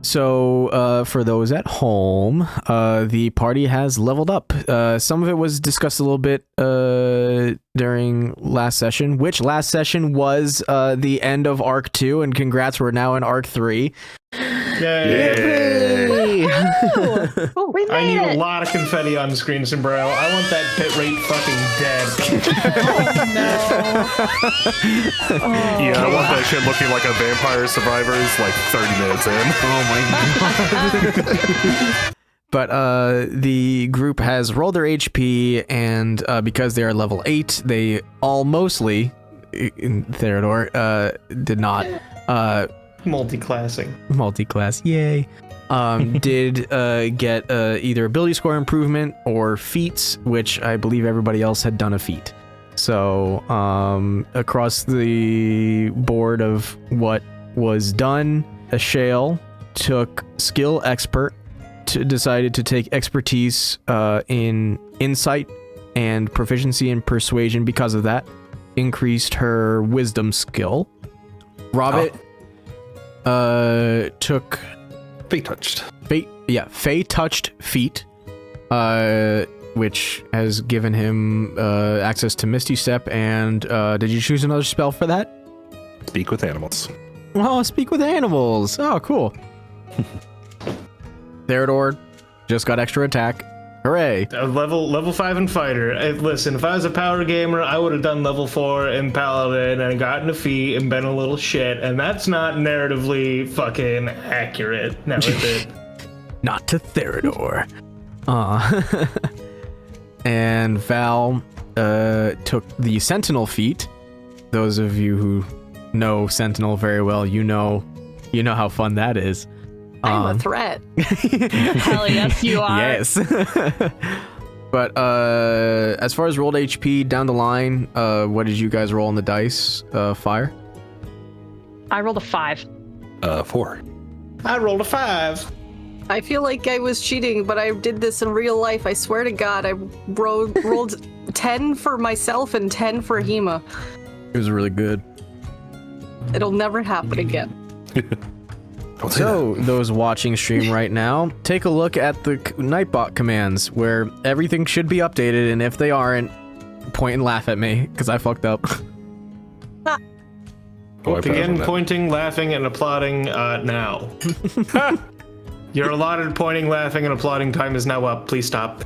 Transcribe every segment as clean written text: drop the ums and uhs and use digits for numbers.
So, for those at home, the party has leveled up. Some of it was discussed a little bit during last session, which last session was the end of Arc 2, and congrats, we're now in Arc 3. Yay! Oh, we I made need it. a lot of confetti on the screen, Sombrero. I want that bit rate fucking dead. Yeah, I want that shit looking like a Vampire Survivors like 30 minutes in. Oh my god. But the group has rolled their HP, and because they are level 8, they all mostly, in Theodore, did not Multi-classing. multi-class, yay, did get either ability score improvement or feats, which I believe everybody else had done a feat. So across the board of what was done, Ashale took skill expert, decided to take expertise in insight and proficiency in persuasion. Because of that, increased her wisdom skill. Robert took Fate touched. Fey touched feat, which has given him access to Misty Step. And did you choose another spell for that? Speak with animals. Oh, speak with animals. Oh, cool. Theodore just got extra attack. Hooray. Level 5 in fighter. Listen, if I was a power gamer, I would have done level 4 in paladin and gotten a feat and been a little shit, and that's not narratively fucking accurate. Now is it? Not to Theodore. And Val took the Sentinel feat. Those of you who know Sentinel very well, you know how fun that is. I'm a threat. Hell yes, you are. Yes. But as far as rolled HP down the line, what did you guys roll on the dice? Fire? I rolled a 5. 4. I rolled a 5. I feel like I was cheating, but I did this in real life. I swear to God, I rolled 10 for myself and 10 for Hema. It was really good. It'll never happen again. So, those watching stream right now, take a look at the Nightbot commands, where everything should be updated, and if they aren't, point and laugh at me, because I fucked up. Begin pointing, laughing, and applauding now. Your allotted pointing, laughing, and applauding time is now up. Please stop.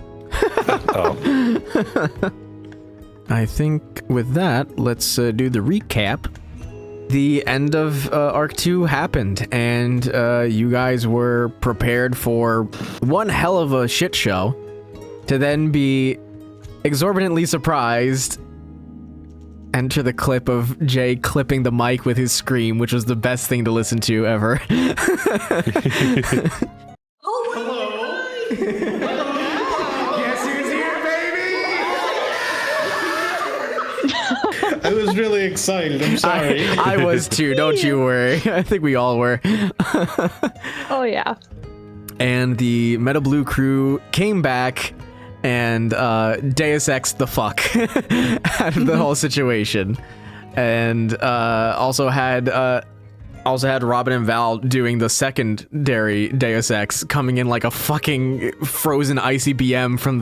I think with that, let's do the recap. The end of Arc 2 happened, and you guys were prepared for one hell of a shit show, to then be exorbitantly surprised. Enter the clip of Jay clipping the mic with his scream, which was the best thing to listen to ever. Hello? Guess who's here, baby? I was really excited. I'm sorry. I was too, don't you worry. I think we all were. Oh, yeah. And the Meta Blue crew came back and Deus Ex the fuck out of the whole situation. And also had Robin and Val doing the secondary Deus Ex, coming in like a fucking frozen ICBM from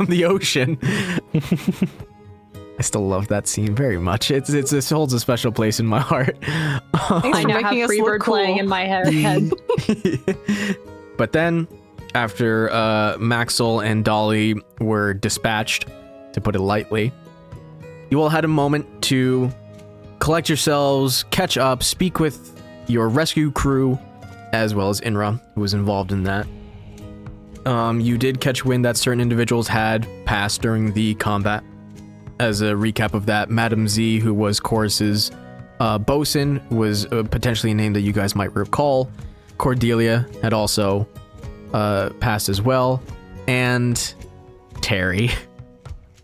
the ocean. I still love that scene very much. It holds a special place in my heart. I now have Freebird playing in my head. But then, after Maxwell and Dolly were dispatched, to put it lightly, you all had a moment to collect yourselves, catch up, speak with your rescue crew, as well as Inra, who was involved in that. You did catch wind that certain individuals had passed during the combat. As a recap of that, Madam Z, who was Chorus's bosun, was potentially a name that you guys might recall. Cordelia had also passed as well. And Terry.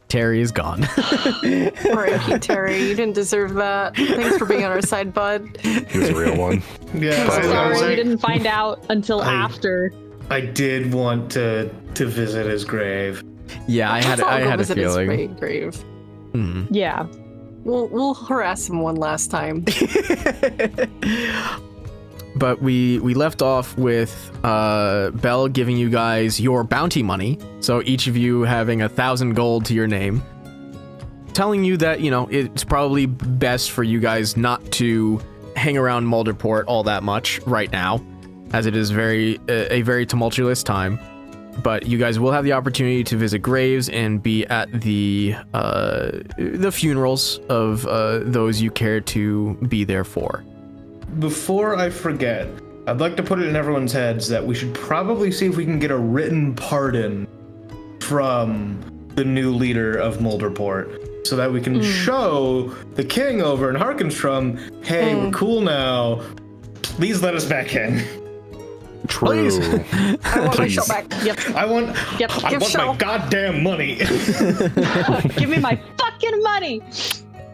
Terry is gone. R.I.P. Terry, you didn't deserve that. Thanks for being on our side, bud. He was a real one. Yeah, Sorry, we didn't find out until after. I did want to visit his grave. Yeah, I had a feeling. His grave. Mm. Yeah. We'll harass him one last time. But we left off with Belle giving you guys your bounty money. So each of you having 1,000 gold to your name. Telling you that, you know, it's probably best for you guys not to hang around Mulderport all that much right now, as it is a very tumultuous time. But you guys will have the opportunity to visit graves and be at the funerals of those you care to be there for. Before I forget, I'd like to put it in everyone's heads that we should probably see if we can get a written pardon from the new leader of Mulderport, so that we can show the king over in Harkenstrom, hey, we're cool now. Please let us back in. True. I want my show back. Yep. I want show. my goddamn money. Give me my fucking money.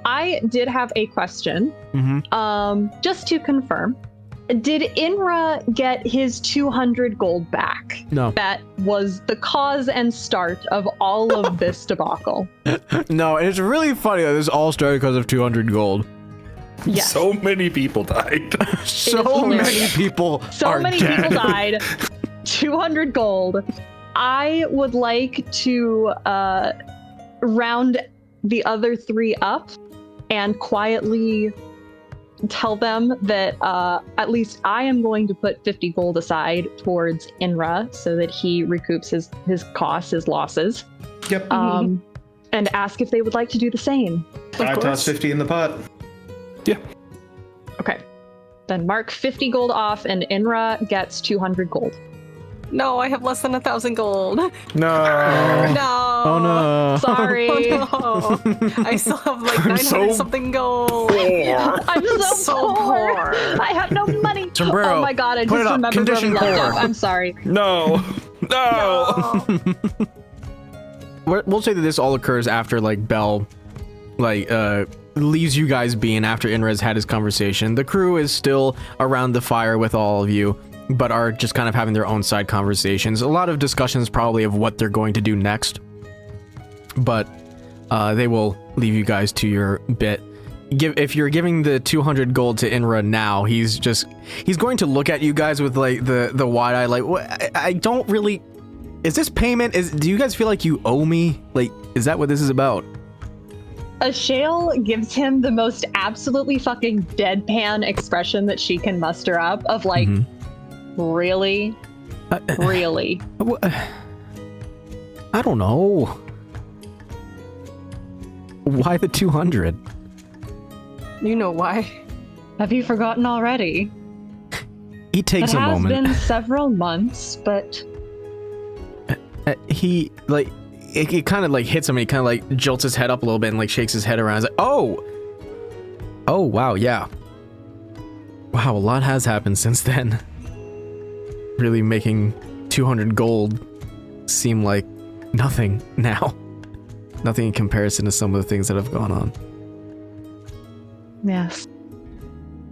I did have a question. Just to confirm, did Inra get his 200 gold back? No. That was the cause and start of all of this debacle. No, and it's really funny that this all started because of 200 gold. Yes. So many people died. So many people people died. 200 gold. I would like to round the other 3 up and quietly tell them that at least I am going to put 50 gold aside towards Inra so that he recoups his costs, his losses. Yep. And ask if they would like to do the same. I toss 50 in the pot. Yeah. Okay. Then mark 50 gold off and Inra gets 200 gold. No, I have less than 1,000 gold. No. No. Oh no. Sorry. Oh no. I still have like 900 something gold. I'm so poor. poor. I have no money. Sombrero, Oh my god, I just put it up. remembered Condition where we left poor. off. I'm sorry. No. No. We'll say that this all occurs after like Belle leaves you guys be, and after Inra's had his conversation. The crew is still around the fire with all of you, but are just kind of having their own side conversations. A lot of discussions probably of what they're going to do next, but they will leave you guys to your bit. If you're giving the 200 gold to Inra now, he's going to look at you guys with like the wide eye, like, I don't really, is this payment? Do you guys feel like you owe me? Like, is that what this is about? Ashale gives him the most absolutely fucking deadpan expression that she can muster up of like, really? Really? I don't know. Why the 200? You know why. Have you forgotten already? He takes a moment. It has been several months, but he like it kind of like hits him, and he kind of like jolts his head up a little bit and like shakes his head around. He's like, oh wow, yeah, wow, a lot has happened since then. Really making 200 gold seem like nothing now. Nothing in comparison to some of the things that have gone on. yes.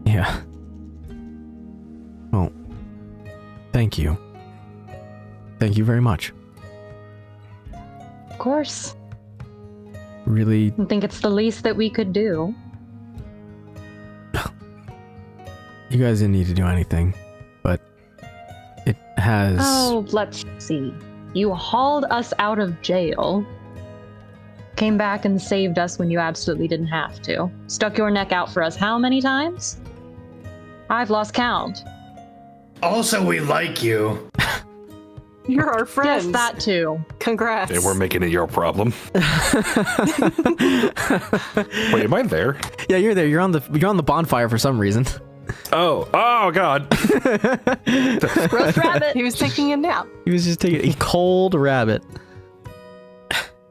Yeah. Well, thank you. Thank you very much. Of course. Really, I think it's the least that we could do. you guys didn't need to do anything, but it has... Oh, let's see. You hauled us out of jail. Came back and saved us when you absolutely didn't have to. Stuck your neck out for us how many times? I've lost count. Also, we like you. You're our friends. Yes, that too. Congrats. They were making it your problem. Wait, am I there? Yeah, you're there. You're on the bonfire for some reason. Oh God. Roast rabbit. He was taking a nap. He was just taking a cold rabbit.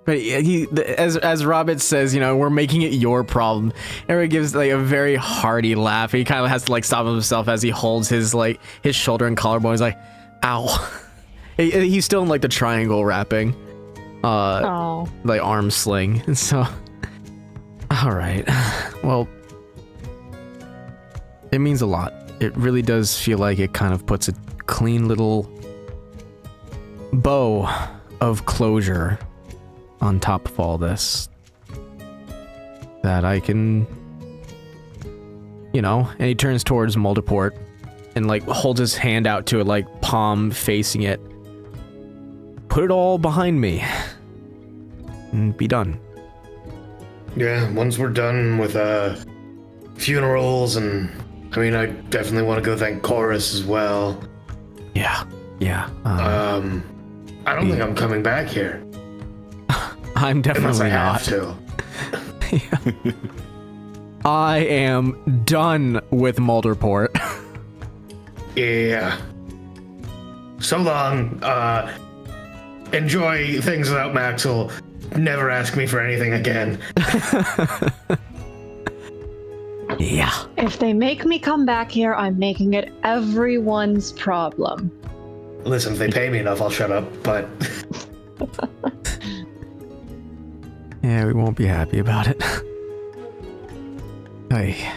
But as Rabbit says, you know, we're making it your problem. Everyone gives like a very hearty laugh. He kind of has to like stop himself as he holds his shoulder and collarbone. He's like, ow. He's still in like the triangle wrapping, like arm sling. And so, all right, well, it means a lot. It really does feel like it kind of puts a clean little bow of closure on top of all this. That I can, you know, and he turns towards Mulderport. and like holds his hand out to it, like palm facing it. Put it all behind me and be done. Yeah, once we're done with funerals, and I mean, I definitely want to go thank Chorus as well. Yeah. I don't think I'm coming back here. I'm Unless definitely I not. have to. I am done with Mulderport. Yeah. So long. Enjoy things without Maxwell. Never ask me for anything again. Yeah. If they make me come back here, I'm making it everyone's problem. Listen, if they pay me enough, I'll shut up, but... Yeah, we won't be happy about it. Hey.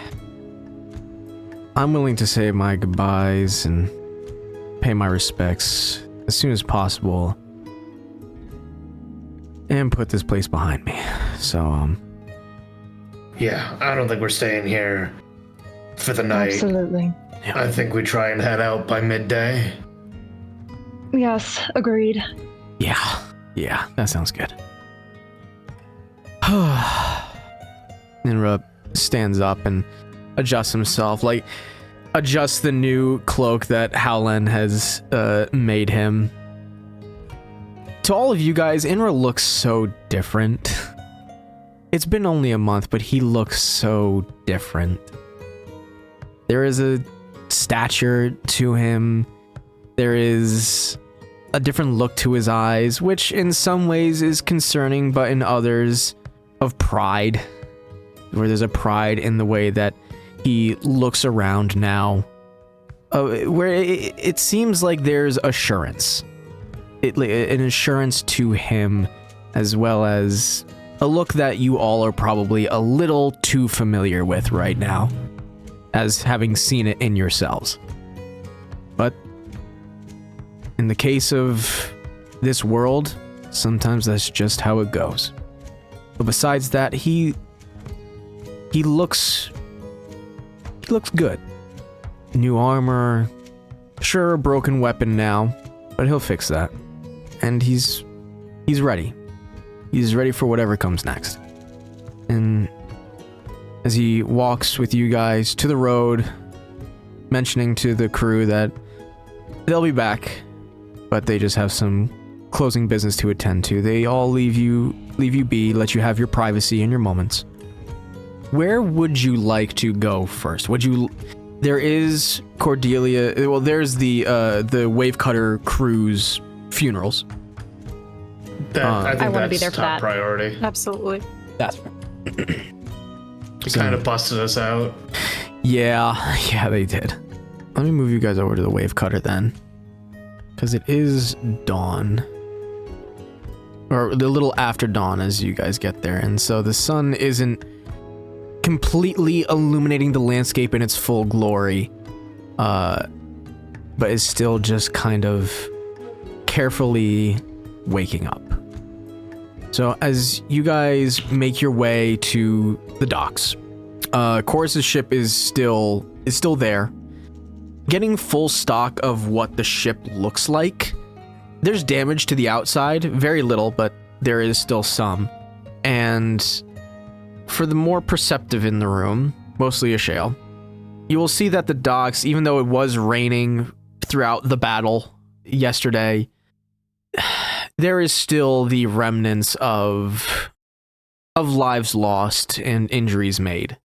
I'm willing to say my goodbyes and pay my respects as soon as possible and put this place behind me. So, Yeah, I don't think we're staying here for the night. Absolutely. I think we try and head out by midday. Yes, agreed. Yeah, that sounds good. Ninra stands up and adjusts himself, like adjusts the new cloak that Howland has made him. To all of you guys, Inra looks so different. It's been only a month, but he looks so different. There is a stature to him. There is a different look to his eyes, which in some ways is concerning, but in others of pride. Where there's a pride in the way that he looks around now. Where it seems like there's assurance. An assurance to him, as well as a look that you all are probably a little too familiar with right now, as having seen it in yourselves. But in the case of this world, sometimes that's just how it goes. But besides that, he looks good. New armor, sure, a broken weapon now, but he'll fix that. And he's ready. He's ready for whatever comes next. And as he walks with you guys to the road, mentioning to the crew that they'll be back, but they just have some closing business to attend to. They all leave you be, let you have your privacy and your moments. Where would you like to go first? There is Cordelia. Well, there's the Wavecutter crew's funerals. I think I wanna that's be there for top that. priority. Absolutely. That's fair. It kind of busted us out. Yeah, they did. Let me move you guys over to the Wavecutter then, because it is dawn, or a little after dawn as you guys get there, and so the sun isn't completely illuminating the landscape in its full glory, but is still just kind of carefully waking up. So as you guys make your way to the docks, Chorus's ship is still there. Getting full stock of what the ship looks like. There's damage to the outside, very little, but there is still some. And for the more perceptive in the room, mostly Ashael, you will see that the docks, even though it was raining throughout the battle yesterday, there is still the remnants of lives lost and injuries made.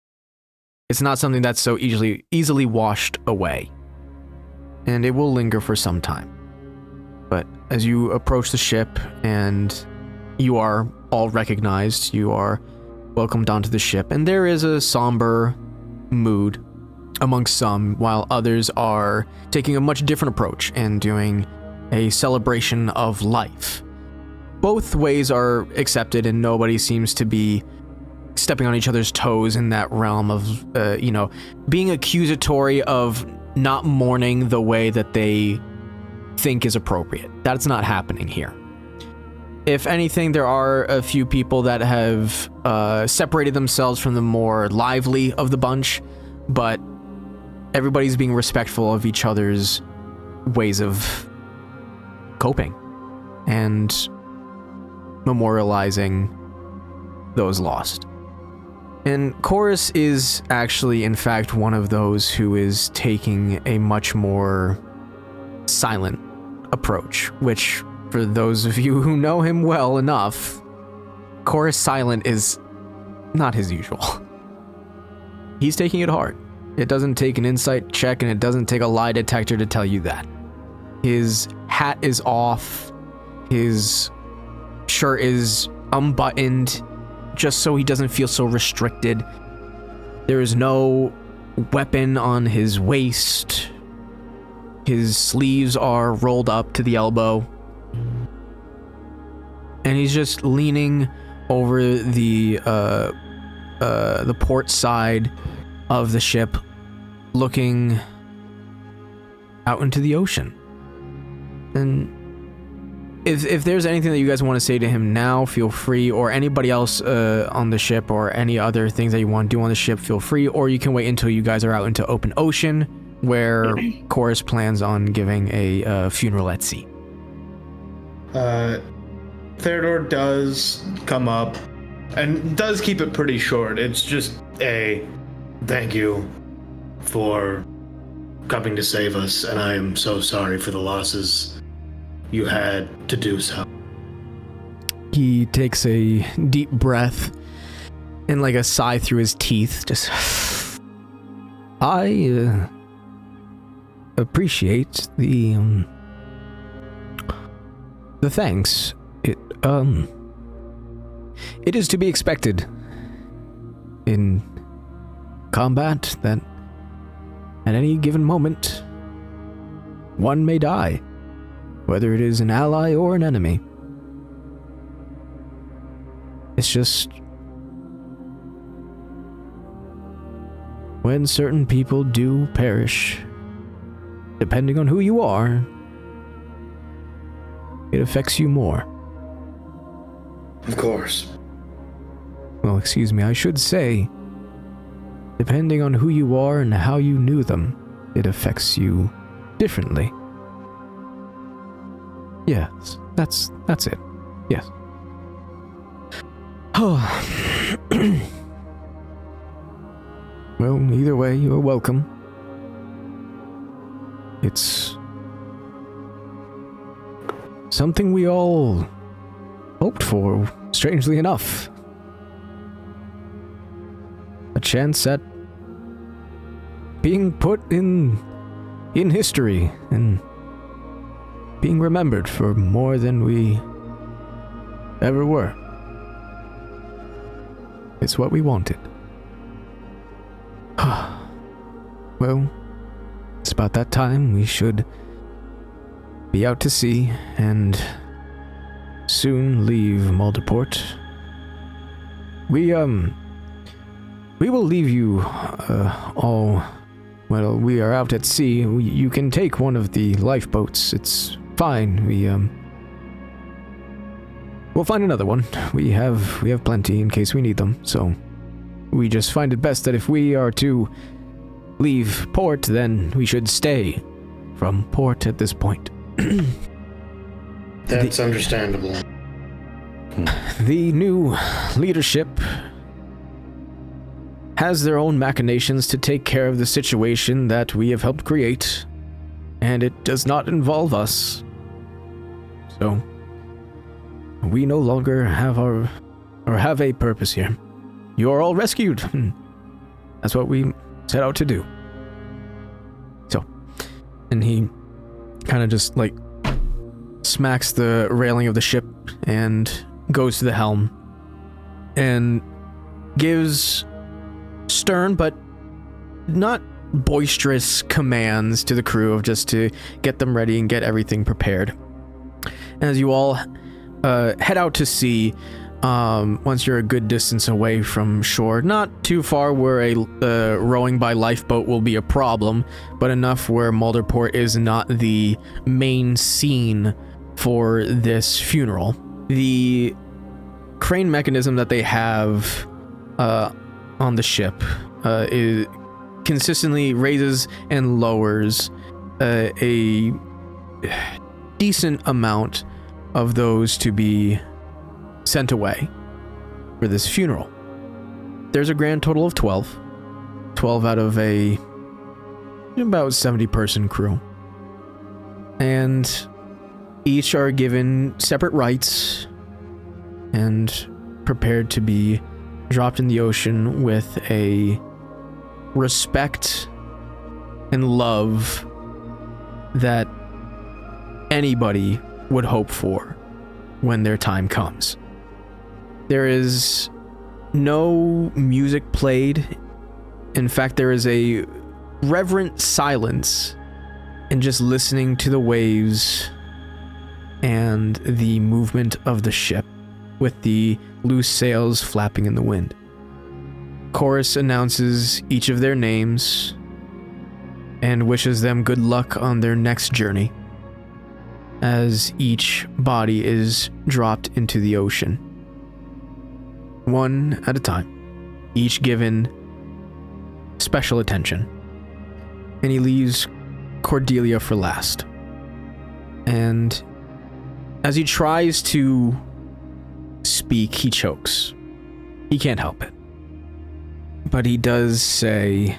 It's not something that's so easily washed away. And it will linger for some time. But as you approach the ship and you are all recognized, you are welcomed onto the ship, and there is a somber mood amongst some, while others are taking a much different approach and doing a celebration of life. Both ways are accepted, and nobody seems to be stepping on each other's toes in that realm of, being accusatory of not mourning the way that they think is appropriate. That's not happening here. If anything, there are a few people that have separated themselves from the more lively of the bunch, but everybody's being respectful of each other's ways of coping and memorializing those lost. And Chorus is actually, in fact, one of those who is taking a much more silent approach, which, for those of you who know him well enough, Chorus silent is not his usual. He's taking it hard. It doesn't take an insight check, and it doesn't take a lie detector to tell you that. His hat is off, his shirt is unbuttoned, just so he doesn't feel so restricted. There is no weapon on his waist. His sleeves are rolled up to the elbow. And he's just leaning over the port side of the ship, looking out into the ocean. And if there's anything that you guys want to say to him now, feel free, or anybody else on the ship, or any other things that you want to do on the ship, feel free, or you can wait until you guys are out into open ocean, where Chorus plans on giving a funeral at sea. Theodore does come up and does keep it pretty short. It's just Thank you for coming to save us, and I am so sorry for the losses you had to do so. He takes a deep breath and like a sigh through his teeth, just... I appreciate the thanks. It is to be expected in combat that at any given moment one may die, whether it is an ally or an enemy. It's just when certain people do perish, depending on who you are, it affects you more. Of course. Well, excuse me, I should say, depending on who you are and how you knew them, it affects you differently. Yes, that's it. Yes. Oh. Well, either way, you're welcome. It's something we all hoped for, strangely enough. A chance at being put in history and being remembered for more than we ever were. It's what we wanted. Well, it's about that time. We should be out to sea and soon leave Mulderport. We will leave you all. Well, we are out at sea. You can take one of the lifeboats. It's fine. We'll find another one. We have plenty in case we need them. So we just find it best that if we are to leave port, then we should stay from port at this point. That's understandable. The new leadership has their own machinations to take care of the situation that we have helped create, and it does not involve us. So, we no longer have have a purpose here. You are all rescued. That's what we set out to do. So, and he kind of just like smacks the railing of the ship and goes to the helm and gives stern but not boisterous commands to the crew of just to get them ready and get everything prepared. As you all head out to sea, once you're a good distance away from shore, not too far where a rowing by lifeboat will be a problem, but enough where Mulderport is not the main scene for this funeral. The crane mechanism that they have on the ship consistently raises and lowers a decent amount of those to be sent away for this funeral. There's a grand total of 12 out of about 70-person crew. And each are given separate rites and prepared to be dropped in the ocean with a respect and love that anybody would hope for when their time comes. There is no music played. In fact, there is a reverent silence in just listening to the waves and the movement of the ship with the loose sails flapping in the wind. Chorus announces each of their names and wishes them good luck on their next journey as each body is dropped into the ocean. One at a time, each given special attention. And he leaves Cordelia for last. And as he tries to speak, he chokes. He can't help it. But he does say,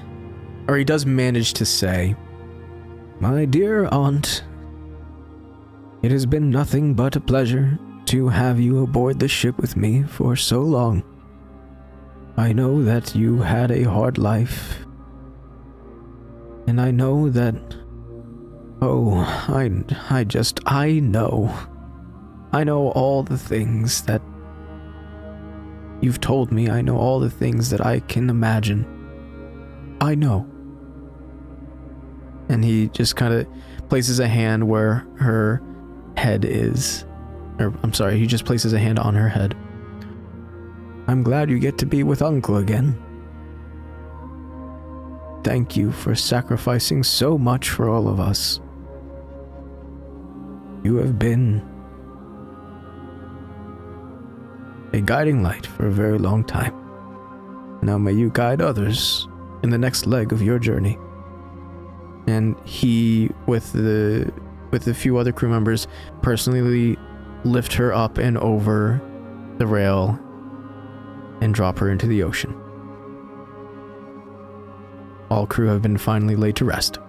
or he does manage to say, "My dear aunt, it has been nothing but a pleasure to have you aboard the ship with me for so long. I know that you had a hard life, and I know that, I know all the things that you've told me. I know all the things that I can imagine. I know." And he just kind of places a hand where her head is. He just places a hand on her head. "I'm glad you get to be with Uncle again. Thank you for sacrificing so much for all of us. You have been a guiding light for a very long time. Now may you guide others in the next leg of your journey." And he, with the few other crew members, personally lift her up and over the rail and drop her into the ocean. All crew have been finally laid to rest.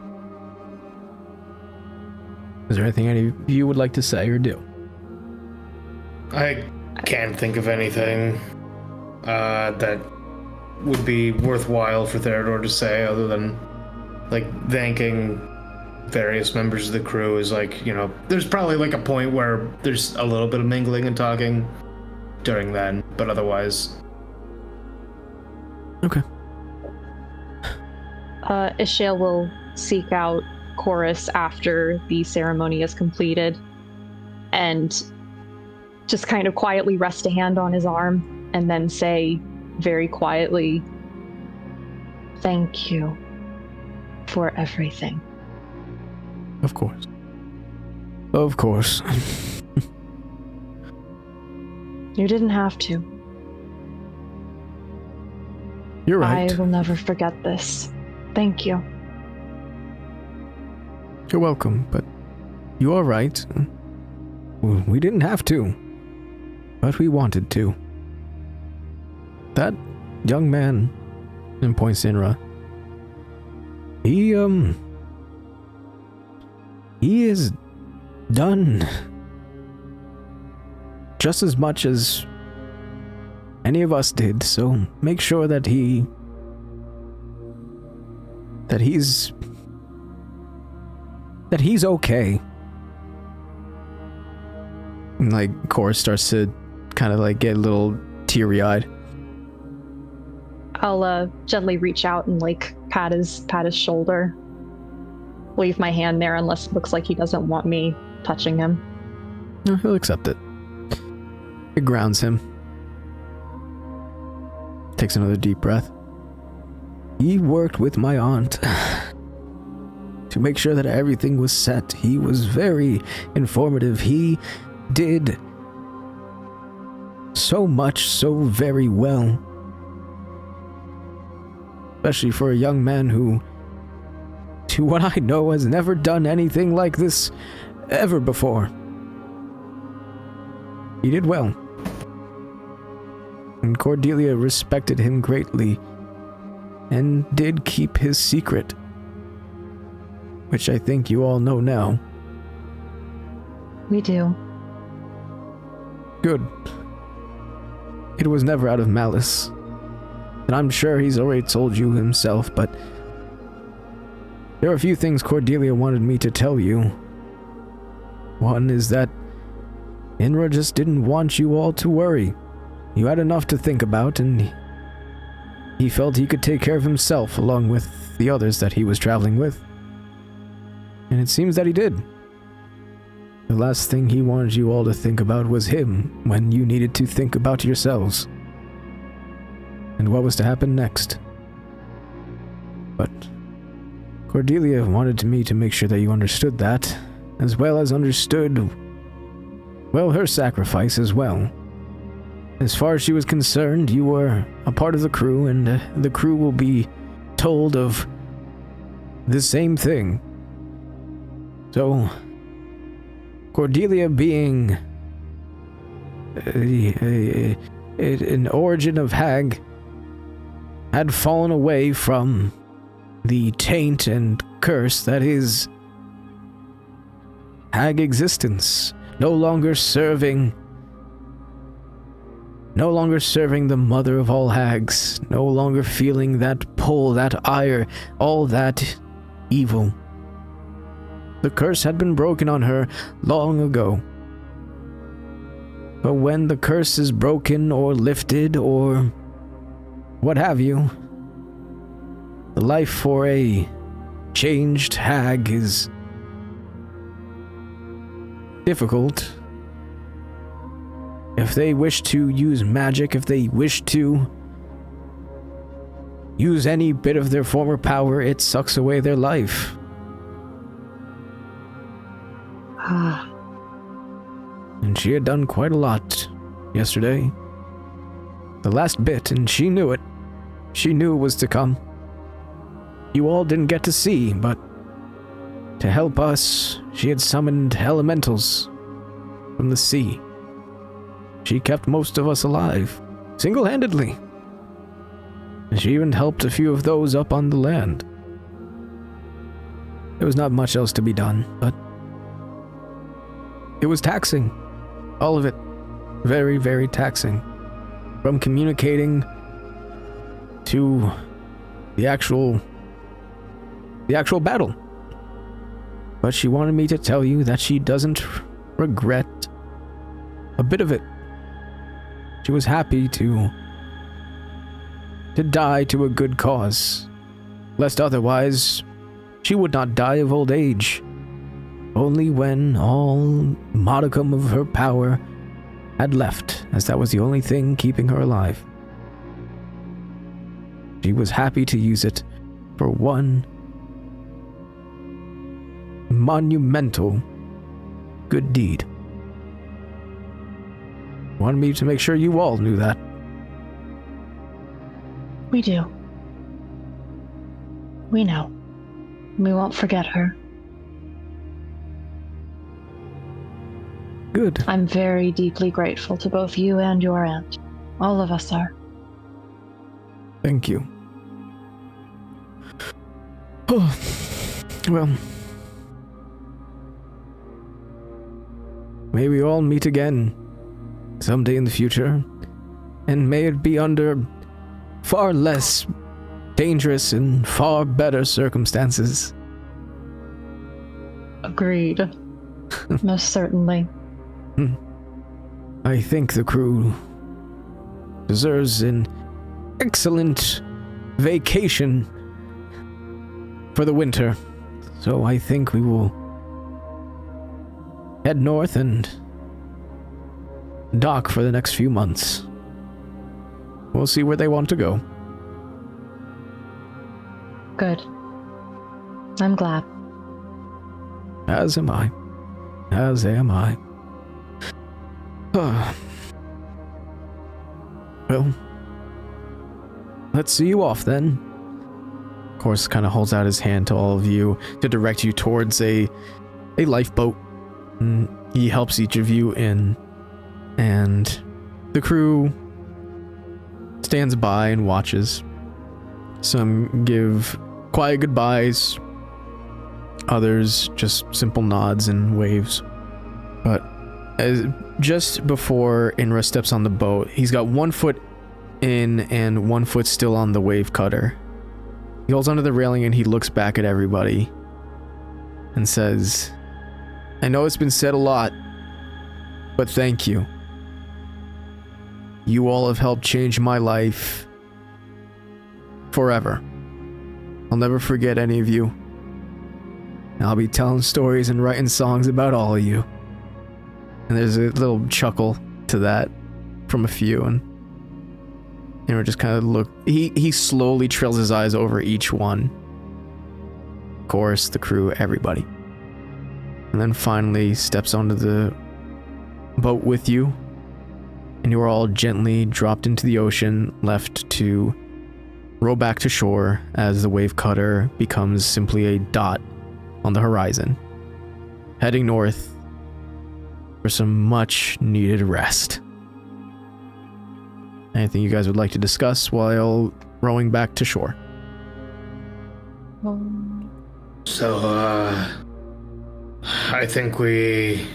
Is there anything any of you would like to say or do? I can't think of anything that would be worthwhile for Theodore to say other than, like, thanking various members of the crew. Is like, you know, there's probably like a point where there's a little bit of mingling and talking during then, but otherwise. Okay. Ishale will seek out Chorus after the ceremony is completed and just kind of quietly rest a hand on his arm and then say very quietly, "Thank you for everything." Of course. Of course. You didn't have to. You're right. I will never forget this. Thank you. You're welcome, but you are right. We didn't have to, but we wanted to. That young man, and points to Inra, he has done just as much as any of us did, so make sure that he's okay. And like Chorus starts to kind of like get a little teary-eyed. I'll gently reach out and like pat his shoulder. Leave my hand there unless it looks like he doesn't want me touching him. No, he'll accept it. It grounds him. Takes another deep breath. He worked with my aunt to make sure that everything was set. He was very informative. He did so much so very well. especially for a young man who, to what I know, has never done anything like this ever before. He did well. And Cordelia respected him greatly and did keep his secret, which I think you all know now. We do. Good. It was never out of malice. And I'm sure he's already told you himself, but there are a few things Cordelia wanted me to tell you. One is that Inra just didn't want you all to worry. You had enough to think about, and he felt he could take care of himself along with the others that he was traveling with. And it seems that he did. The last thing he wanted you all to think about was him when you needed to think about yourselves. And what was to happen next. But Cordelia wanted me to make sure that you understood that, as well as understood, well, her sacrifice as well. As far as she was concerned, you were a part of the crew, and the crew will be told of the same thing. So, Cordelia being an origin of hag had fallen away from the taint and curse that is hag existence, no longer serving the mother of all hags, no longer feeling that pull, that ire, all that evil. The curse had been broken on her long ago. But when the curse is broken or lifted or what have you, the life for a changed hag is difficult. If they wish to use magic, if they wish to use any bit of their former power, it sucks away their life. And she had done quite a lot yesterday. The last bit, and she knew it. She knew it was to come. You all didn't get to see, but to help us, she had summoned elementals from the sea. She kept most of us alive, single-handedly. And she even helped a few of those up on the land. There was not much else to be done, but it was taxing. All of it. Very, very taxing. From communicating to the actual battle. But she wanted me to tell you that she doesn't regret a bit of it. She was happy to die to a good cause, lest otherwise she would not die of old age, only when all modicum of her power had left, as that was the only thing keeping her alive. She was happy to use it for one monumental good deed. Wanted me to make sure you all knew that. We do. We know. We won't forget her. Good. I'm very deeply grateful to both you and your aunt. All of us are. Thank you. Oh, well. May we all meet again someday in the future, and may it be under far less dangerous and far better circumstances. Agreed. Most certainly. I think the crew deserves an excellent vacation for the winter, so I think we will head north and dock for the next few months. We'll see where they want to go. Good. I'm glad. As am I. As am I. Well, let's see you off then. course, kind of holds out his hand to all of you to direct you towards a lifeboat. And he helps each of you in, and the crew stands by and watches. Some give quiet goodbyes, others just simple nods and waves. But just before Inra steps on the boat, he's got 1 foot in and 1 foot still on the wave cutter. He holds onto the railing and he looks back at everybody and says, I know it's been said a lot, but thank you. You all have helped change my life forever. I'll never forget any of you. I'll be telling stories and writing songs about all of you. And there's a little chuckle to that from a few, and we're just kind of look. He slowly trails his eyes over each one. Of course, the crew, everybody. And then finally steps onto the boat with you, and you are all gently dropped into the ocean, left to row back to shore as the wave cutter becomes simply a dot on the horizon, heading north for some much needed rest. Anything you guys would like to discuss while rowing back to shore? So, I think we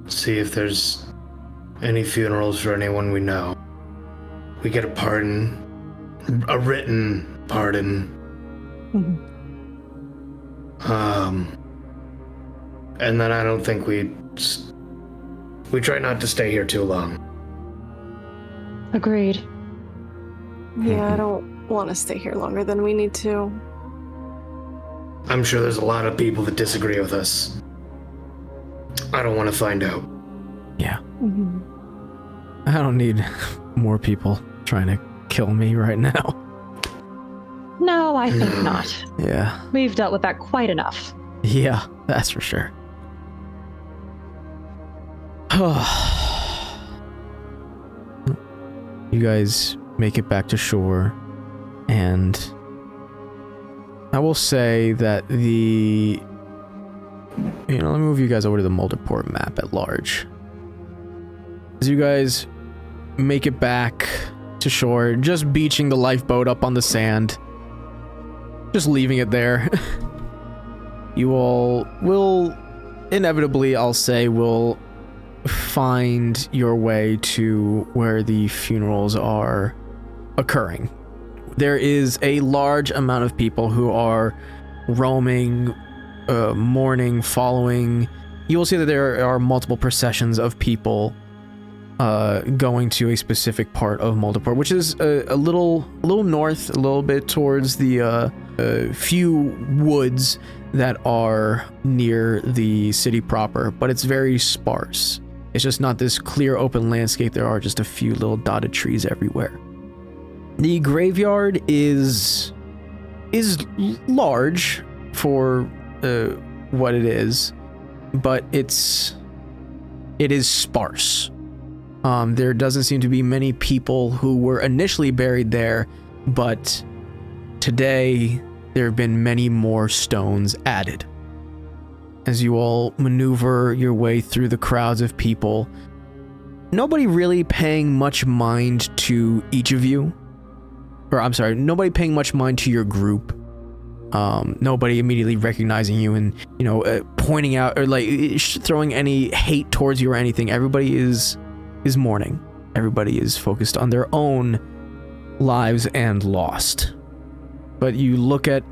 see if there's any funerals for anyone we know. We get a pardon, a written pardon. And then I don't think we try not to stay here too long. Agreed. Yeah, I don't want to stay here longer than we need to. I'm sure there's a lot of people that disagree with us. I don't want to find out. Yeah. I don't need more people trying to kill me right now. No, I think not. Yeah. We've dealt with that quite enough. Yeah, that's for sure. You guys make it back to shore, and I will say that let me move you guys over to the Mulderport map at large. As you guys make it back to shore, just beaching the lifeboat up on the sand, just leaving it there. You all will inevitably, I'll say, will find your way to where the funerals are occurring. There is a large amount of people who are roaming, mourning, following. You will see that there are multiple processions of people going to a specific part of Mulderport, which is a little north, a little bit towards the few woods that are near the city proper, but it's very sparse. It's just not this clear open landscape. There are just a few little dotted trees everywhere. The graveyard is large for what it is, but it is sparse. There doesn't seem to be many people who were initially buried there, but today there have been many more stones added. As you all maneuver your way through the crowds of people, nobody really paying much mind to each of you. Or, I'm sorry, nobody paying much mind to your group. Nobody immediately recognizing you and, pointing out or throwing any hate towards you or anything. Everybody is mourning. Everybody is focused on their own lives and lost. But you look at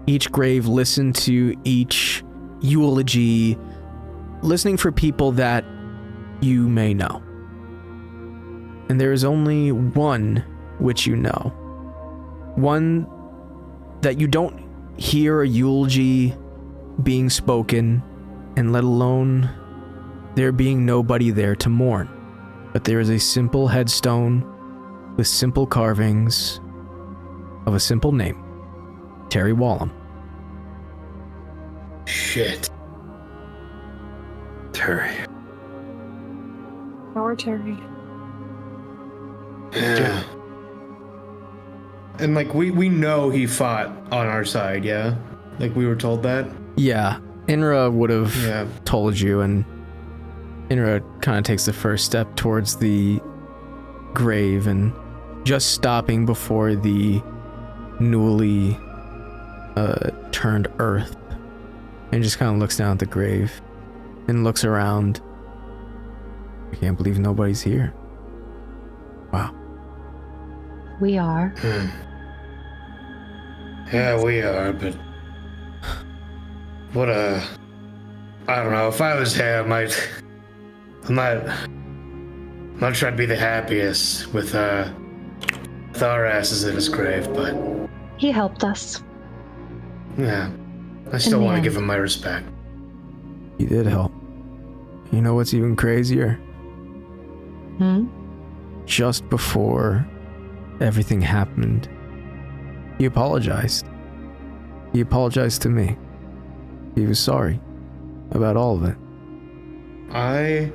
each grave, listen to each eulogy, listening for people that you may know. And there is only one which you know. One that you don't hear a eulogy being spoken, and let alone there being nobody there to mourn. But there is a simple headstone with simple carvings of a simple name. Terry Wallum. Shit. Terry. Our Terry. Yeah. And like we know he fought on our side, yeah? Like we were told that? Yeah, Inra would have Yeah. told you, and Inra kind of takes the first step towards the grave and just stopping before the newly turned earth, and just kind of looks down at the grave and looks around. I can't believe nobody's here. Wow. We are. Yeah, we are, but I don't know, if I was him, I'm not trying to be the happiest with our asses in his grave, but He helped us. yeah, I still the want to end. give him my respect. He did help. You know what's even crazier? Hmm? Just before everything happened, he apologized. He apologized to me. He was sorry about all of it. I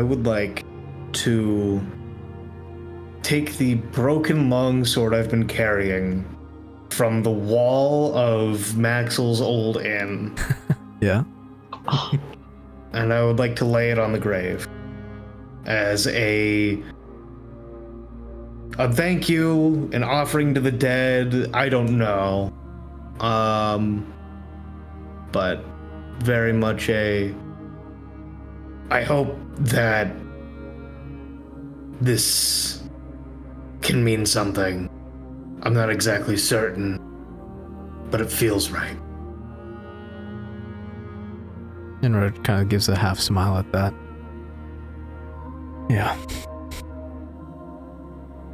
would like to take the broken lung sword I've been carrying from the wall of Maxwell's old inn, Yeah? and I would like to lay it on the grave as a thank you, an offering to the dead. I don't know, but very much I hope that this can mean something. I'm not exactly certain, but it feels right. Inra kind of gives a half smile at that. Yeah.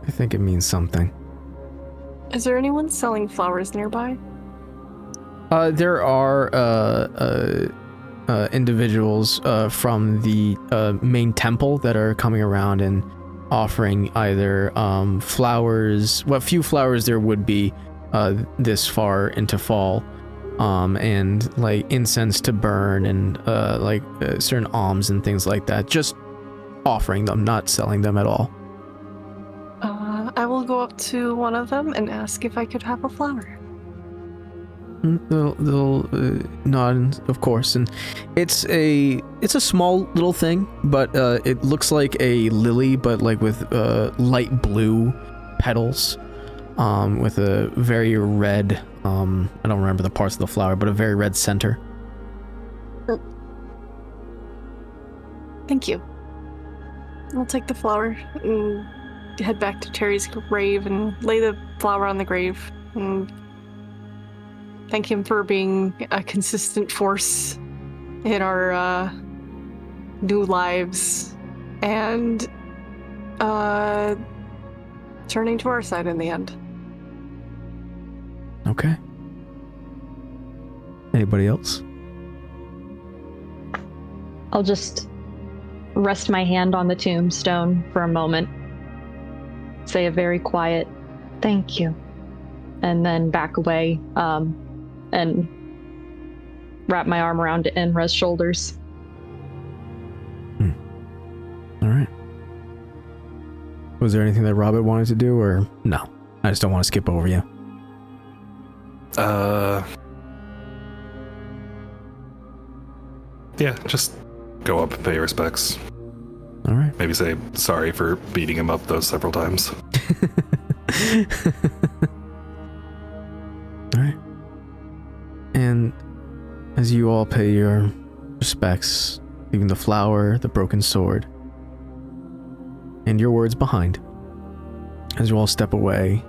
I think it means something. Is there anyone selling flowers nearby? There are individuals from the main temple that are coming around and offering either flowers, what few flowers there would be this far into fall, and like incense to burn and certain alms and things like that. Just offering them, not selling them at all. I will go up to one of them and ask if I could have a flower. They'll nod, of course, and it's a small little thing, but it looks like a lily, but like with light blue petals, with a very red. I don't remember the parts of the flower, but a very red center. Thank you. I'll take the flower and head back to Terry's grave and lay the flower on the grave and thank him for being a consistent force in our new lives and turning to our side in the end. Okay. Anybody else? I'll just rest my hand on the tombstone for a moment, say a very quiet thank you, and then back away and wrap my arm around Inra's shoulders. All right. Was there anything that Robert wanted to do, or no? I just don't want to skip over you. Yeah, just go up and pay respects. All right. Maybe say sorry for beating him up those several times. All right. And as you all pay your respects, leaving the flower, the broken sword, and your words behind, as you all step away,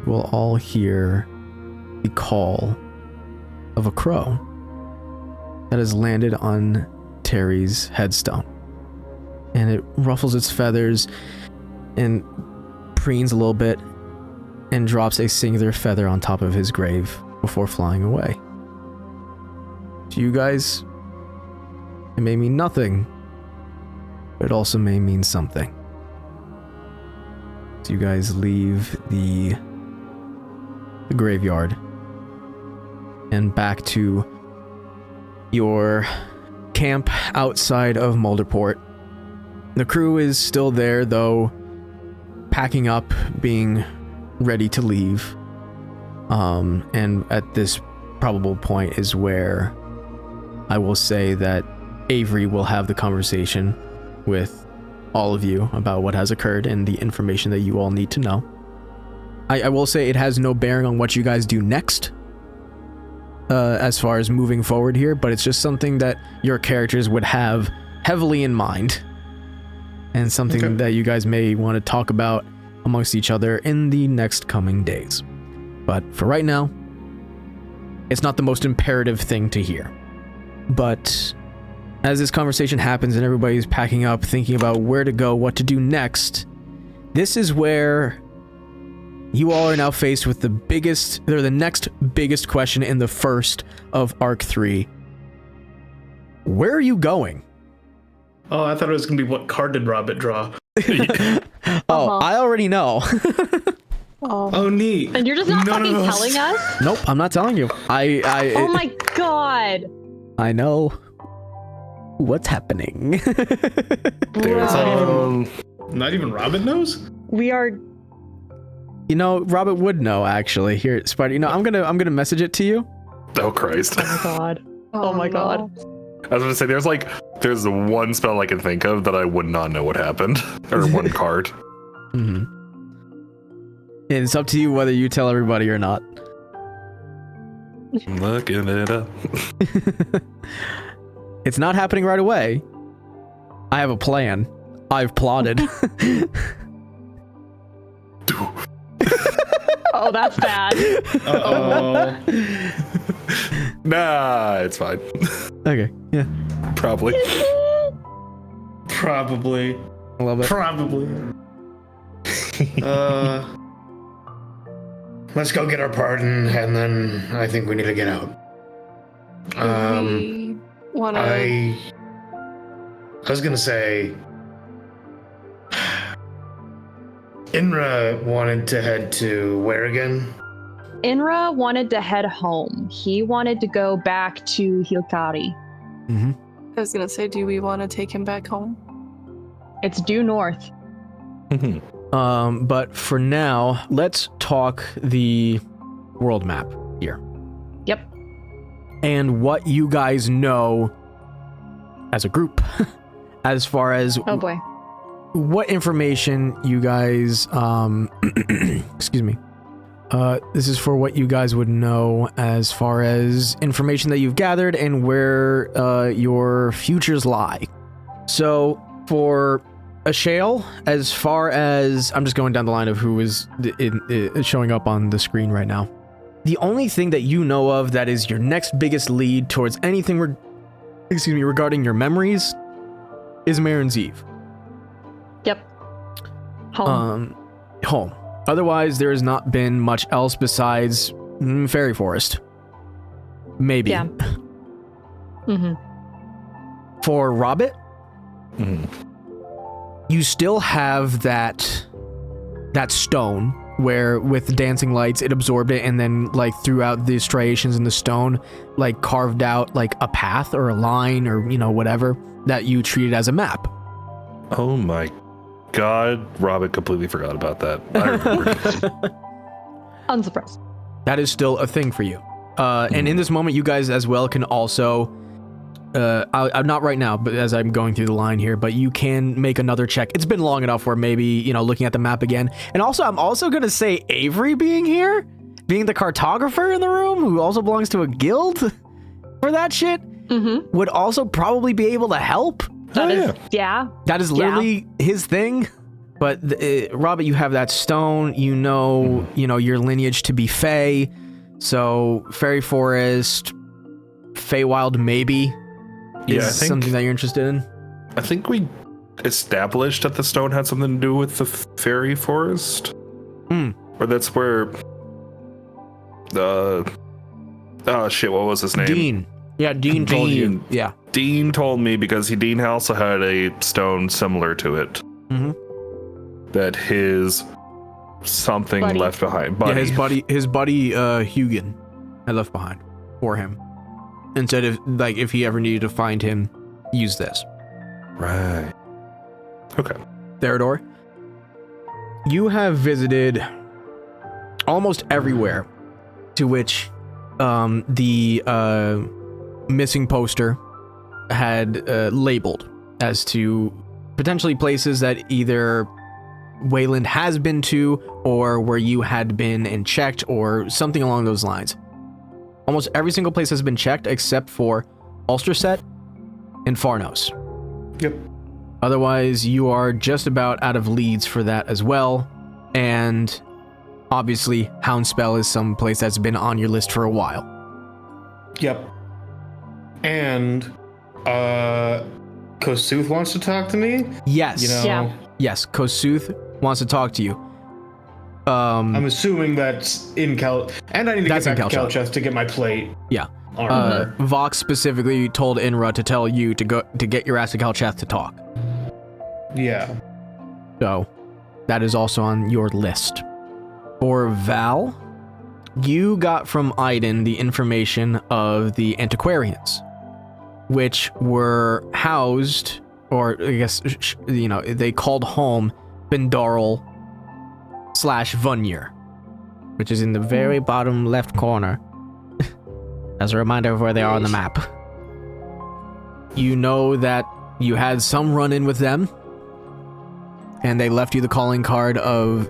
you will all hear the call of a crow that has landed on Terry's headstone. And it ruffles its feathers and preens a little bit and drops a singular feather on top of his grave before flying away. To you guys, it may mean nothing, but it also may mean something. So you guys leave the graveyard and back to your camp outside of Mulderport. The crew is still there, though packing up, being ready to leave. And at this probable point is where I will say that Avery will have the conversation with all of you about what has occurred and the information that you all need to know. I will say it has no bearing on what you guys do next, as far as moving forward here, but it's just something that your characters would have heavily in mind, and something that you guys may want to talk about amongst each other in the next coming days. But for right now, it's not the most imperative thing to hear. But as this conversation happens and everybody's packing up, thinking about where to go, what to do next, this is where you all are now faced with the next biggest question in the first of Arc 3. Where are you going? Oh, I thought it was going to be what card did Robert draw? I already know. Oh, neat. And you're just not None fucking of us. telling us? Nope, I'm not telling you. Oh my god. I know what's happening. Not even Robin knows? We are. You know, Robert would know, actually. Here, Spider, you know, I'm gonna message it to you. Oh Christ! Oh my god. Oh my god. I was gonna say there's one spell I can think of that I would not know what happened, or one card. Mm-hmm. And it's up to you whether you tell everybody or not. I'm looking it up. It's not happening right away. I have a plan. I've plotted. Oh, that's bad. Uh-oh. Nah, it's fine. Okay, yeah. Probably. Probably. I love it. Probably. Let's go get our pardon, and then I think we need to get out. We wanna. I was gonna say, Inra wanted to head to where again? Inra wanted to head home. He wanted to go back to Hilkari. Mm-hmm. I was gonna say, do we want to take him back home? It's due north. But for now, let's talk the world map here. Yep. And what you guys know as a group, as far as Oh boy. what information you guys, excuse me. This is for what you guys would know as far as information that you've gathered and where your futures lie. So for Ashale, as far as I'm just going down the line of who is showing up on the screen right now. The only thing that you know of that is your next biggest lead towards anything regarding your memories is Marin's Eve. Yep. Home. Home. Otherwise, there has not been much else besides Fairy Forest. Maybe. Yeah. Mm-hmm. For Robert, Mhm. you still have that stone where with dancing lights it absorbed it, and then like throughout the striations in the stone like carved out like a path or a line or whatever that you treated as a map. Oh my god, Robin completely forgot about that. I remember. Unsurprised. That is still a thing for you. And in this moment, you guys as well can also, I'm not right now, but as I'm going through the line here, but you can make another check. It's been long enough where maybe, looking at the map again. And also, I'm also going to say Avery being here, being the cartographer in the room, who also belongs to a guild for that shit, would also probably be able to help. That is, yeah. That is literally his thing. But Robert, you have that stone. You know your lineage to be Fae. So Fairy Forest, Feywild, maybe is I think something that you're interested in. I think we established that the stone had something to do with the Fairy Forest. Or that's where oh shit, what was his name? Dean. Yeah, Dean told you. Yeah. Dean told me because Dean also had a stone similar to it. That his something Buddy. left behind. Yeah, his buddy Hugin had left behind for him. And said if he ever needed to find him, use this. Right. Okay. Theodore, you have visited almost everywhere to which the missing poster had labeled as to potentially places that either Wayland has been to or where you had been and checked or something along those lines. Almost every single place has been checked except for Ulsterset and Farnos. Yep. Otherwise, you are just about out of leads for that as well. And obviously, Houndspell is some place that's been on your list for a while. Yep. And Kosuth wants to talk to me? Yes. You know, Yeah. Yes, Kosuth wants to talk to you. I'm assuming that's in Cal, and I need to get That's in back to Calcheth. Calcheth to get my plate. Yeah. Armor. Vox specifically told Inra to tell you to go to get your ass to Calcheth to talk. Yeah. So, that is also on your list. For Val, you got from Aiden the information of the antiquarians, which were housed, or I guess, they called home Bendarl / Vunir, which is in the very bottom left corner. As a reminder of where they are on the map. You know that you had some run-in with them, and they left you the calling card of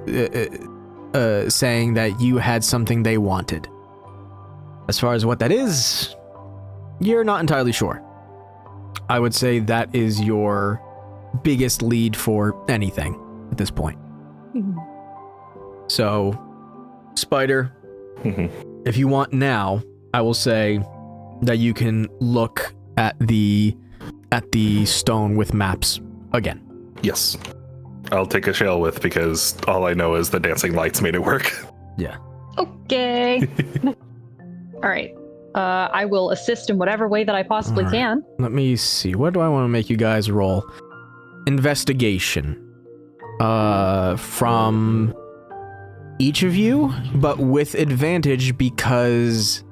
saying that you had something they wanted. As far as what that is, you're not entirely sure. I would say that is your biggest lead for anything at this point. So, Spider, if you want now, I will say that you can look at the stone with maps again. Yes. I'll take a shell with because all I know is the dancing lights made it work. Yeah. Okay. All right. I will assist in whatever way that I possibly All right. can. Let me see. What do I want to make you guys roll? Investigation. From each of you, but with advantage because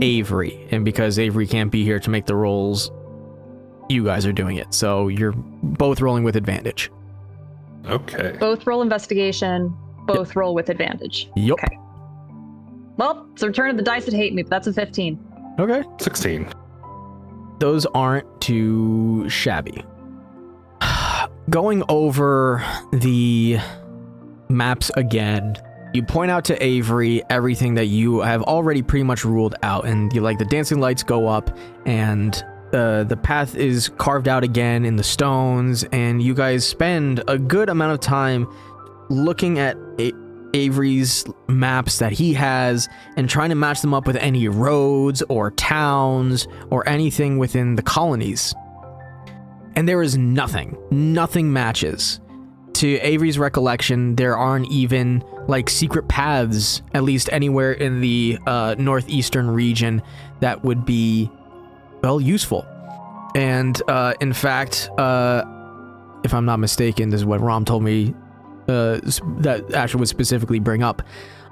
Avery, and because Avery can't be here to make the rolls, you guys are doing it. So you're both rolling with advantage. Okay. Both roll investigation, both roll with advantage. Yup. Okay. Well, it's a return of the dice that hate me, but that's a 15. Okay. 16. Those aren't too shabby. Going over the maps again, you point out to Avery everything that you have already pretty much ruled out, and you the dancing lights go up, and the path is carved out again in the stones, and you guys spend a good amount of time looking at Avery's maps that he has and trying to match them up with any roads or towns or anything within the colonies. And there is nothing matches. To Avery's recollection, there aren't even secret paths, at least anywhere in the northeastern region, that would be useful. And in fact, if I'm not mistaken, this is what Rom told me that Asher would specifically bring up.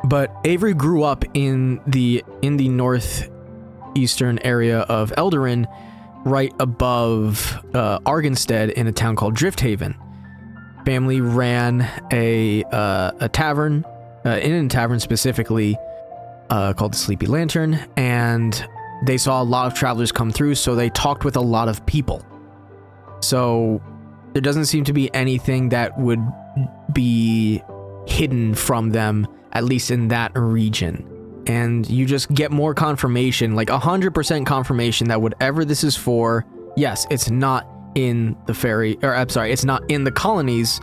But Avery grew up in the northeastern area of Eldarin, right above Argenstead, in a town called Drifthaven. Family ran a tavern, in a tavern specifically, called the Sleepy Lantern, and they saw a lot of travelers come through, so they talked with a lot of people. So there doesn't seem to be anything that would be hidden from them, at least in that region. And you just get more confirmation, 100% confirmation that whatever this is for, yes, it's not in the it's not in the colonies,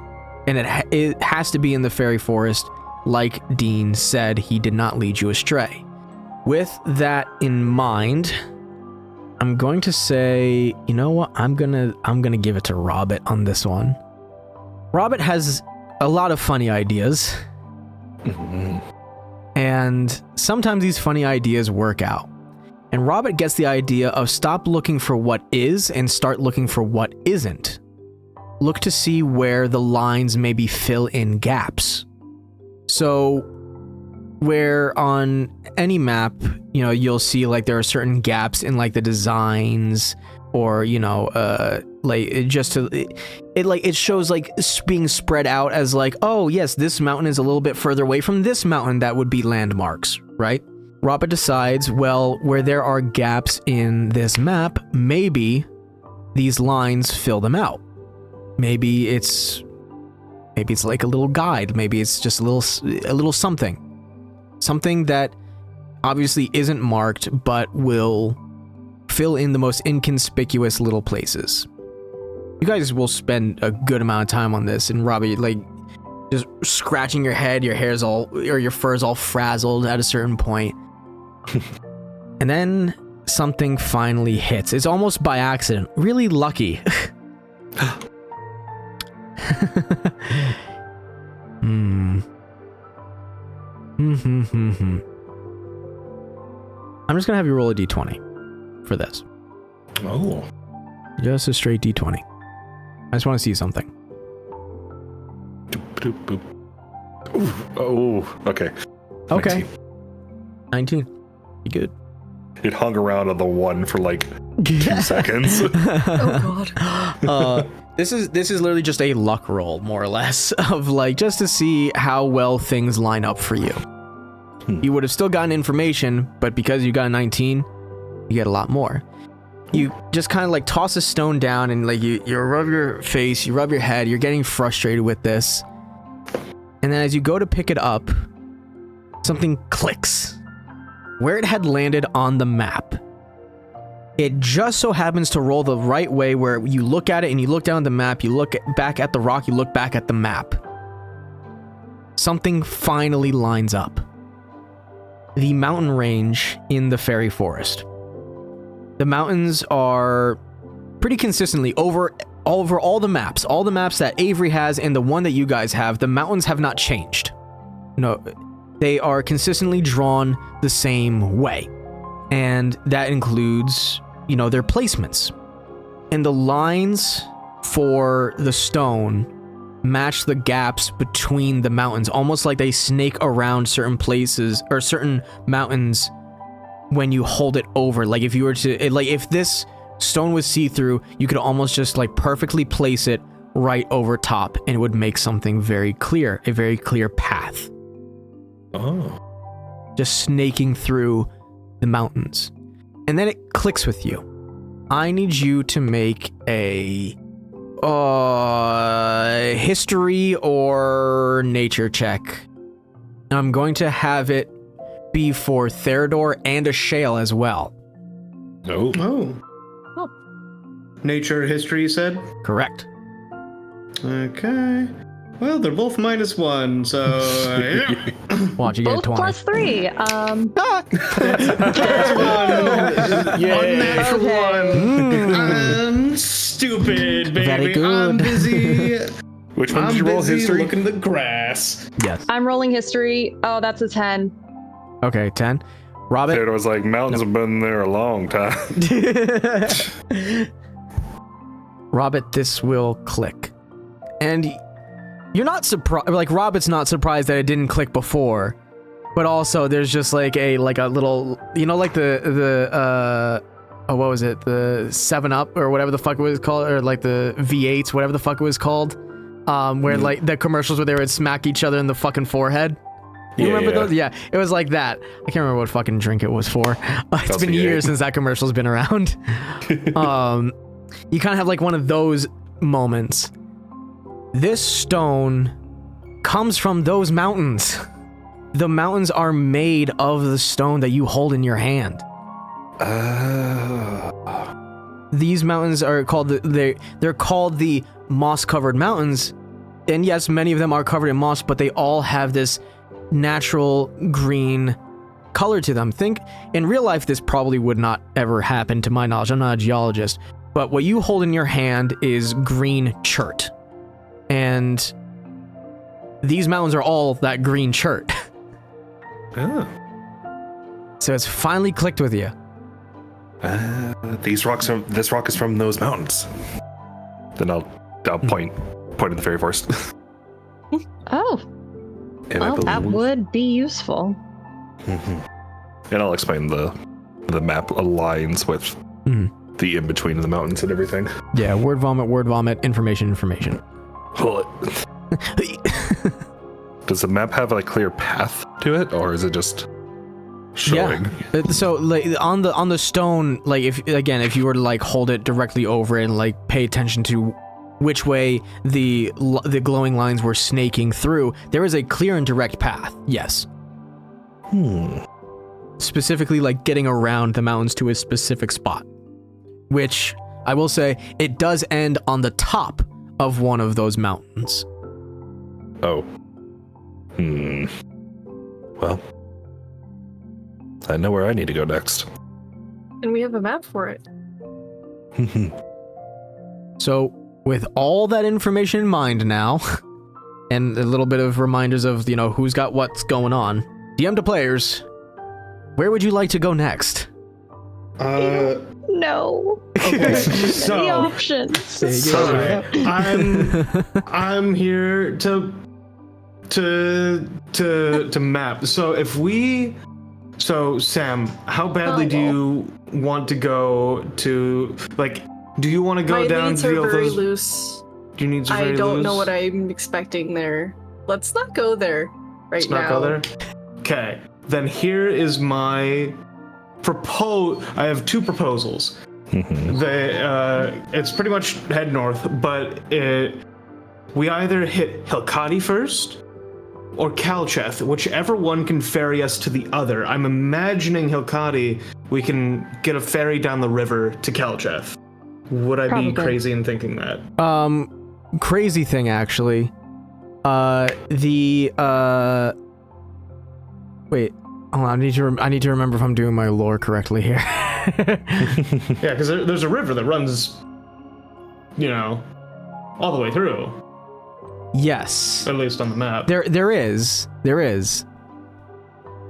and it has to be in the fairy forest. Like Dean said, he did not lead you astray. With that in mind, I'm going to say, you know what? I'm gonna give it to Robert on this one. Robert has a lot of funny ideas. And sometimes these funny ideas work out. And Robert gets the idea of stop looking for what is and start looking for what isn't. Look to see where the lines maybe fill in gaps. So, where on any map, you'll see there are certain gaps in the designs or like it shows like being spread out as like, oh yes, this mountain is a little bit further away from this mountain that would be landmarks, right? Robert decides, well, where there are gaps in this map, maybe these lines fill them out. Maybe it's like a little guide. Maybe it's just a little something that obviously isn't marked, but will fill in the most inconspicuous little places. You guys will spend a good amount of time on this, and Robbie, like, just scratching your head, your fur's all frazzled at a certain point. And then something finally hits. It's almost by accident. Really lucky. I'm just gonna have you roll a d20 for this. Oh. Just a straight d20. I just want to see something. Doop, doop, boop. Ooh. Oh, okay. Okay. 19. You good? It hung around on the 1 for like 2 seconds. Oh god. This is literally just a luck roll, more or less, of like just to see how well things line up for you. You would have still gotten information, but because you got a 19, you get a lot more. You just kind of like toss a stone down and like you rub your face, you rub your head, you're getting frustrated with this. And then as you go to pick it up, something clicks. Where it had landed on the map, it just so happens to roll the right way where you look at it and you look down at the map, you look back at the rock, you look back at the map. Something finally lines up. The mountain range in the fairy forest. The mountains are pretty consistently over all the maps that Avery has and the one that you guys have, the mountains have not changed. No, they are consistently drawn the same way. And that includes, their placements. And the lines for the stone match the gaps between the mountains, almost like they snake around certain places or certain mountains when you hold it over. Like if you were to, if this stone was see-through, you could almost just like perfectly place it right over top and it would make something very clear, a very clear path. Oh. Just snaking through the mountains. And then it clicks with you. I need you to make a history or nature check. And I'm going to have it be for Theodore and a Shale as well. Oh. Nature history, you said? Correct. Okay. Well, they're both -1, so Watch, you get a Both 20. plus 3. that's one. Unnatural Okay. I'm stupid, baby. Very good. I'm busy. Which one did you roll? History? Looking at the grass. Yes. I'm rolling history. Oh, that's a 10. Okay, 10. Robert. Theodore was like, mountains have been there a long time. Robert, this will click. And you're not surprised, like Robert's not surprised that it didn't click before, but also there's just like a little, like the what was it? The 7-Up or whatever the fuck it was called, or like the V8s, whatever the fuck it was called, where like the commercials where they would smack each other in the fucking forehead. You remember those? Yeah, it was like that. I can't remember what fucking drink it was for. It's been years since that commercial's been around. You kind of have like one of those moments. This stone comes from those mountains. The mountains are made of the stone that you hold in your hand. These mountains are called they're called the moss-covered mountains. And yes, many of them are covered in moss, but they all have this natural green color to them. Think in real life this probably would not ever happen to my knowledge. I'm not a geologist, but what you hold in your hand is green chert. And these mountains are all that green chert. Oh. So it's finally clicked with you. This rock is from those mountains. Then I'll point at the fairy forest. Oh. And Well, that would be useful. And I'll explain the map aligns with the in between of the mountains and everything. Yeah, word vomit, information. Does the map have a clear path to it, or is it just showing? Yeah. So like on the stone, like if you were to like hold it directly over it and like pay attention to which way the glowing lines were snaking through, there is a clear and direct path. Yes. Specifically, like getting around the mountains to a specific spot, which I will say it does end on the top of one of those mountains. Oh. Well, I know where I need to go next. And we have a map for it. So, with all that information in mind now, and a little bit of reminders of, who's got what's going on, DM to players, where would you like to go next? No. Okay, The so options. I'm here to map. So Sam, how badly do you want to go to, like, do you want to go My down leads to are the very loose. Do you need to I don't know what I'm expecting there. Let's not go there right now. Let's not go there? Okay, then here is my I have two proposals. It's pretty much head north, but we either hit Hilkati first or Kalcheth, whichever one can ferry us to the other. I'm imagining Hilkati, we can get a ferry down the river to Kalcheth. Would I be crazy in thinking that? Crazy thing, actually. Wait, hold on, I need to remember if I'm doing my lore correctly here. Yeah, because there's a river that runs, all the way through. Yes. At least on the map. There is.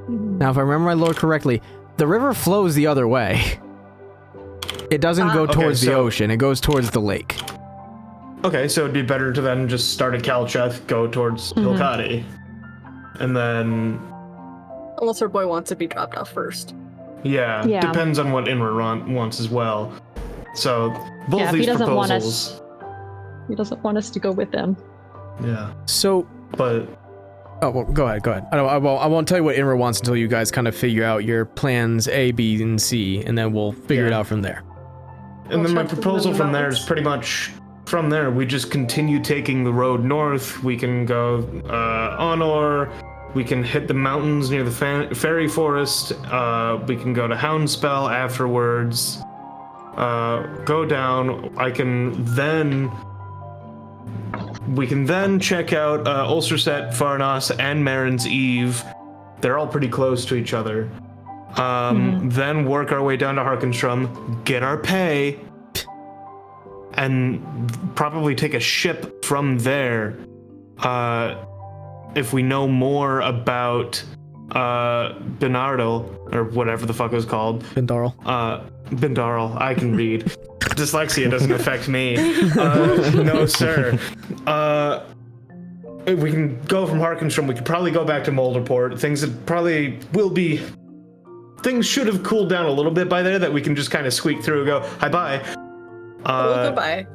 Now, if I remember my lore correctly, the river flows the other way. It doesn't go towards the ocean, it goes towards the lake. Okay, so it'd be better to then just start at Kalcheth, go towards Hilkati, and then... Unless our boy wants to be dropped off first. Yeah, depends on what Inra wants as well. So, both these proposals... He doesn't want us to go with him. Yeah. So... But... Oh, well, go ahead. I won't tell you what Inra wants until you guys kind of figure out your plans A, B, and C, and then we'll figure it out from there. And then my proposal from there is pretty much... From there, we just continue taking the road north. We can go Honor. We can hit the mountains near the fairy forest. We can go to Houndspell afterwards. Go down. We can then check out Ulcerset, Farnas, and Marin's Eve. They're all pretty close to each other. Then work our way down to Harkenstrom, get our pay, and probably take a ship from there. If we know more about Benardal, or whatever the fuck it was called. Bendarl. Bendarl, I can read. Dyslexia doesn't affect me. No, sir. We can go from Harkenstrom. We could probably go back to Molderport. Things should have cooled down a little bit by there that we can just kind of squeak through and go, hi, bye. Goodbye.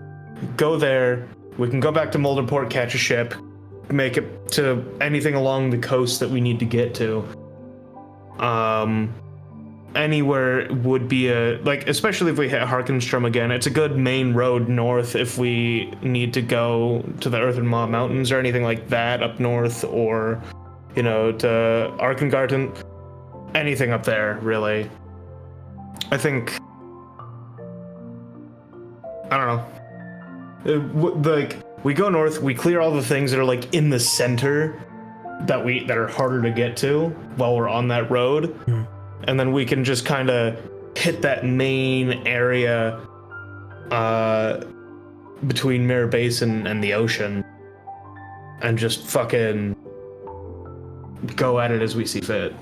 Go there. We can go back to Molderport, catch a ship, make it to anything along the coast that we need to get to. Anywhere would be especially if we hit Harkenstrom again, it's a good main road north if we need to go to the Earth and Maw Mountains or anything like that up north, or, to Arkengarten. Anything up there, really. I think... I don't know. We go north, we clear all the things that are in the center that are harder to get to while we're on that road, and then we can just kind of hit that main area between Mirror Basin and the ocean, and just fucking go at it as we see fit.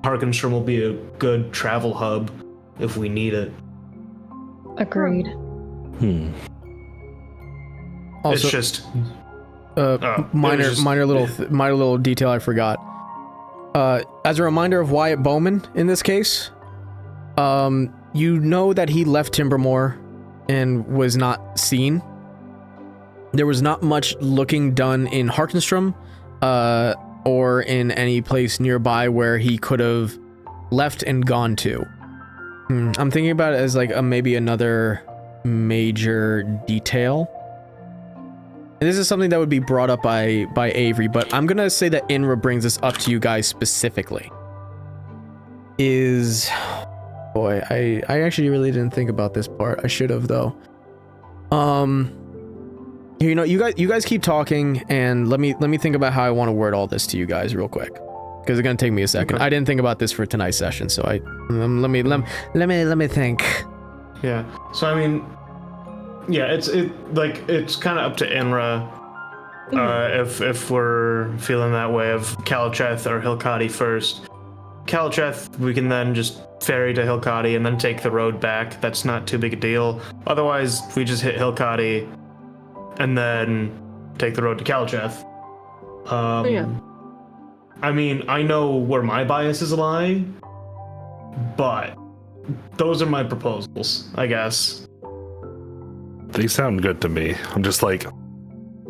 Harkenstrom will be a good travel hub if we need it. Agreed. Also, it's just minor little detail I forgot. As a reminder of Wyatt Bowman in this case, you know that he left Timbermore and was not seen. There was not much looking done in Harkenstrom, or in any place nearby where he could have left and gone to. I'm thinking about it as like maybe another major detail. And this is something that would be brought up by Avery, but I'm gonna say that Inra brings this up to you guys specifically. Boy, I actually really didn't think about this part. I should have though. You know, you guys keep talking, and let me think about how I want to word all this to you guys real quick, because it's gonna take me a second. Okay. I didn't think about this for tonight's session, so let me think. Yeah. So I mean, yeah, it's kind of up to Inra, if we're feeling that way of Kalacheth or Hilkati first. Kalacheth, we can then just ferry to Hilkati and then take the road back. That's not too big a deal. Otherwise, we just hit Hilkati and then take the road to Kalacheth. I mean, I know where my biases lie, but those are my proposals, I guess. They sound good to me. I'm just like,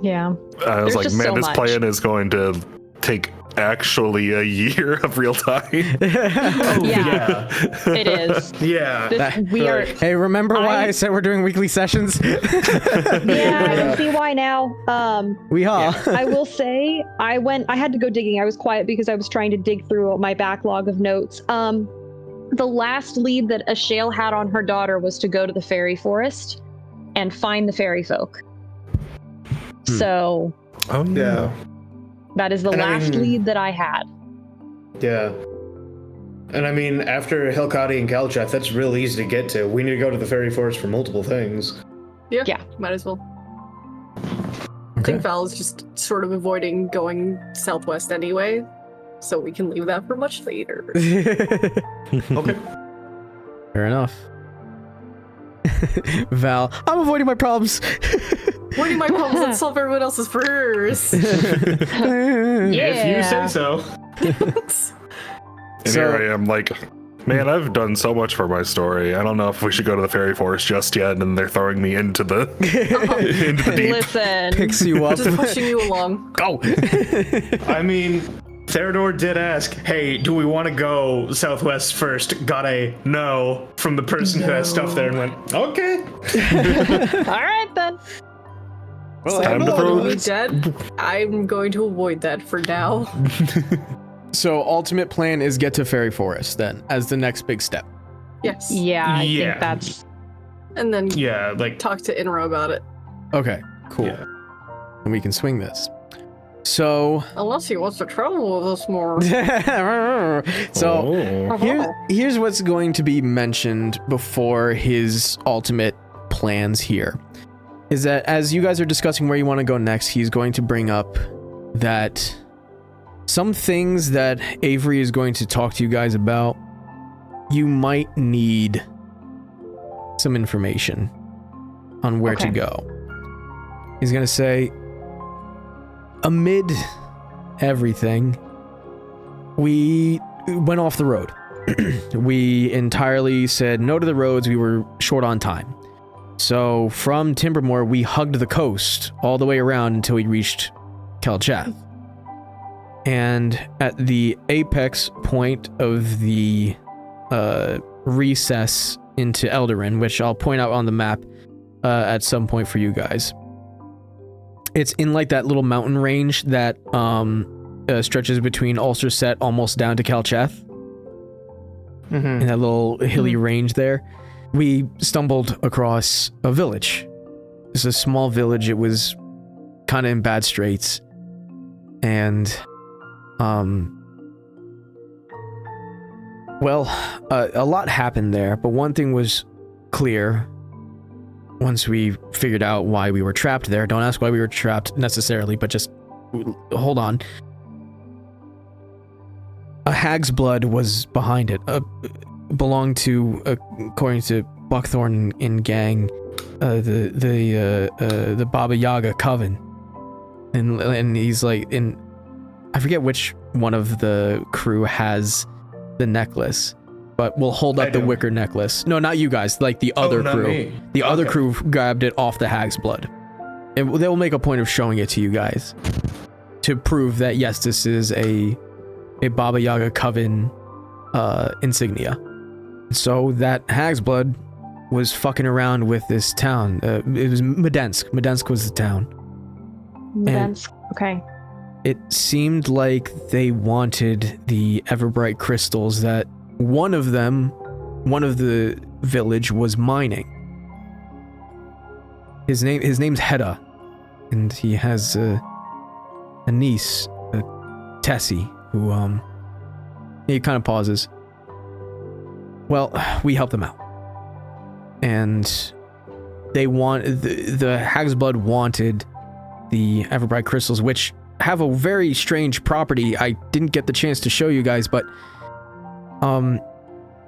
yeah. I was There's like, man, so this much. plan is going to take actually a year of real time. Yeah. It is. Yeah. We are. Hey, remember why I said we're doing weekly sessions? Yeah, I can see why now. We are. I will say, I had to go digging. I was quiet because I was trying to dig through my backlog of notes. The last lead that Ashale had on her daughter was to go to the fairy forest and find the fairy folk. So. Oh yeah. That is the last lead that I had. Yeah. And I mean, after Hilkati and Kalacheth, that's real easy to get to. We need to go to the fairy forest for multiple things. Yeah, might as well. I think Val is just sort of avoiding going southwest anyway, so we can leave that for much later. Okay. Fair enough. Val, I'm avoiding my problems. Avoiding my problems, let's solve everyone else's first. If you say so. And here I am like, man, I've done so much for my story. I don't know if we should go to the fairy forest just yet, and they're throwing me into the into the deep. Listen. Picks you up. Just pushing you along. Go. I mean, Theodore did ask, hey, do we want to go southwest first? Got a no from the person who has stuff there and went, okay. All right, then. Well, Time to throw Be dead. I'm going to avoid that for now. So, ultimate plan is get to Fairy Forest then, as the next big step. Yes. Yeah, I think that's. And then like talk to Inro about it. Okay, cool. Yeah. And we can swing this. So, Unless he wants to travel with us more. so here's what's going to be mentioned before his ultimate plans here. Is that as you guys are discussing where you want to go next, he's going to bring up that some things that Avery is going to talk to you guys about, you might need some information on where to go. He's going to say, amid everything, we went off the road. We entirely said no to the roads. We were short on time. So from Timbermore, we hugged the coast all the way around until we reached Kalacheth. And at the apex point of the recess into Eldarin, which I'll point out on the map at some point for you guys, it's in like that little mountain range that stretches between Ulster Set almost down to Kalacheth. In that little hilly range there. We stumbled across a village. It's a small village. It was kind of in bad straits. And, well, a lot happened there, but one thing was clear once we figured out why we were trapped there. Don't ask why we were trapped necessarily, but just hold on. A hag's blood was behind it. Belonged to, according to Buckthorn and gang, the Baba Yaga coven, and he's like, I forget which one of the crew has the necklace, but we'll hold up I the do. wicker necklace. No, not you guys, like the other not crew. me. The other Okay. crew grabbed it off the hag's blood. And they'll make a point of showing it to you guys to prove that, yes, this is a Baba Yaga coven insignia. So that hag's blood was fucking around with this town. It was Medensk. Medensk was the town. Medensk. Okay. It seemed like they wanted the Everbright crystals that one of the village was mining. His name's Hedda, and he has a niece, Tessie, who he kind of pauses. Well, we helped them out, and they the Hag's Blood wanted the Everbright crystals, which have a very strange property. I didn't get the chance to show you guys, but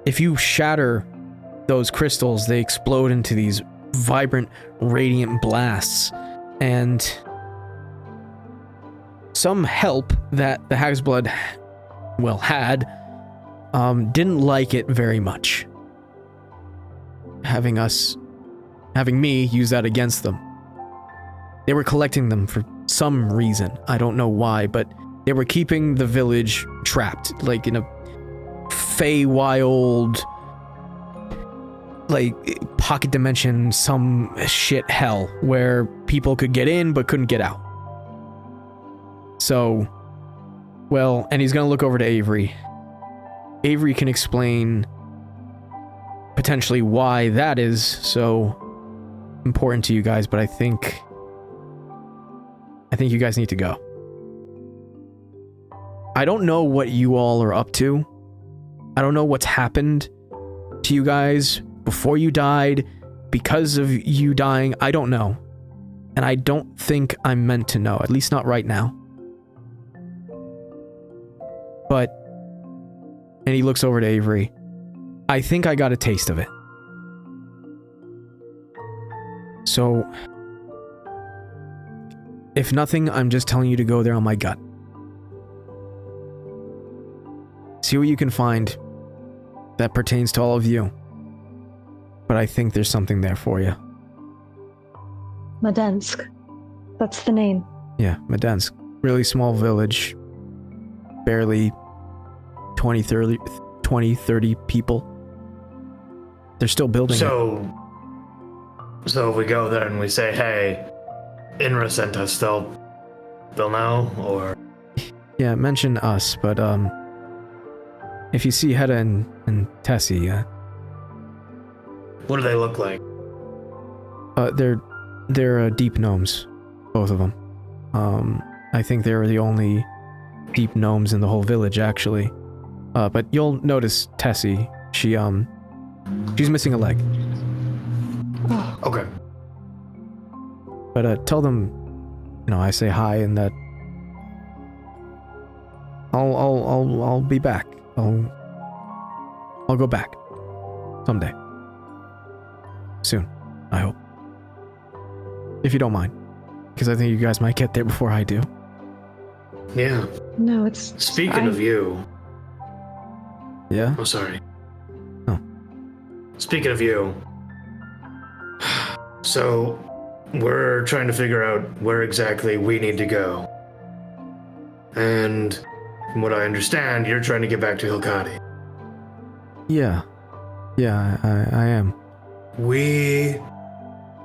if you shatter those crystals, they explode into these vibrant, radiant blasts, and some help that the Hag's Blood, had, didn't like it very much. Having me use that against them. They were collecting them for some reason. I don't know why, but they were keeping the village trapped, like in a Feywild, like pocket dimension, some shit hell where people could get in but couldn't get out. So, and he's gonna look over to Avery. Avery can explain potentially why that is so important to you guys, but I think you guys need to go. I don't know what you all are up to. I don't know what's happened to you guys before you died, because of you dying. I don't know. And I don't think I'm meant to know, at least not right now. And he looks over to Avery. I think I got a taste of it. So, if nothing, I'm just telling you to go there on my gut. See what you can find that pertains to all of you. But I think there's something there for you. Medensk. That's the name. Yeah, Medensk. Really small village. Barely 20, 30 people. They're still building it. So if we go there and we say, hey, Inra sent us, they'll know, or? Yeah, mention us, but if you see Hedda and Tessie, What do they look like? they're deep gnomes, both of them. I think they're the only deep gnomes in the whole village, actually. But you'll notice Tessie. She's missing a leg. Okay. But tell them, I say hi and that I'll be back. I'll go back someday. Soon, I hope. If you don't mind, because I think you guys might get there before I do. Yeah. No, it's Speaking fine. of you. Yeah? Oh, sorry. Oh. Speaking of you. So, we're trying to figure out where exactly we need to go. And from what I understand, you're trying to get back to Hilkati. Yeah. Yeah, I am. We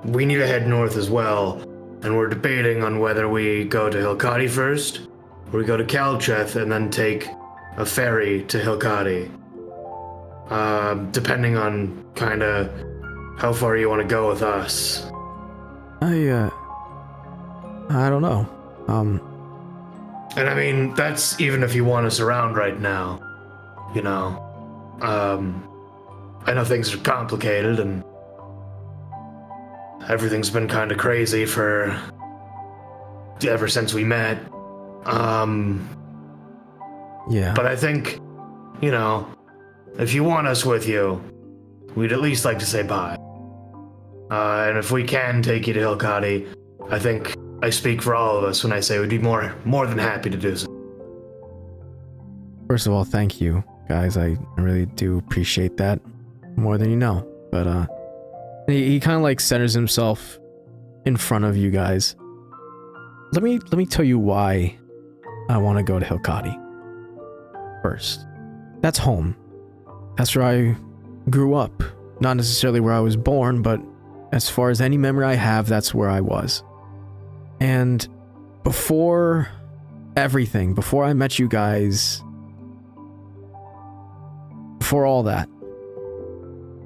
need to head north as well, and we're debating on whether we go to Hilkati first, or we go to Kalcheth and then take a ferry to Hilkati. Depending on kinda how far you want to go with us. I don't know. And I mean, that's even if you want us around right now. I know things are complicated and everything's been kind of crazy ever since we met. Yeah. But I think, if you want us with you, we'd at least like to say bye. And if we can take you to Hilkati, I think I speak for all of us when I say we'd be more than happy to do so. First of all, thank you. guys. I really do appreciate that more than you know. But he kind of like centers himself in front of you guys. Let me tell you why I want to go to Hilkati. First, that's home. That's where I grew up. Not necessarily where I was born, but as far as any memory I have, that's where I was. And before everything, before I met you guys, before all that,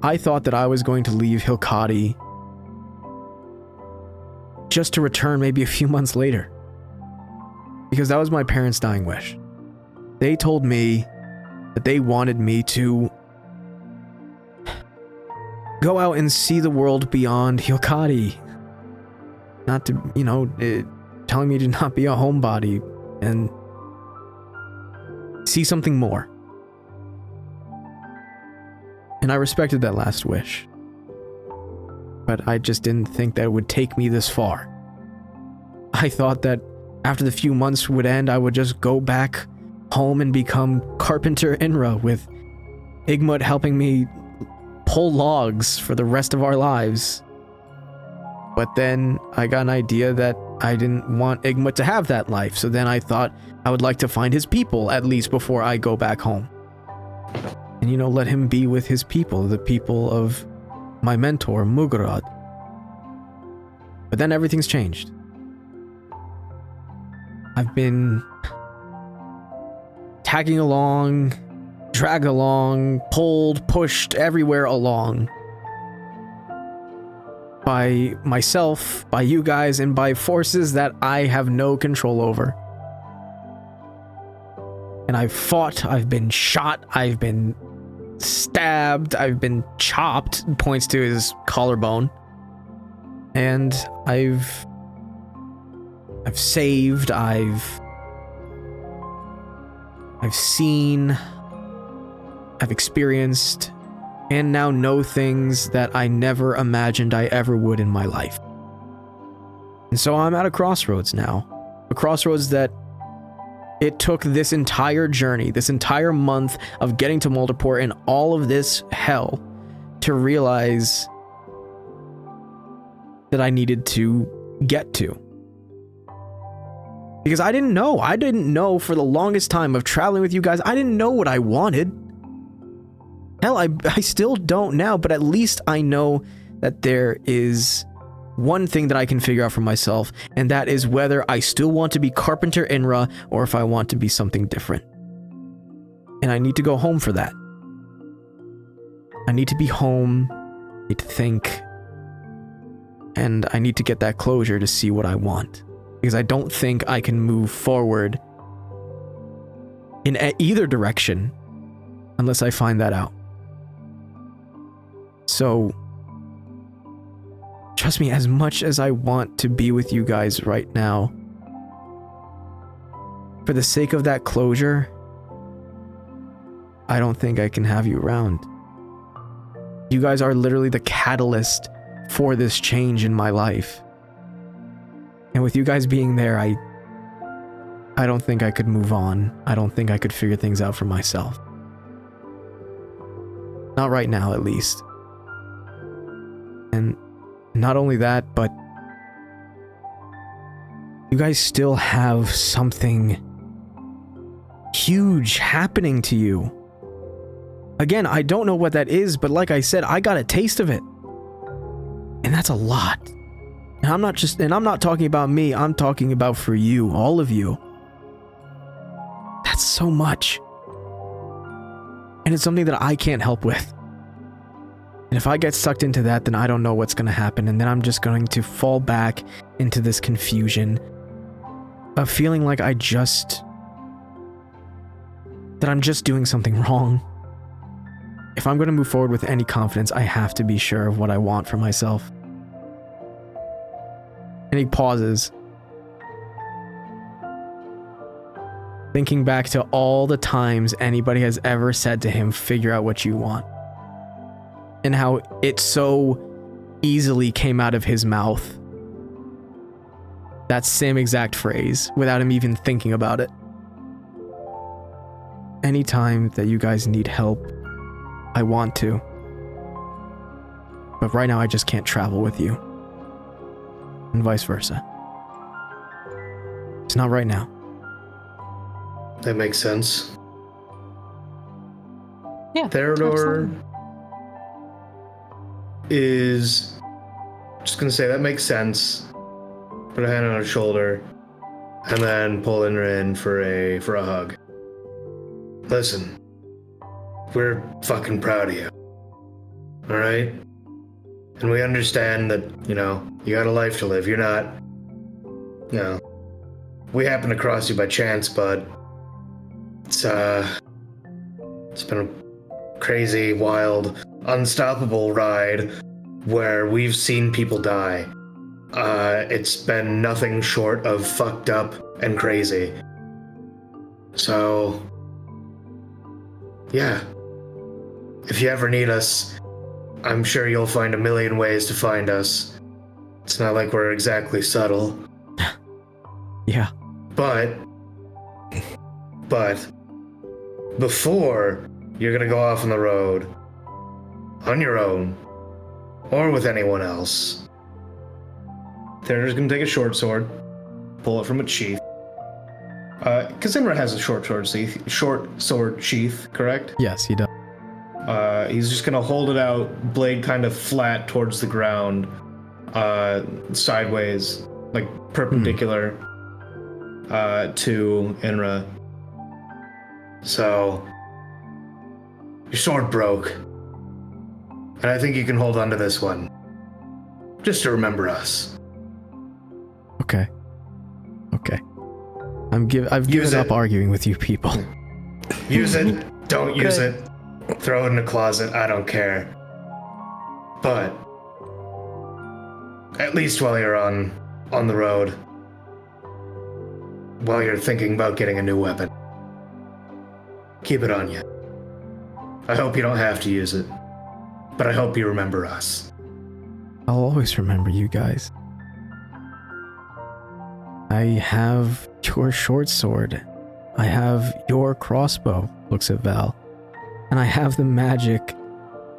I thought that I was going to leave Hilkati just to return maybe a few months later. Because that was my parents' dying wish. They told me that they wanted me to go out and see the world beyond Hilkati. Not to, telling me to not be a homebody and see something more. And I respected that last wish. But I just didn't think that it would take me this far. I thought that after the few months would end, I would just go back home and become Carpenter Inra, with Igmut helping me pull logs for the rest of our lives. But then I got an idea that I didn't want Igmut to have that life, so then I thought I would like to find his people, at least before I go back home. And let him be with his people, the people of my mentor, Mugarad. But then everything's changed. I've been tagging along, dragged along, pulled, pushed everywhere along. By myself, by you guys, and by forces that I have no control over. And I've fought, I've been shot, I've been stabbed, I've been chopped, points to his collarbone. And I've saved, I've seen, I've experienced, and now know things that I never imagined I ever would in my life. And so I'm at a crossroads now. A crossroads that it took this entire journey, this entire month of getting to Mulderport and all of this hell to realize that I needed to get to. Because I didn't know for the longest time of traveling with you guys, I didn't know what I wanted. Hell, I still don't now, but at least I know that there is one thing that I can figure out for myself, and that is whether I still want to be Carpenter Inra or if I want to be something different. And I need to go home for that. I need to be home, I need to think, and I need to get that closure to see what I want. Because I don't think I can move forward in either direction unless I find that out. So, trust me, as much as I want to be with you guys right now, for the sake of that closure, I don't think I can have you around. You guys are literally the catalyst for this change in my life. And with you guys being there, I don't think I could move on. I don't think I could figure things out for myself. Not right now, at least. And not only that, but you guys still have something huge happening to you. Again, I don't know what that is, but like I said, I got a taste of it. And that's a lot. And I'm not talking about me, I'm talking about for you, all of you. That's so much. And it's something that I can't help with. And if I get sucked into that, then I don't know what's going to happen, and then I'm just going to fall back into this confusion of feeling like I'm just doing something wrong. If I'm going to move forward with any confidence, I have to be sure of what I want for myself. And he pauses, thinking back to all the times anybody has ever said to him, figure out what you want. And how it so easily came out of his mouth. That same exact phrase, without him even thinking about it. anytime that you guys need help, I want to. But right now I just can't travel with you. And vice versa. It's not right now. That makes sense. Yeah. Theodore absolutely. is just gonna say that makes sense. Put a hand on her shoulder, and then pull Inra in for a hug. Listen, we're fucking proud of you. All right, and we understand that you got a life to live. You're not, we happened to cross you by chance, but it's been a crazy, wild, unstoppable ride where we've seen people die. It's been nothing short of fucked up and crazy. So, yeah. If you ever need us, I'm sure you'll find a million ways to find us. It's not like we're exactly subtle. Yeah. But, before you're gonna go off on the road, on your own, or with anyone else, Theodore's gonna take a short sword, pull it from its sheath. Because Inra has a short sword sheath, correct? Yes, he does. He's just gonna hold it out, blade kind of flat towards the ground, sideways, like perpendicular to Inra. So, your sword broke, and I think you can hold on to this one, just to remember us. Okay. I've given up arguing with you people. Use it, don't use it, throw it in a closet, I don't care. But, at least while you're on the road, while you're thinking about getting a new weapon, keep it on you. I hope you don't have to use it, but I hope you remember us. I'll always remember you guys. I have your short sword. I have your crossbow, looks at Val. And I have the magic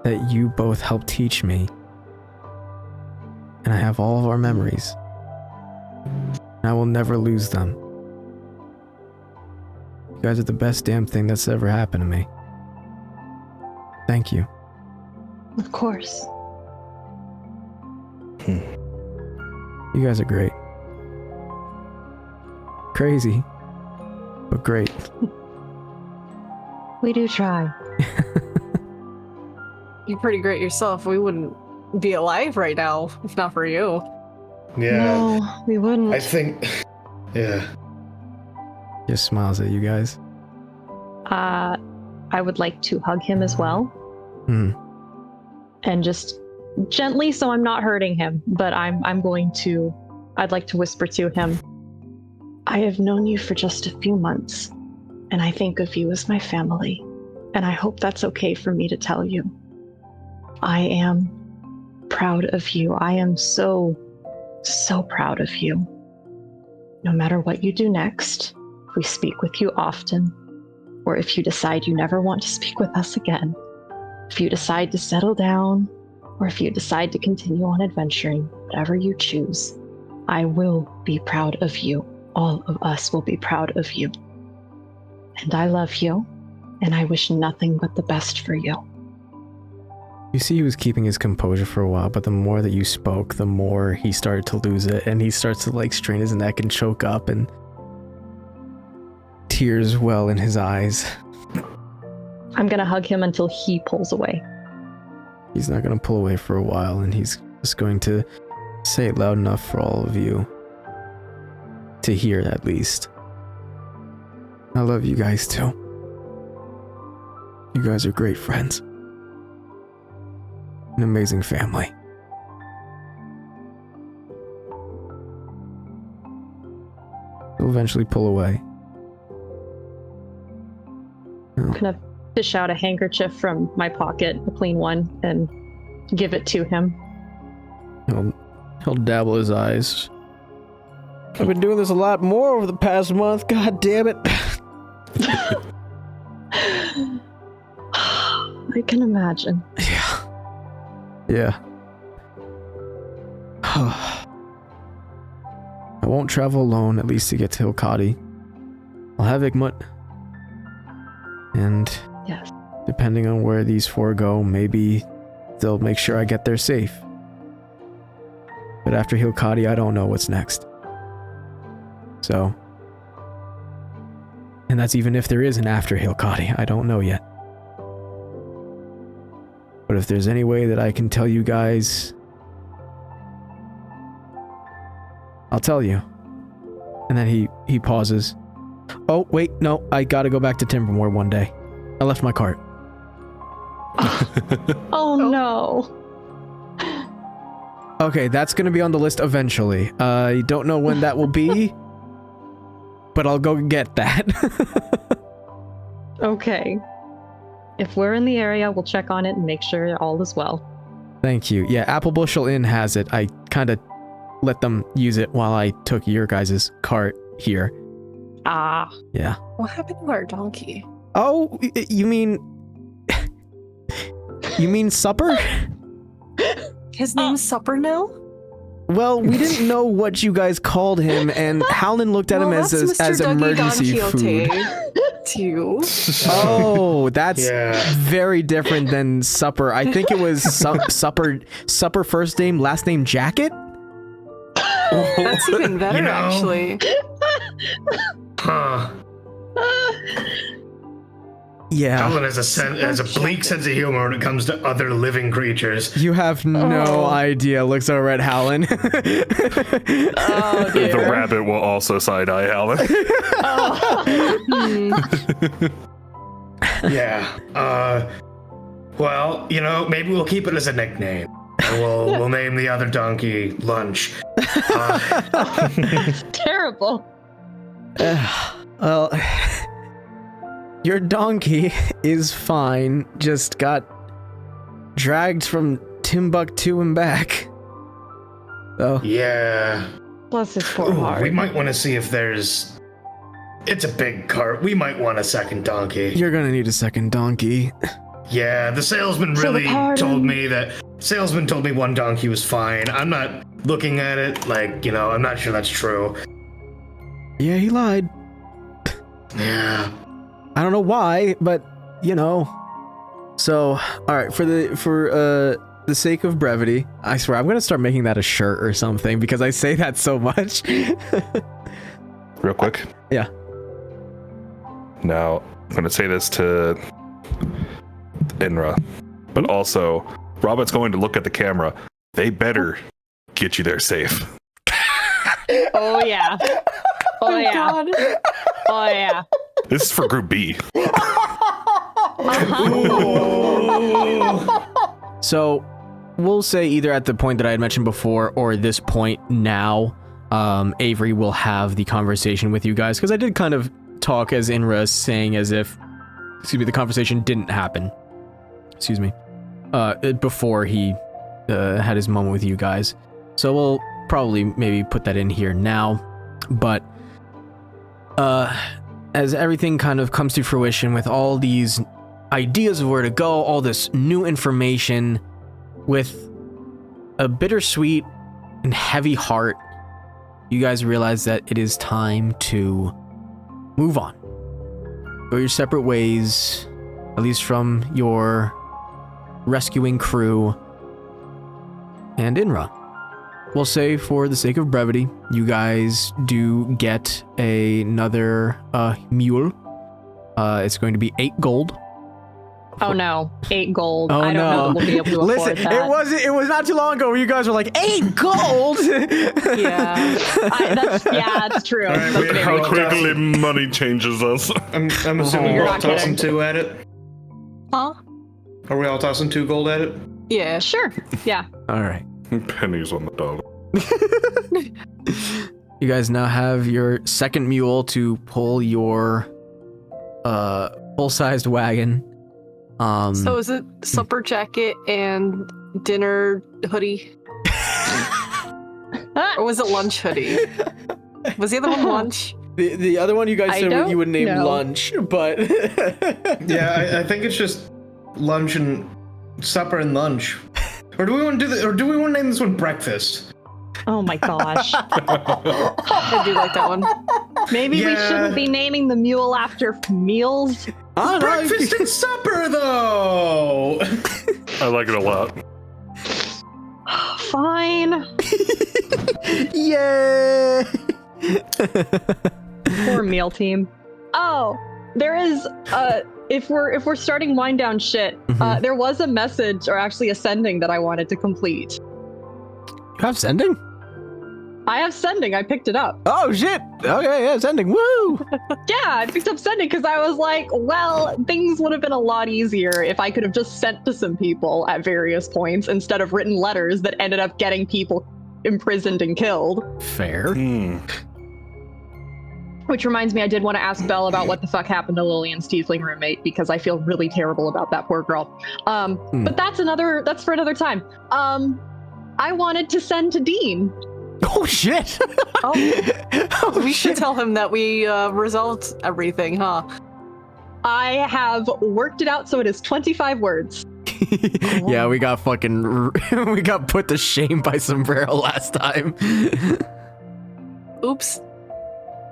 that you both helped teach me. And I have all of our memories. And I will never lose them. You guys are the best damn thing that's ever happened to me. Thank you. Of course. You guys are great. Crazy, but great. We do try. You're pretty great yourself. We wouldn't be alive right now if not for you. Yeah, No, we wouldn't. I think, yeah. Just smiles at you guys. I would like to hug him as well. And just gently, so I'm not hurting him, but I'd like to whisper to him, I have known you for just a few months, and I think of you as my family, and I hope that's okay for me to tell you. I am proud of you. I am so, so proud of you. No matter what you do next, if we speak with you often, or if you decide you never want to speak with us again, if you decide to settle down, or if you decide to continue on adventuring, whatever you choose, I will be proud of you. All of us will be proud of you. And I love you, and I wish nothing but the best for you. You see, he was keeping his composure for a while, but the more that you spoke, the more he started to lose it, and he starts to strain his neck and choke up, and tears well in his eyes. I'm gonna hug him until he pulls away. He's not gonna pull away for a while, and he's just going to say it loud enough for all of you to hear, at least. I love you guys too. You guys are great friends. An amazing family. He'll eventually pull away. I'm gonna fish out a handkerchief from my pocket, a clean one, and give it to him. He'll dabble his eyes. I've been doing this a lot more over the past month. God damn it. I can imagine. Yeah. I won't travel alone, at least to get to Hilkadi. I'll have Igmut. And Yes. depending on where these four go, maybe they'll make sure I get there safe. But after Hilkadi, I don't know what's next. So... And that's even if there is an after Hilkadi, I don't know yet. But if there's any way that I can tell you guys... I'll tell you. And then he pauses. Oh, wait, no, I gotta go back to Timbermore one day. I left my cart. Oh no. Okay, that's gonna be on the list eventually. I don't know when that will be, but I'll go get that. Okay. If we're in the area, we'll check on it and make sure all is well. Thank you. Yeah, Apple Bushel Inn has it. I kind of let them use it while I took your guys' cart here. Ah. Yeah. What happened to our donkey? Oh, you mean... You mean Supper? His name's Supper now? Well, we didn't know what you guys called him, and Howland looked at him as Mr. Dougie emergency Don food. Quixote to you. Oh, that's Yeah. very different than Supper. I think it was Supper first name, last name Jacket? That's even better, You know? actually. Huh. Yeah. Helen has a bleak sense of humor when it comes to other living creatures. You have no Oh. idea. Looks over at Howland. Oh dear. The rabbit will also side-eye Alan. Yeah. Well, maybe we'll keep it as a nickname. And we'll name the other donkey Lunch. Terrible. Well, your donkey is fine. Just got dragged from Timbuktu and back. So, Yeah. Bless his poor Ooh, heart. we might want to see if there's... It's a big cart. We might want a second donkey. you're gonna need a second donkey. Yeah, the salesman For the really pardon. told me one donkey was fine. I'm not looking at it I'm not sure that's true. Yeah, he lied. Yeah. I don't know why, but So, all right, for the sake of brevity, I swear I'm gonna start making that a shirt or something because I say that so much. Real quick. Yeah. Now, I'm going to say this to Inra, but also, Robin's going to look at the camera. They better get you there safe. Oh yeah. Oh yeah. God. Oh yeah. This is for Group B. So, we'll say either at the point that I had mentioned before or this point now, Avery will have the conversation with you guys, because I did kind of talk as Inra saying as if, the conversation didn't happen. Before he had his moment with you guys. So we'll probably maybe put that in here now. But as everything kind of comes to fruition with all these ideas of where to go, all this new information, with a bittersweet and heavy heart, you guys realize that it is time to move on. Go your separate ways, at least from your rescuing crew and Inra. We'll say, for the sake of brevity, you guys do get another mule. It's going to be 8 gold. Oh no, 8 gold. Oh, I don't know that we'll be able to Listen, afford that. it was not too long ago where you guys were like, 8 gold? Yeah. That's true. All right, That's we- very how true. Quickly money changes us. I'm assuming You're we're all not kidding. tossing 2 at it. Huh? Are we all tossing 2 gold at it? Yeah. Sure. Yeah. All right. Pennies on the dollar. You guys now have your second mule to pull your full-sized wagon. So is it supper jacket and dinner hoodie? Or was it lunch hoodie? Was the other one lunch? the other one you guys I said don't you would name know. lunch, but Yeah, I think it's just lunch and supper and lunch. Or do we want to name this one breakfast? Oh my gosh. I do like that one. Maybe we Yeah. shouldn't be naming the mule after meals. I don't know. Breakfast and supper, though. I like it a lot. Fine. Yay! Poor meal team. Oh, there is if we're starting wind down shit, there was a message or actually a sending that I wanted to complete. You have sending? I have sending. I picked it up. Oh shit! Okay, yeah, sending. Woo! Yeah, I picked up sending because I was like, well, things would have been a lot easier if I could have just sent to some people at various points instead of written letters that ended up getting people imprisoned and killed. Fair. Which reminds me, I did want to ask Belle about what the fuck happened to Lillian's tiefling roommate because I feel really terrible about that poor girl. But that's for another time. I wanted to send to Dean. Oh shit! We should tell him that we resolved everything, huh? I have worked it out so it is 25 words. Yeah, we got fucking we got put to shame by Sombrero last time. Oops.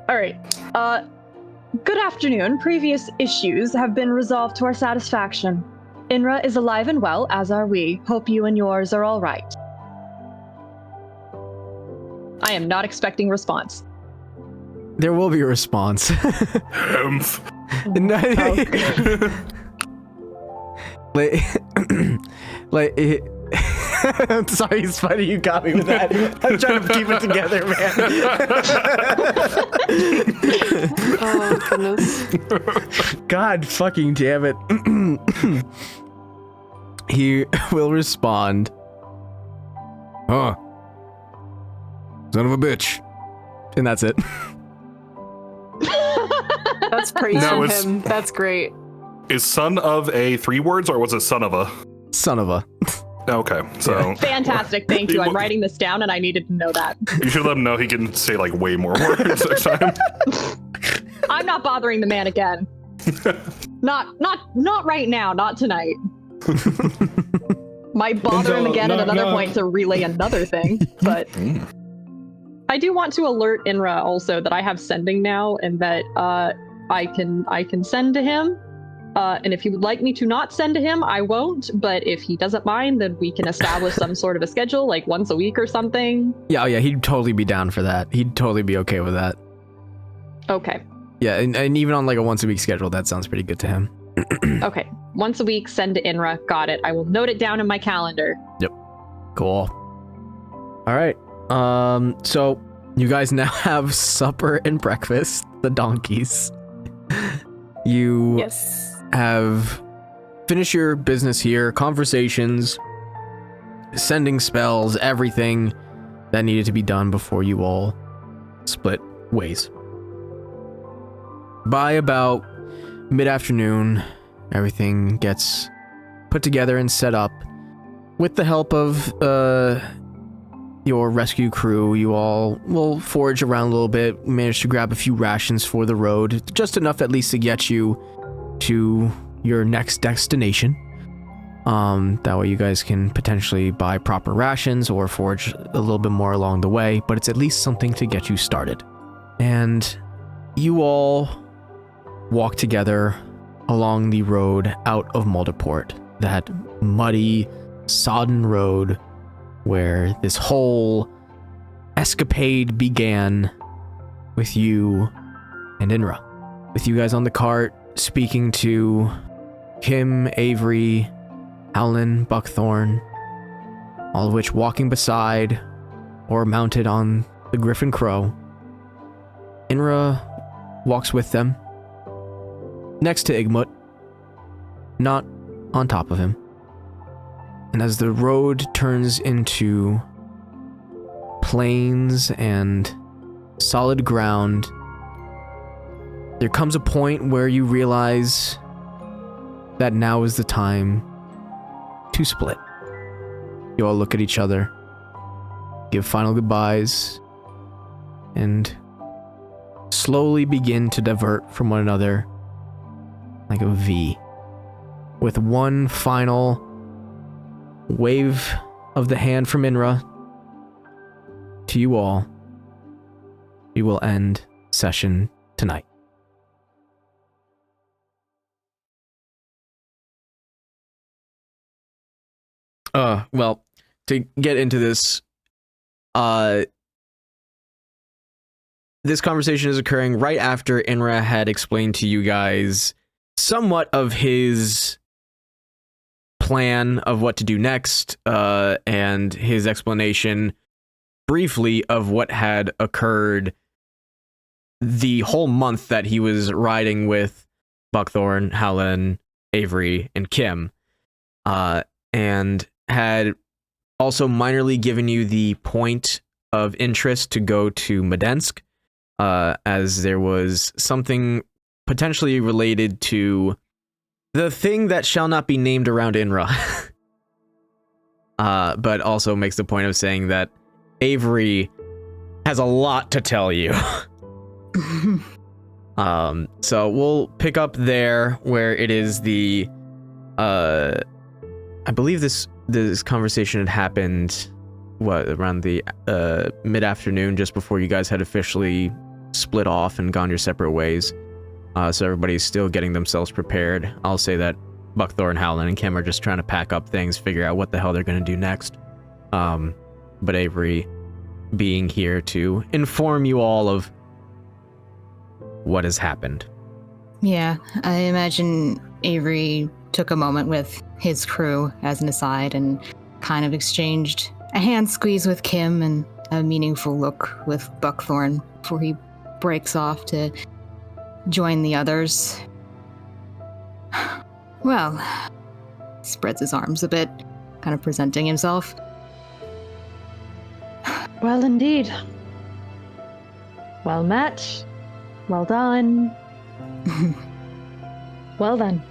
All right. Good afternoon. Previous issues have been resolved to our satisfaction. Inra is alive and well, as are we. Hope you and yours are all right. I am not expecting response. There will be a response. Humph. like I'm sorry, it's funny you got me with that. I'm trying to keep it together, man. Oh, goodness. God fucking damn it. He will respond. Huh. Son of a bitch. And that's it. That's praise No, from it's- him. That's great. Is son of a 3 words or was it son of a? Son of a. Okay, so Fantastic. Thank you. I'm writing this down and I needed to know that. you should let him know he can say like way more words next time. I'm not bothering the man again. Not right now. Not tonight. Might bother him again at another point to relay another thing, but I do want to alert Inra also that I have sending now and that I can send to him. And if he would like me to not send to him, I won't. But if he doesn't mind, then we can establish some sort of a schedule, like once a week or something. Yeah, he'd totally be down for that. He'd totally be okay with that. Okay. Yeah, and even on like a once a week schedule, that sounds pretty good to him. Okay. Once a week, send to Inra. Got it. I will note it down in my calendar. Cool. All right. So you guys now have supper and breakfast, the donkeys. You Yes. have finished your business here, conversations, sending spells, everything that needed to be done before you all split ways. By about mid-afternoon, everything gets put together and set up. With the help of your rescue crew, you all will forage around a little bit, manage to grab a few rations for the road, just enough at least to get you to your next destination. That way you guys can potentially buy proper rations or forage a little bit more along the way, but it's at least something to get you started. And you all walk together along the road out of Mulderport, that muddy, sodden road where this whole escapade began with you and Inra. With you guys on the cart, speaking to Kim, Avery, Alan, Buckthorn, all of which walking beside or mounted on the Griffin Crow. Inra walks with them, next to Igmut, not on top of him. And as the road turns into plains and solid ground, there comes a point where you realize that now is the time to split. You all look at each other, give final goodbyes, and slowly begin to divert from one another like a V. with one final wave of the hand from Inra to you all, we will end session tonight. Well, to get into this, this conversation is occurring right after Inra had explained to you guys somewhat of his plan of what to do next, and his explanation briefly of what had occurred the whole month that he was riding with Buckthorn, Helen, Avery, and Kim, and had also minorly given you the point of interest to go to Medensk, as there was something potentially related to the thing that shall not be named around Inra. But also makes the point of saying that Avery has a lot to tell you. So we'll pick up there where it is the, I believe this conversation had happened, around the mid-afternoon, just before you guys had officially split off and gone your separate ways. So everybody's still getting themselves prepared. I'll say that Buckthorn, Howland, and Kim are just trying to pack up things, figure out what the hell they're going to do next. But Avery being here to inform you all of what has happened. Yeah, I imagine Avery took a moment with his crew as an aside and kind of exchanged a hand squeeze with Kim and a meaningful look with Buckthorn before he breaks off to join the others. Well, spreads his arms a bit, kind of presenting himself. Well, indeed. Well met. Well done. Well done.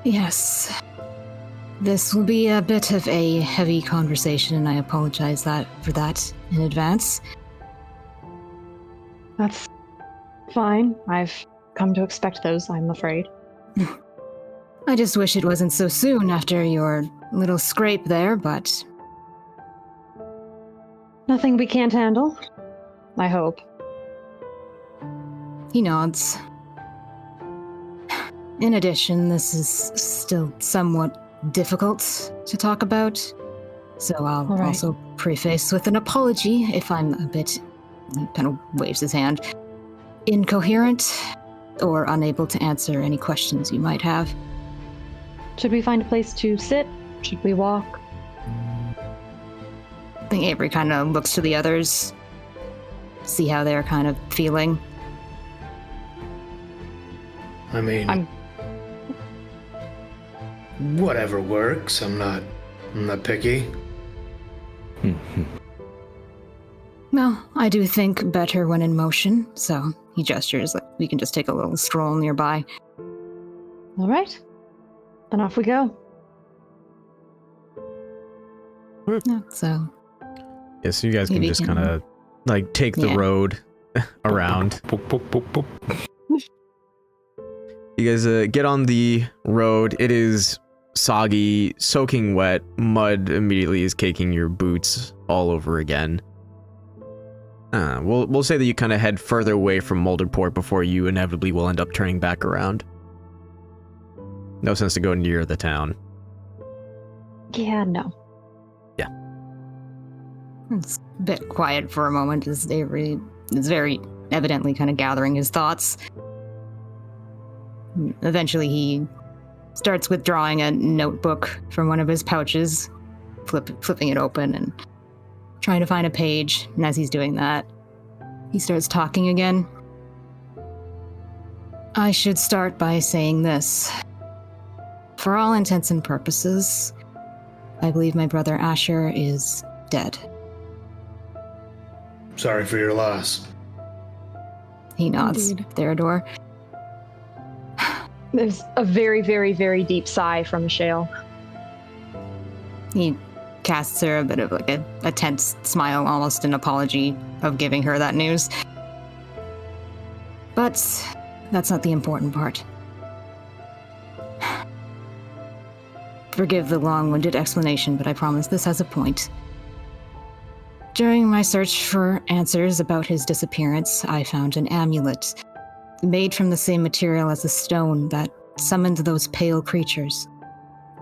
Yes. This will be a bit of a heavy conversation, and I apologize for that in advance. That's fine. I've come to expect those, I'm afraid. I just wish it wasn't so soon after your little scrape there, but... Nothing we can't handle, I hope. He nods. In addition, this is still somewhat difficult to talk about, so I'll also preface with an apology if I'm a bit, he kind of waves his hand, incoherent or unable to answer any questions you might have. Should we find a place to sit? Should we walk? I think Avery kind of looks to the others, see how they're kind of feeling. I mean, whatever works. I'm not picky. Well, I do think better when in motion, so he gestures like we can just take a little stroll nearby. All right. Then off we go. Yeah, so... Yeah, so you guys can Maybe just can- kind of, like, take the Yeah. road around. Boop, boop, boop, boop. You guys get on the road. It is soggy, soaking wet. Mud immediately is caking your boots all over again. We'll say that you kind of head further away from Moulderport before you inevitably will end up turning back around. No sense to go near the town. Yeah, no. It's a bit quiet for a moment as Avery is very evidently kind of gathering his thoughts. Eventually he starts withdrawing a notebook from one of his pouches, flipping it open and trying to find a page. And as he's doing that, he starts talking again. I should start by saying this. For all intents and purposes, I believe my brother Asher is dead. Sorry for your loss. He nods. Indeed. Theodore. There's a very, very, very deep sigh from Shale. He casts her a bit of like a tense smile, almost an apology of giving her that news. But That's not the important part. Forgive the long-winded explanation, but I promise this has a point. During my search for answers about his disappearance, I found an amulet made from the same material as the stone that summoned those pale creatures.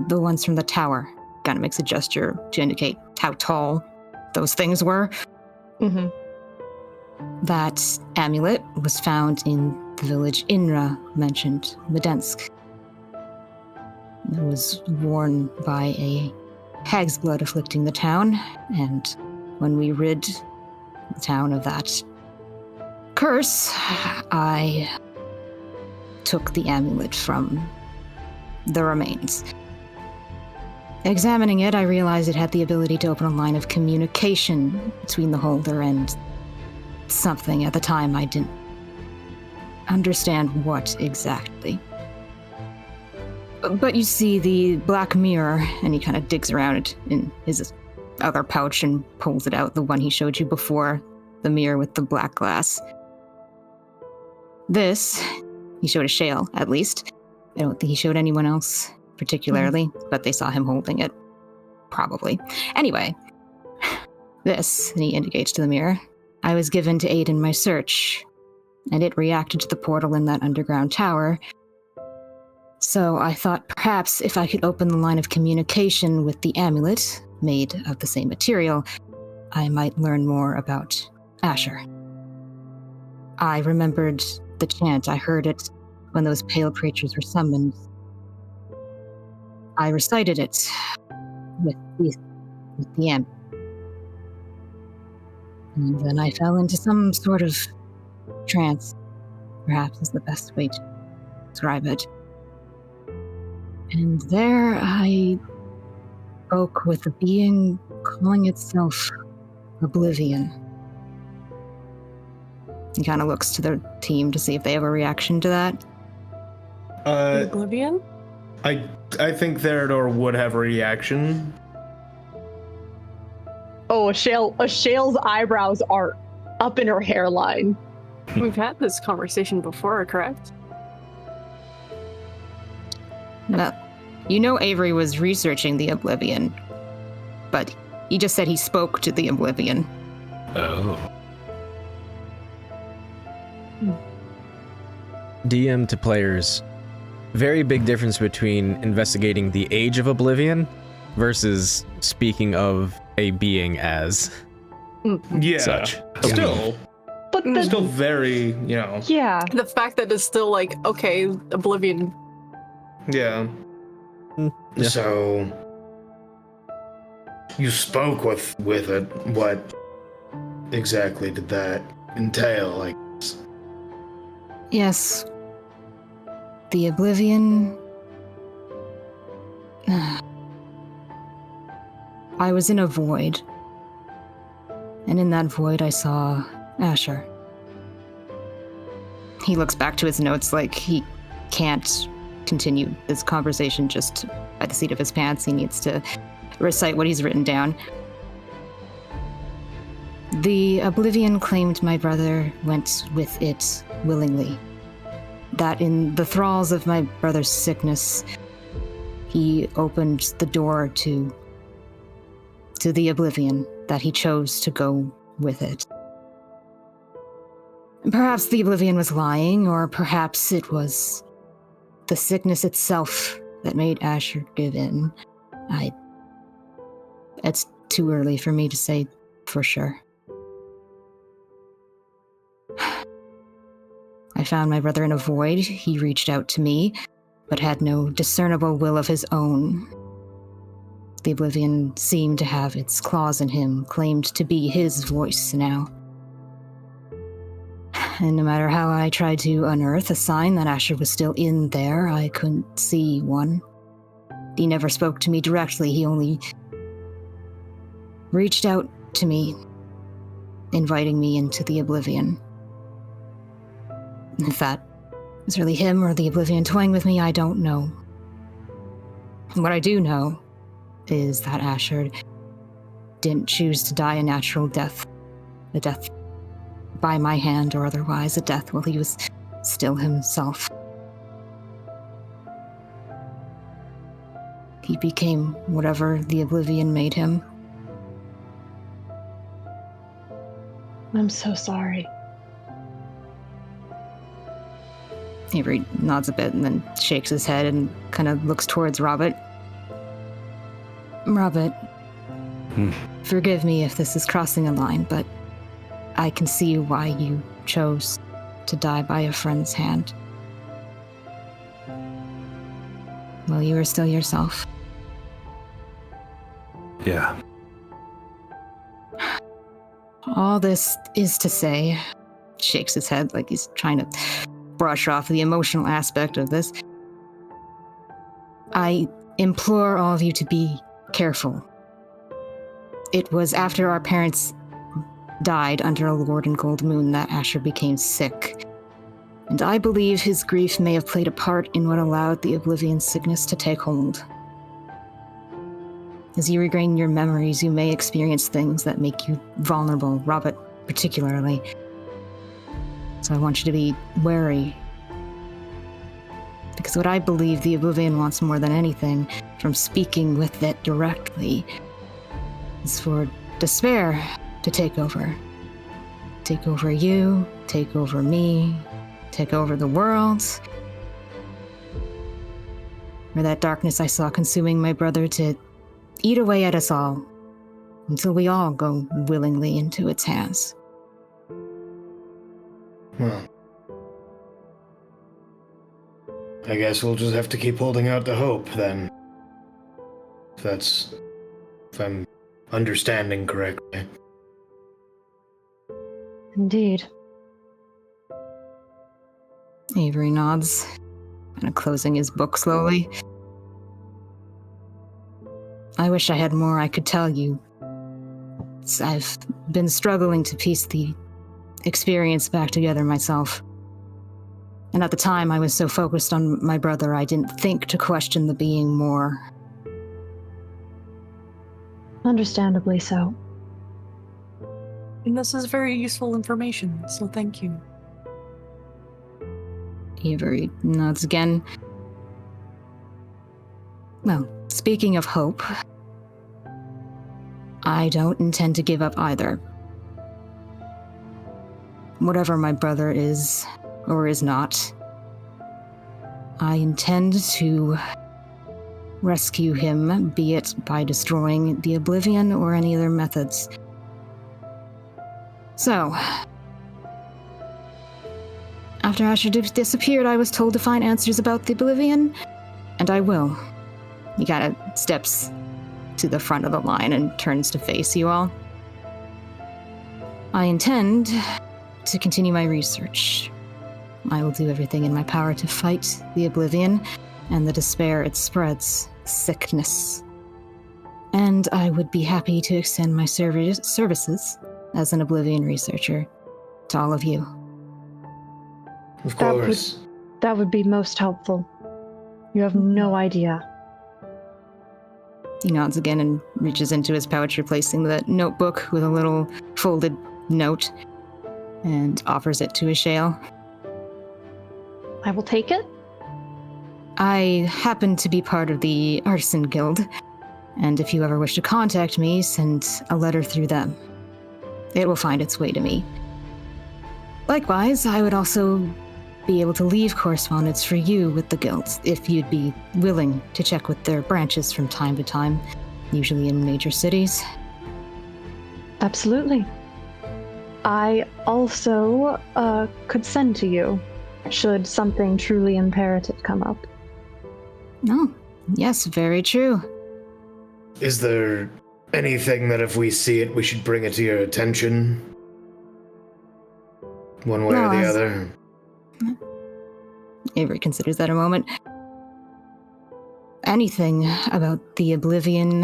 The ones from the tower. Kind of makes a gesture to indicate how tall those things were. Mm-hmm. That amulet was found in the village Inra mentioned, Medensk. It was worn by a hag's blood afflicting the town, and when we rid the town of that curse, I took the amulet from the remains. Examining it, I realized it had the ability to open a line of communication between the holder and something. At the time I didn't understand what exactly. But you see the black mirror, and he kind of digs around it in his other pouch and pulls it out, the one he showed you before, the mirror with the black glass. This, he showed a Shale, at least. I don't think he showed anyone else particularly, but they saw him holding it. Probably. Anyway, this, and he indicates to the mirror, I was given to aid in my search, and it reacted to the portal in that underground tower. So I thought perhaps if I could open the line of communication with the amulet, made of the same material, I might learn more about Asher. I remembered the chant. I heard it when those pale creatures were summoned. I recited it with the amulet. And then I fell into some sort of trance, perhaps is the best way to describe it. And there I spoke with a being calling itself Oblivion. He kind of looks to their team to see if they have a reaction to that. Oblivion? I think Theodore would have a reaction. Oh, Shale's eyebrows are up in her hairline. We've had this conversation before, correct? Well, you know Avery was researching the Oblivion, but he just said he spoke to the Oblivion. Oh. DM to players. Very big difference between investigating the age of Oblivion versus speaking of a being as Yeah. such. Still. But Still very, you know. yeah. The fact that it's still like, okay, Oblivion. Yeah. Yeah. So you spoke with it. What exactly did that entail? Like, Yes. The Oblivion... I was in a void. And in that void I saw Asher. He looks back to his notes like he can't continue this conversation just by the seat of his pants. He needs to recite what he's written down. The Oblivion claimed my brother went with it willingly. That in the thralls of my brother's sickness, he opened the door to the Oblivion, that he chose to go with it. Perhaps the Oblivion was lying, or perhaps it was the sickness itself that made Asher give in. It's too early for me to say for sure. I found my brother in a void. He reached out to me, but had no discernible will of his own. The Oblivion seemed to have its claws in him, claimed to be his voice now. And no matter how I tried to unearth a sign that Asher was still in there, I couldn't see one. He never spoke to me directly, he only reached out to me, inviting me into the Oblivion. If that was really him or the Oblivion toying with me, I don't know. What I do know is that Asher didn't choose to die a natural death. A death by my hand or otherwise, a death while he was still himself. He became whatever the Oblivion made him. I'm so sorry. Avery nods a bit and then shakes his head and kind of looks towards Robert. Robert, forgive me if this is crossing a line, but I can see why you chose to die by a friend's hand. Well, you are still yourself. Yeah. All this is to say, shakes his head like he's trying to brush off the emotional aspect of this. I implore all of you to be careful. It was after our parents died under a Lord and Gold Moon that Asher became sick. And I believe his grief may have played a part in what allowed the Oblivion sickness to take hold. As you regain your memories, you may experience things that make you vulnerable, Robert particularly. So I want you to be wary. Because what I believe the Oblivion wants more than anything from speaking with it directly is for despair to take over. Take over you, take over me, take over the world. Or that darkness I saw consuming my brother to eat away at us all until we all go willingly into its hands. Well, I guess we'll just have to keep holding out the hope then. If I'm understanding correctly. Indeed. Avery nods, kind of closing his book slowly. I wish I had more I could tell you. I've been struggling to piece the experience back together myself. And at the time, I was so focused on my brother, I didn't think to question the being more. Understandably so. And this is very useful information, so thank you. Avery nods again. Well, speaking of hope, I don't intend to give up either. Whatever my brother is, or is not, I intend to rescue him, be it by destroying the Oblivion or any other methods. So, after Asher disappeared, I was told to find answers about the Oblivion, and I will. He kind of steps to the front of the line and turns to face you all. I intend to continue my research. I will do everything in my power to fight the Oblivion and the despair it spreads, sickness. And I would be happy to extend my services as an Oblivion researcher to all of you. Of course. That would be most helpful. You have no idea. He nods again and reaches into his pouch, replacing the notebook with a little folded note, and offers it to Ishale. I will take it. I happen to be part of the Artisan Guild, and if you ever wish to contact me, send a letter through them. It will find its way to me. Likewise, I would also be able to leave correspondence for you with the guild, if you'd be willing to check with their branches from time to time, usually in major cities. Absolutely. I also could send to you, should something truly imperative come up. Oh, yes, very true. Is there anything that if we see it, we should bring it to your attention? One way or the other? Avery considers that a moment. Anything about the Oblivion,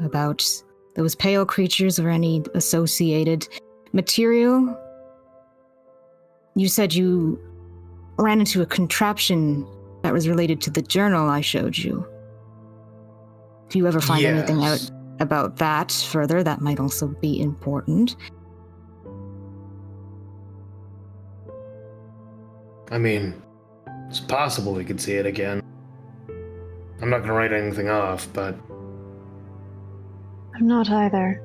about those pale creatures or any associated material? You said you ran into a contraption that was related to the journal I showed you. If you ever find anything out about that further, that might also be important. I mean, it's possible we could see it again. I'm not gonna write anything off, but I'm not either.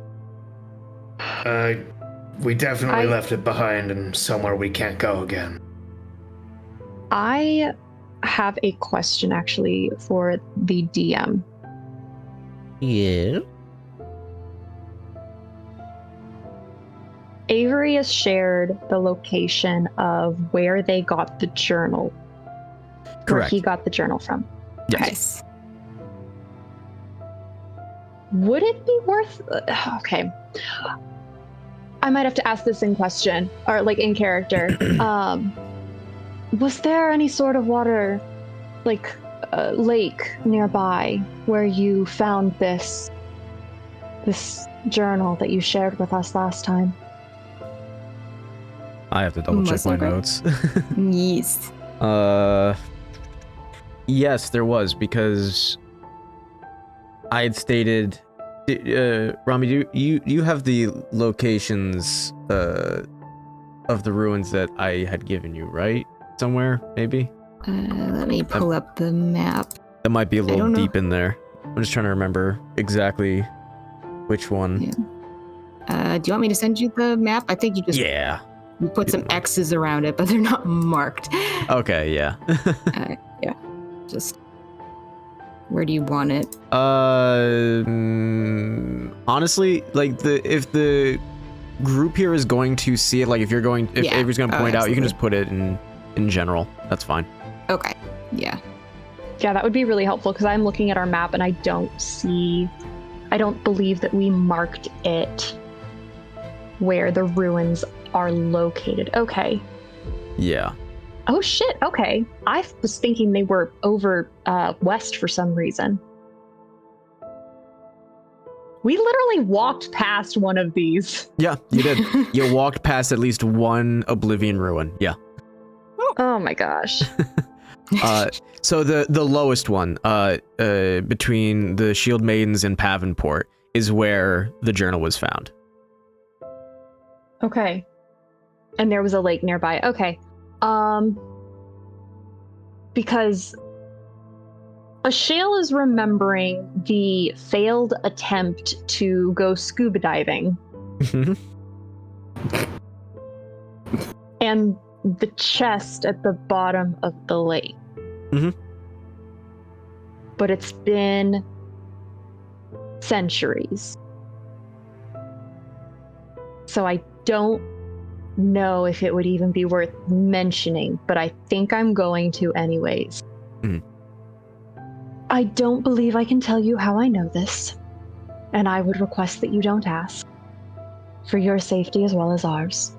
we definitely left it behind and somewhere we can't go again. I have a question actually for the DM. Yeah. Avery has shared the location of where they got the journal. Where Correct. he got the journal from. Yes. Nice. Would it be worth... Okay. I might have to ask this in question, or like in character. Was there any sort of water, like a lake nearby, where you found this journal that you shared with us last time? I have to double check my Muscle notes. Yes. Yes, there was, because I had stated, Rami, do you have the locations of the ruins that I had given you, right? Somewhere, maybe? Let me pull up the map. That might be a little don't know. deep in there. I'm just trying to remember exactly which one. Yeah. Do you want me to send you the map? I think you just Yeah. you put some X's around it, but they're not marked. Okay, yeah. Yeah. Just where do you want it? Honestly, like if the group here is going to see it, like if Yeah. Avery's going to point out, you can Absolutely. just put it in general. That's fine. Okay. Yeah. Yeah, that would be really helpful because I'm looking at our map and I don't believe that we marked it where the ruins are located. Okay. Yeah. Oh shit, okay. I was thinking they were over west for some reason. We literally walked past one of these. Yeah, you did. You walked past at least one Oblivion ruin. Yeah. Oh my gosh. So the lowest one, between the Shield Maidens and Pavenport, is where the journal was found. Okay. And there was a lake nearby. Okay. Because Ashale is remembering the failed attempt to go scuba diving and the chest at the bottom of the lake. Mhm. But it's been centuries. So I don't know if it would even be worth mentioning, but I think I'm going to anyways. Mhm. I don't believe I can tell you how I know this, and I would request that you don't ask, for your safety as well as ours.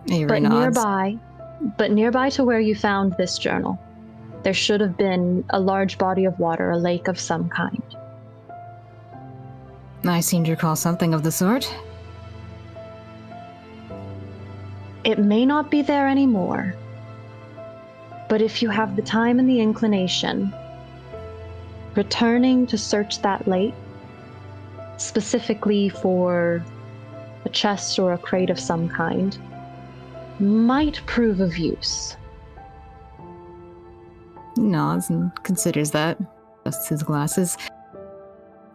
Avery But nods. nearby to where you found this journal, there should have been a large body of water, a lake of some kind. I seem to recall something of the sort. It may not be there anymore, but if you have the time and the inclination, returning to search that lake, specifically for a chest or a crate of some kind, might prove of use. He nods and considers that. Adjusts his glasses.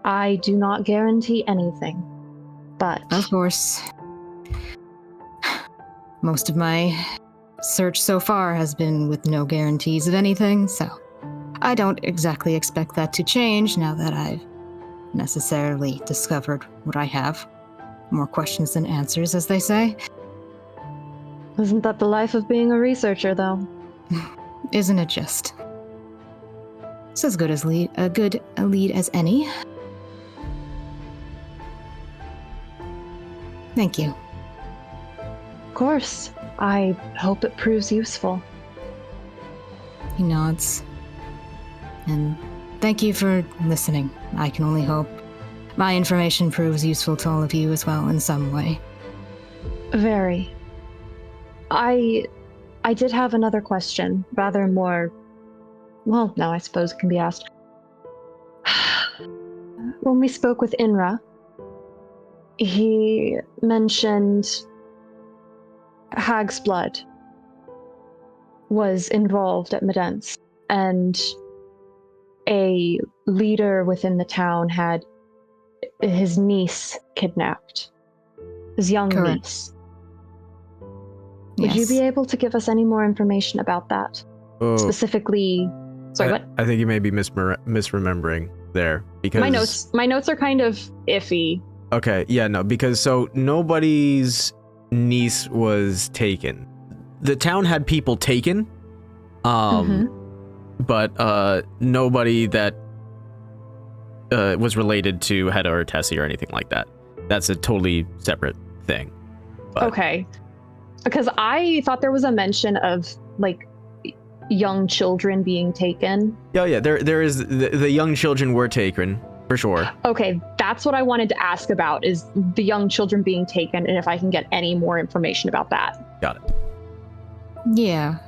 I do not guarantee anything, but Of course. Most of my search so far has been with no guarantees of anything, so I don't exactly expect that to change now that I've necessarily discovered what I have. More questions than answers, as they say. isn't that the life of being a researcher, though? Isn't it just? It's as good as a lead as any. Thank you. Of course. I hope it proves useful. He nods. And thank you for listening. I can only hope my information proves useful to all of you as well in some way. Very. I did have another question, rather more... Well, no, I suppose it can be asked. When we spoke with Inra, he mentioned hag's blood was involved at Medensk, and a leader within the town had his niece kidnapped. His young Correct. niece. Would you be able to give us any more information about that? Oh, Specifically, sorry, what? I think you may be misremembering there because My notes are kind of iffy. Okay, yeah, no, because so nobody's niece was taken. The town had people taken, but nobody that was related to Hedda or Tessie or anything like that. That's a totally separate thing. But, Okay. Because I thought there was a mention of, like, young children being taken. Yeah, yeah, there is, the young children were taken, for sure. Okay, that's what I wanted to ask about, is the young children being taken, and if I can get any more information about that. Got it. Yeah.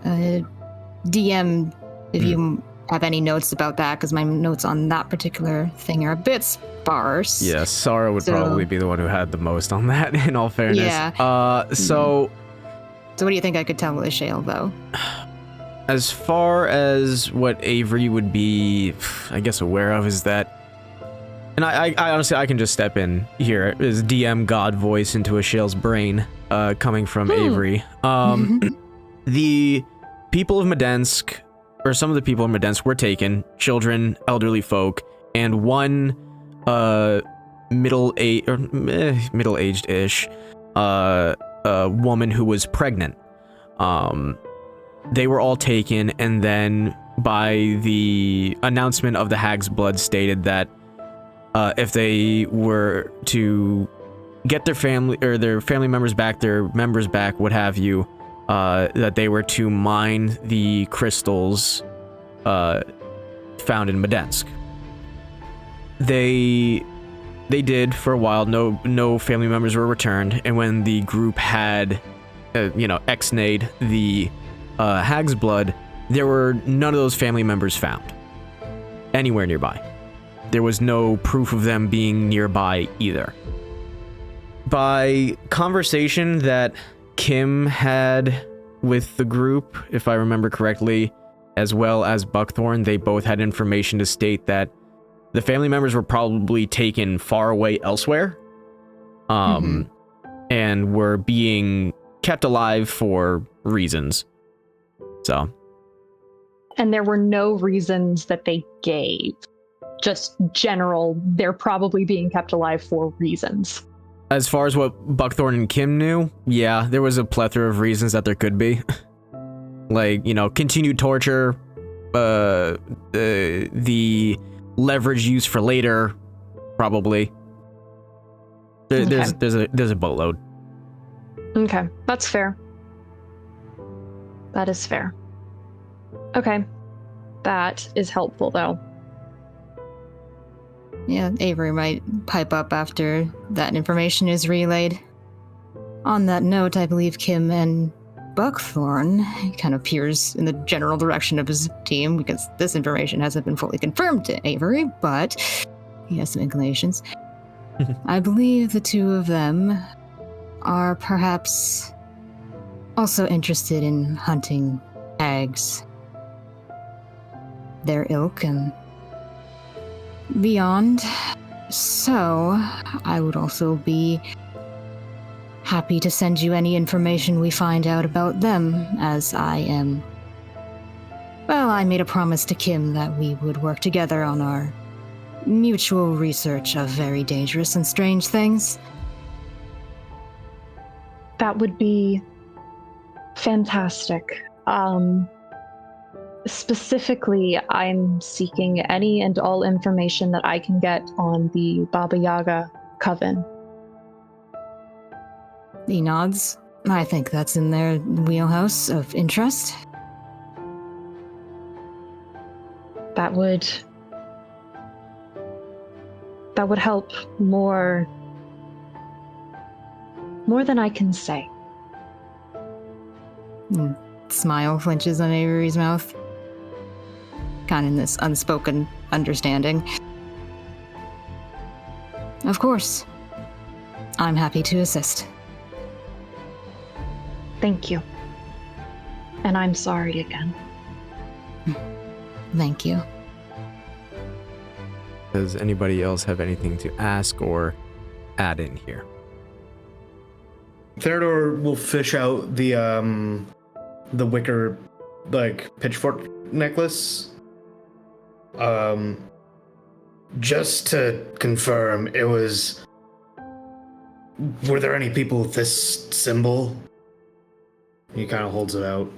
DM, if you have any notes about that, because my notes on that particular thing are a bit sparse. Yeah, Sarah would So- probably be the one who had the most on that, in all fairness. Yeah. So So what do you think I could tell Shale, though? as far as what Avery would be, I guess, aware of is that, and I honestly, I can just step in here as DM God voice into Ashale's brain, coming from Avery. The people of Medensk, or some of the people of Medensk, were taken, children, elderly folk, and one middle-aged-ish woman who was pregnant. They were all taken, and then by the announcement of the Hag's Blood stated that if they were to get their family or their family members back, their members back, what have you, that they were to mine the crystals found in Medensk. They did for a while. No family members were returned, and when the group had ex-nayed the Hag's Blood, there were none of those family members found anywhere nearby. There was no proof of them being nearby either. By conversation that Kim had with the group, if I remember correctly, as well as Buckthorn, they both had information to state that the family members were probably taken far away elsewhere, and were being kept alive for reasons. So. And there were no reasons that they gave. Just general, they're probably being kept alive for reasons. As far as what Buckthorn and Kim knew, yeah, there was a plethora of reasons that there could be. Like, continued torture, the leverage used for later, probably. There's a boatload. Okay, that's fair. That is fair. Okay, that is helpful, though. Yeah, Avery might pipe up after that information is relayed. On that note, I believe Kim and Buckthorn kind of peers in the general direction of his team, because this information hasn't been fully confirmed to Avery, but he has some inclinations. I believe the two of them are perhaps also interested in hunting hags, their ilk, and beyond. So, I would also be happy to send you any information we find out about them, as I made a promise to Kim that we would work together on our mutual research of very dangerous and strange things. That would be fantastic. Specifically, I'm seeking any and all information that I can get on the Baba Yaga coven. He nods. I think that's in their wheelhouse of interest. That would help more than I can say. Smile flinches on Avery's mouth. Kind of in this unspoken understanding. Of course. I'm happy to assist. Thank you. And I'm sorry again. Thank you. Does anybody else have anything to ask or add in here? Theodore will fish out the wicker, like, pitchfork necklace. Just to confirm, it was... Were there any people with this symbol? He kind of holds it out.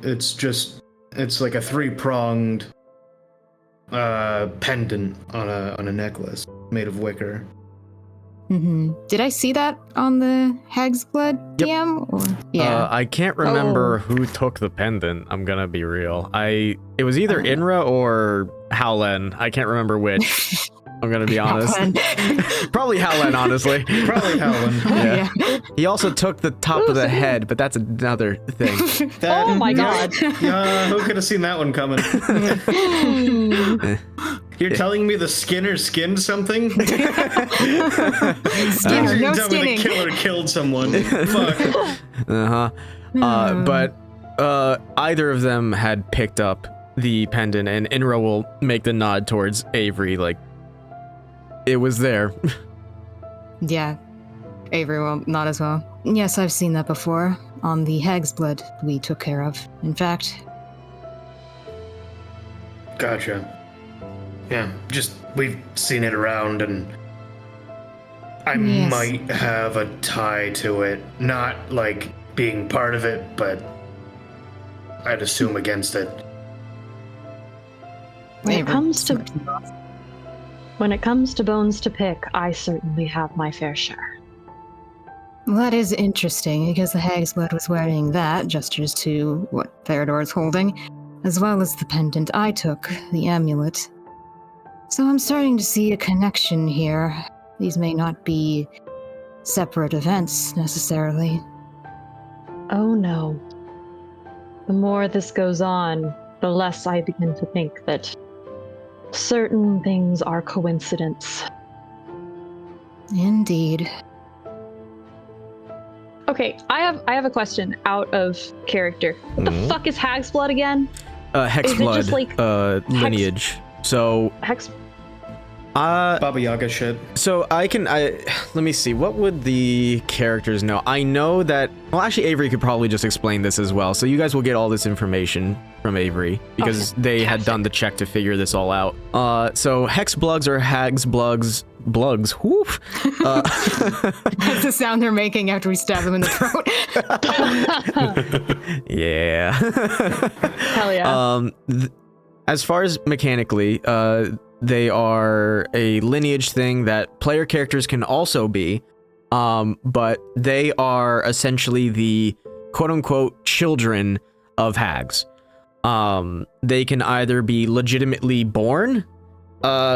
It's like a 3-pronged pendant on a necklace made of wicker. Mm-hmm. Did I see that on the Hag's Blood DM? Or, yeah. I can't remember who took the pendant. I'm gonna be real. It was either Inra or Howlen. I can't remember which. I'm gonna be honest. Probably Howlen, honestly. Probably Howlen. Yeah. He also took the top of the head, but that's another thing. Oh my god. Yeah, who could have seen that one coming? You're telling me the Skinner skinned something? Skinner, no Tell me skinning. the killer killed someone. Fuck. But either of them had picked up the pendant, and Inra will make the nod towards Avery, like, it was there. Yeah. Avery will not as well. Yes, I've seen that before. On the Hag's Blood we took care of. In fact. Gotcha. Yeah, just we've seen it around, and I might have a tie to it. Not like being part of it, but I'd assume against it. When it comes to bones to pick, I certainly have my fair share. Well, that is interesting, because the Hag's Blood was wearing that, gestures to what Theodore's holding, as well as the pendant I took, the amulet. So I'm starting to see a connection here. These may not be separate events, necessarily. Oh no. The more this goes on, the less I begin to think that certain things are coincidence. Indeed. Okay, I have a question out of character. What the fuck is Hag's Blood again? Hex Is it blood, just like lineage. So, Hex. Baba Yaga shit. So let me see, what would the characters know? I know that, well, actually Avery could probably just explain this as well. So you guys will get all this information from Avery because they had done the check to figure this all out. So hex blugs or hags blugs, whoof. That's the sound they're making after we stab them in the throat. Yeah. Hell yeah. As far as mechanically, they are a lineage thing that player characters can also be, but they are essentially the quote-unquote children of hags. They can either be legitimately born,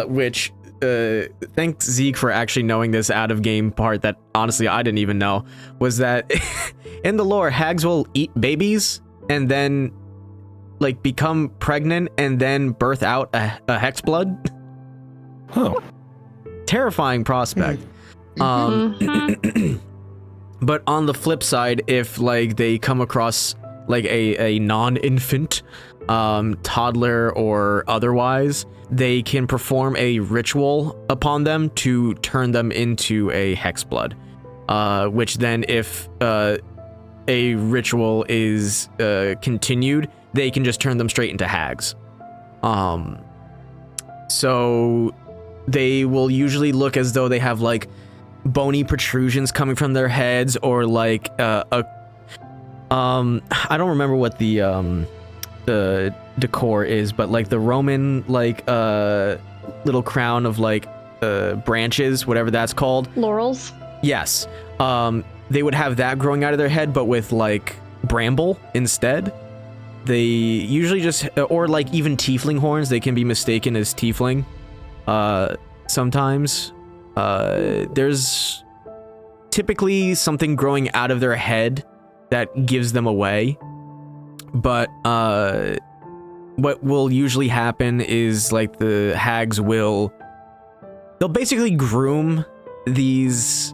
which thanks Zeke for actually knowing this out of game part that honestly I didn't even know, was that in the lore, hags will eat babies and then like become pregnant and then birth out a hex blood. Oh. Terrifying prospect. But on the flip side, if like they come across like a non-infant, toddler or otherwise, they can perform a ritual upon them to turn them into a hex blood. Which then if a ritual is continued, they can just turn them straight into hags. So they will usually look as though they have like bony protrusions coming from their heads, or like I don't remember what the decor is, but like the Roman like little crown of like branches, whatever that's called. Laurels? Yes. They would have that growing out of their head, but with like bramble instead. They usually just, or like even tiefling horns, they can be mistaken as tiefling. Sometimes. There's typically something growing out of their head that gives them away. But what will usually happen is like the hags they'll basically groom these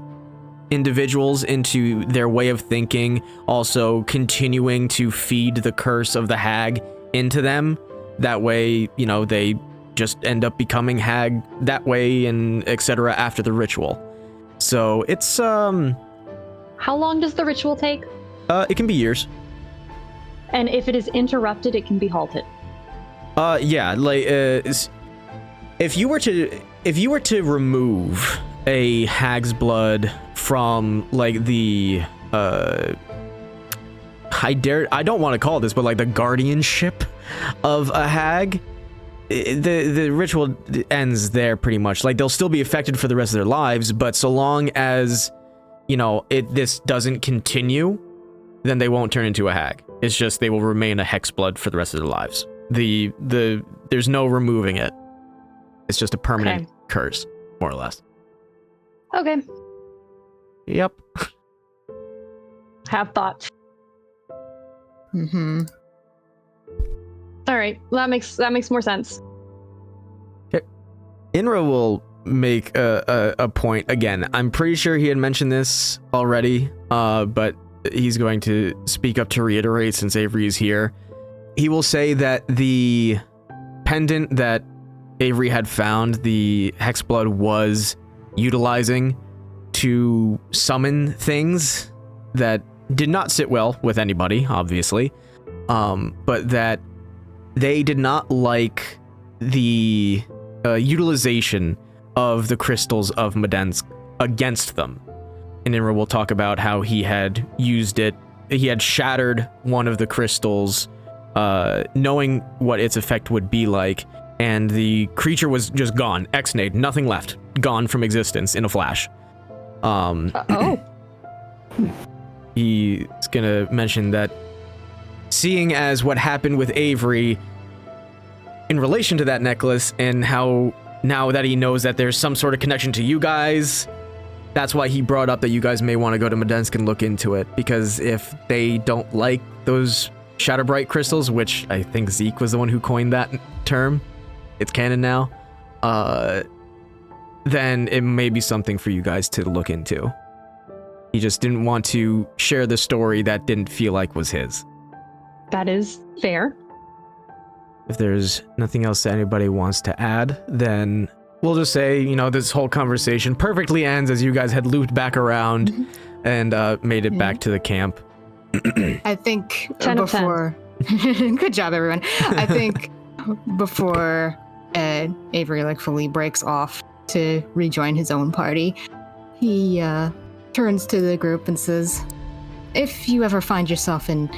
individuals into their way of thinking, also continuing to feed the curse of the hag into them. That way, you know, they just end up becoming hag that way and etc. after the ritual. So it's How long does the ritual take? it can be years. And if it is interrupted, it can be halted. Yeah, like if you were to remove a hag's blood from like the I don't want to call this, but like the guardianship of a hag, the ritual ends there pretty much. Like they'll still be affected for the rest of their lives, but so long as, you know, this doesn't continue, then they won't turn into a hag. It's just they will remain a hex blood for the rest of their lives. There's no removing it. It's just a permanent curse, more or less. Okay. Yep. Have thoughts. Mm-hmm. All right. Well, that makes more sense. Okay. Inra will make a point again. I'm pretty sure he had mentioned this already, but he's going to speak up to reiterate since Avery is here. He will say that the pendant that Avery had found, the Hexblood was utilizing to summon things that did not sit well with anybody, obviously, but that they did not like the utilization of the crystals of Medensk against them. And Inra will talk about how he had used it. He had shattered one of the crystals, knowing what its effect would be like, and the creature was just gone, ex-nade, nothing left, gone from existence in a flash. He's gonna mention that, seeing as what happened with Avery in relation to that necklace, and how now that he knows that there's some sort of connection to you guys, that's why he brought up that you guys may want to go to Medensk and look into it, because if they don't like those Shatterbright crystals, which I think Zeke was the one who coined that term, it's canon now, then it may be something for you guys to look into. He just didn't want to share the story that didn't feel like was his. That is fair. If there's nothing else that anybody wants to add, then we'll just say, you know, this whole conversation perfectly ends as you guys had looped back around and made it back to the camp. I think 10 of 10. before... Good job, everyone. I think before Avery like fully breaks off to rejoin his own party, he turns to the group and says, if you ever find yourself in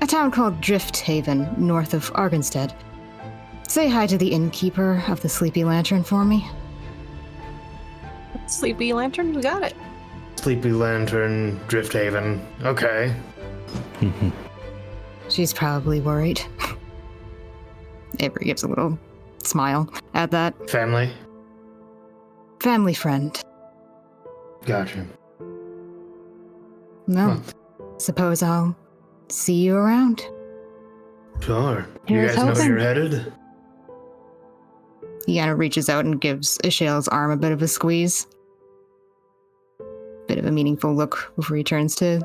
a town called Drifthaven, north of Argenstead, say hi to the innkeeper of the Sleepy Lantern for me. Sleepy Lantern, you got it. Sleepy Lantern, Drifthaven. Okay. She's probably worried. Avery gives a little smile at that. Family? Family friend. Gotcha. No. Suppose I'll see you around. Sure. Here's you guys know hoping. where you're headed? He kind of reaches out and gives Ishael's arm a bit of a squeeze. Bit of a meaningful look before he turns to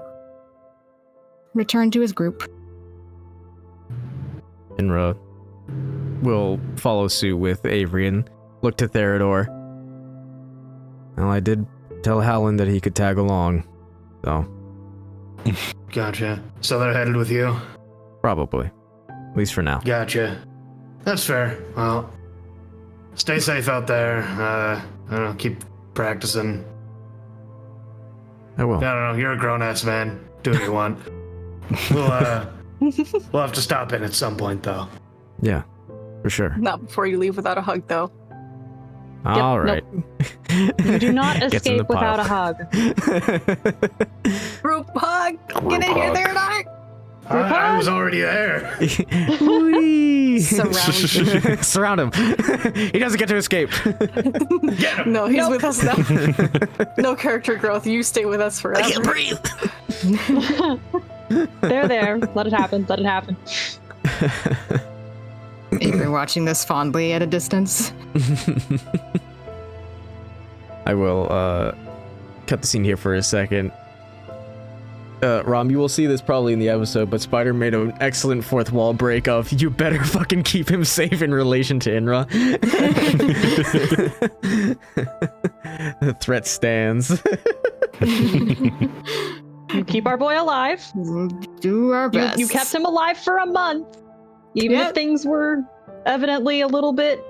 return to his group. Inra will follow suit with Avery and look to Theodore. Well, I did tell Howland that he could tag along, so Gotcha. So they're headed with you? probably. At least for now. Gotcha. That's fair. Well, stay safe out there. I don't know, keep practicing. I will. I don't know, you're a grown-ass man. Do what you want. We'll have to stop in at some point, though. Yeah, for sure. Not before you leave without a hug, though. All right. You do not Gets in the escape without a pile. hug. Group hug! Group Get in here, hug. there, Dark! I was already there. Whee! Surround Surround him. He doesn't get to escape. Get him. No, he's with us now. No character growth. You stay with us forever. I can't breathe. They're there. Let it happen. Let it happen. Avery watching this fondly at a distance. I will cut the scene here for a second. Rom, you will see this probably in the episode, but Spider made an excellent fourth wall break of you better fucking keep him safe in relation to Inra. The threat stands. You keep our boy alive. Do our best. You kept him alive for a month, even if things were evidently a little bit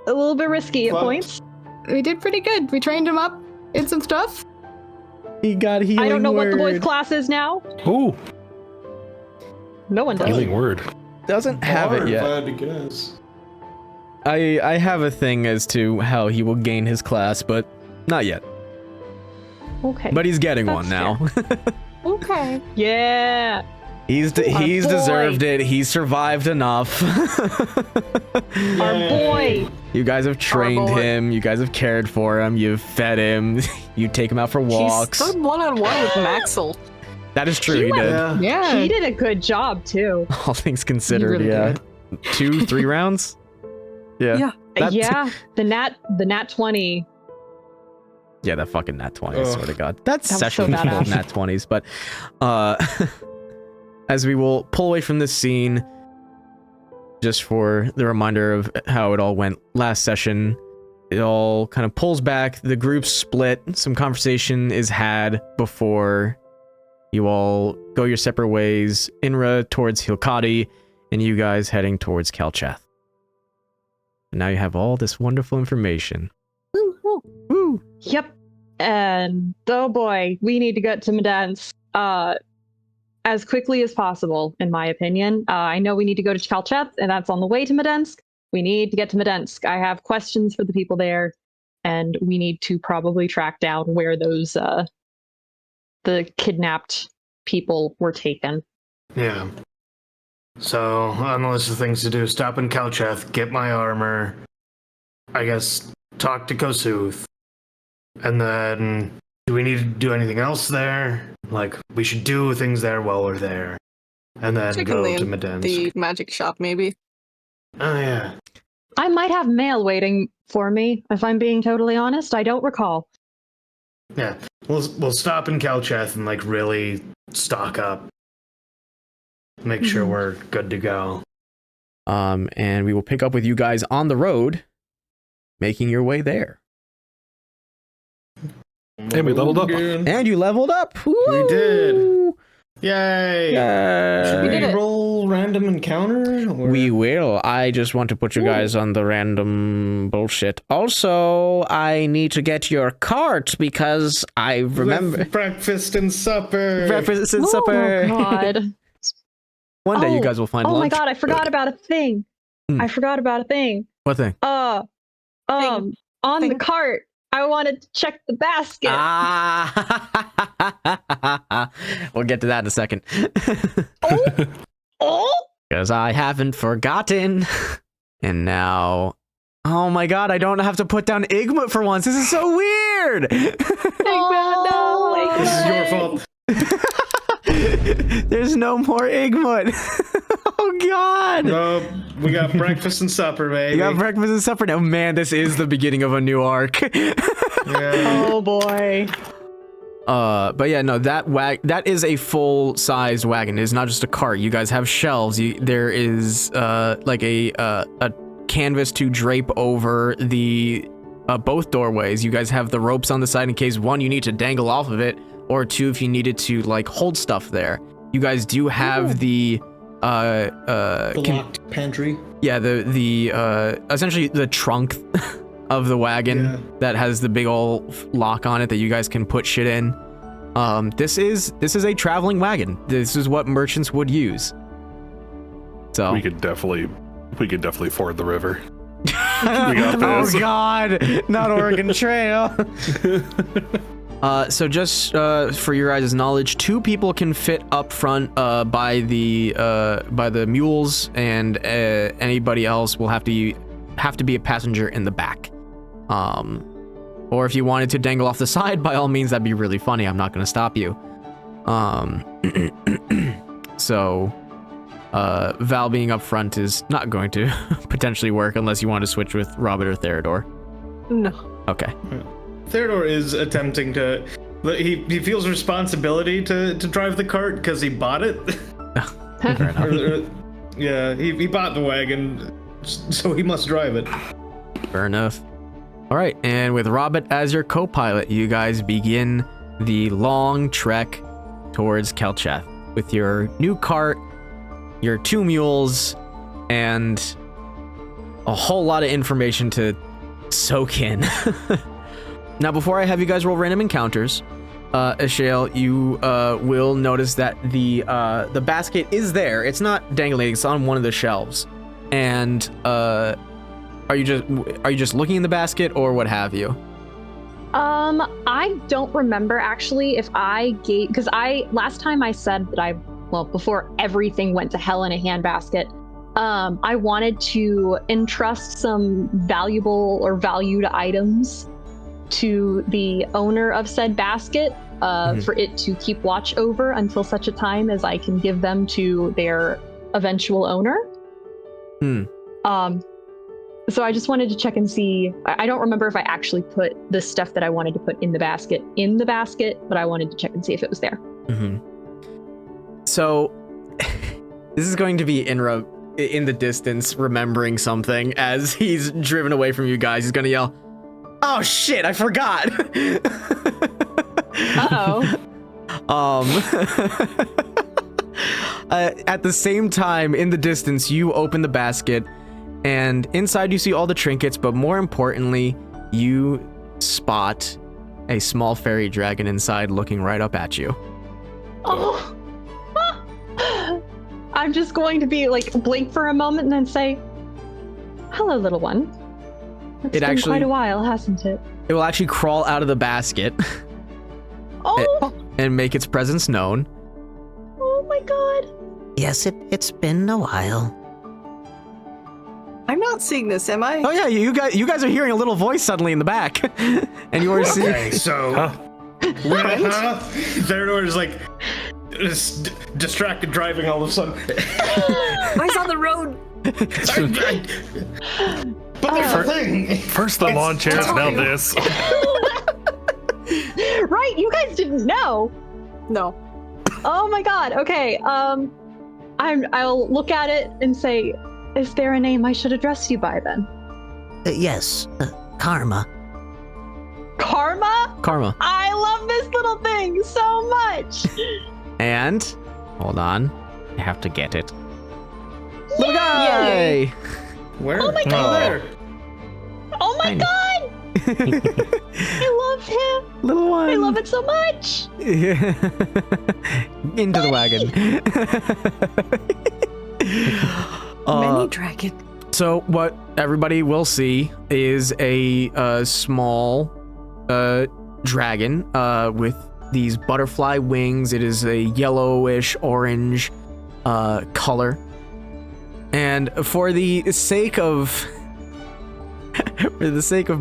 risky at points. We did pretty good. We trained him up in some stuff. He got healing word. I don't know what the boy's class is now. Ooh, No one does. healing word. Doesn't have it If I yet. had to guess. I have a thing as to how he will gain his class, but not yet. Okay. But he's getting That's one now. Okay. Yeah. He's boy. deserved it. He's survived enough. Our boy. You guys have trained boy. him. You guys have cared for him. You've fed him. You take him out for walks. He stood one-on-one with Maxwell. That is true. He He went- did. Yeah. He did a good job too. All things considered, really yeah. did. 2-3 rounds. Yeah. Yeah. That- Yeah. The nat 20. Yeah, that fucking nat 20, I Ugh. swear to God. That That was so session full of badass. nat 20s, but as we will pull away from this scene, just for the reminder of how it all went last session, it all kind of pulls back, the groups split, some conversation is had before you all go your separate ways, Inra towards Hilkati, and you guys heading towards Kalchath. And now you have all this wonderful information. Woo! Yep. And oh boy, we need to get to Medansk as quickly as possible, in my opinion. I know we need to go to Kalchath, and that's on the way to Medansk. We need to get to Medansk. I have questions for the people there, and we need to probably track down where those the kidnapped people were taken. Yeah. So, on the list of things to do, stop in Kalchath, get my armor, I guess talk to Kosuth, and then do we need to do anything else there? Like, we should do things there while we're there, and then Check go in to the, Medansk. the magic shop, maybe. Oh, yeah. I might have mail waiting for me, if I'm being totally honest. I don't recall. Yeah. We'll stop in Kalchath and, like, really stock up. Make sure we're good to go. And we will pick up with you guys on the road, making your way there. And we leveled up. Again. And you leveled up. We did. Woo! Yay! Should Yay. we did it. roll random encounter? Or... We will. I just want to put you guys on the random bullshit. Also, I need to get your cart because I remember With breakfast and supper. breakfast and supper. Oh god. One day you Oh. guys will find Oh lunch. my god, I forgot about a thing. Hmm. I forgot about a thing. What thing? On Thing. the cart, I wanted to check the basket. We'll get to that in a second. Oh, Because I haven't forgotten. And now... Oh my god, I don't have to put down Igmut for once. This is so weird! oh, This is your fault. There's no more Igmut. Oh god! No, we got breakfast and supper, baby. You got breakfast and supper now. Man, this is the beginning of a new arc. Yeah. Oh boy. But yeah, no, that is a full-sized wagon. It is not just a cart. You guys have shelves. There is like a canvas to drape over the both doorways. You guys have the ropes on the side in case one, you need to dangle off of it, or two, if you needed to like hold stuff there. You guys do have the locked pantry. yeah, the essentially the trunk of the wagon that has the big old lock on it that you guys can put shit in. This is a traveling wagon. This is what merchants would use. So We could definitely ford the river. We got this. Oh god, not Oregon Trail. So just for your guys' knowledge, 2 people can fit up front by the mules, and anybody else will have to be a passenger in the back. Or if you wanted to dangle off the side, by all means, that'd be really funny. I'm not going to stop you. So Val being up front is not going to potentially work unless you want to switch with Robert or Theodore. No. Okay. Theodore is attempting to. He feels responsibility to drive the cart because he bought it. Fair enough. Yeah, he bought the wagon, so he must drive it. Fair enough. All right, and with Robert as your co-pilot, you guys begin the long trek towards Kelcheth with your new cart, your 2 mules, and a whole lot of information to soak in. Now, before I have you guys roll random encounters, Ashael, you will notice that the basket is there. It's not dangling; it's on one of the shelves. And are you just looking in the basket or what have you? I don't remember actually if I gave, because last time I said that before everything went to hell in a handbasket, I wanted to entrust some valuable or valued items to the owner of said basket, for it to keep watch over until such a time as I can give them to their eventual owner. So I just wanted to check and see. I don't remember if I actually put the stuff that I wanted to put in the basket, but I wanted to check and see if it was there. So this is going to be Inra in the distance remembering something as he's driven away from you guys. He's going to yell, "Oh shit, I forgot." At the same time, in the distance, you open the basket, and inside you see all the trinkets, but more importantly, you spot a small fairy dragon inside looking right up at you. Oh. I'm just going to be blink for a moment and then say, "Hello, little one." It's been quite a while, hasn't it? It will actually crawl out of the basket and make its presence known. Oh my god. Yes, it's been a while. I'm not seeing this, am I? Oh yeah, you guys are hearing a little voice suddenly in the back, and you are seeing. Okay, so Theodore's distracted driving all of a sudden. Eyes on the road. But there's a thing. First the lawn chairs, now this. Right, you guys didn't know. No. Oh my god. Okay. I'll look at it and say, "Is there a name I should address you by then?" Yes, Karma. Karma? Karma. I love this little thing so much. And hold on, I have to get it. Little Yay. guy. Where? Oh my god. There. Oh my Tiny. god. I love him. Little one. I love it so much. Into the wagon. Mini dragon. So what everybody will see is a small dragon with these butterfly wings. It is a yellowish orange color. And for the sake of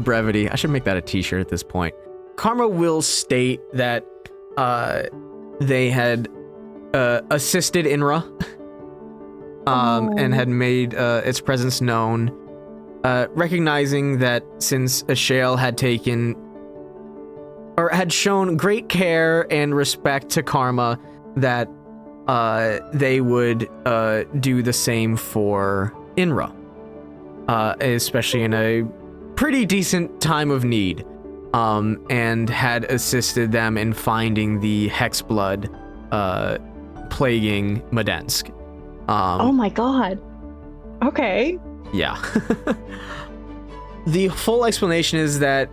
brevity, I should make that a t-shirt at this point. Karma will state that they had assisted Inra and had made its presence known, recognizing that since Ashael had taken or had shown great care and respect to Karma, that they would do the same for Inra, especially in a pretty decent time of need, and had assisted them in finding the hexblood plaguing Medensk. Oh my god. Okay. Yeah. The full explanation is that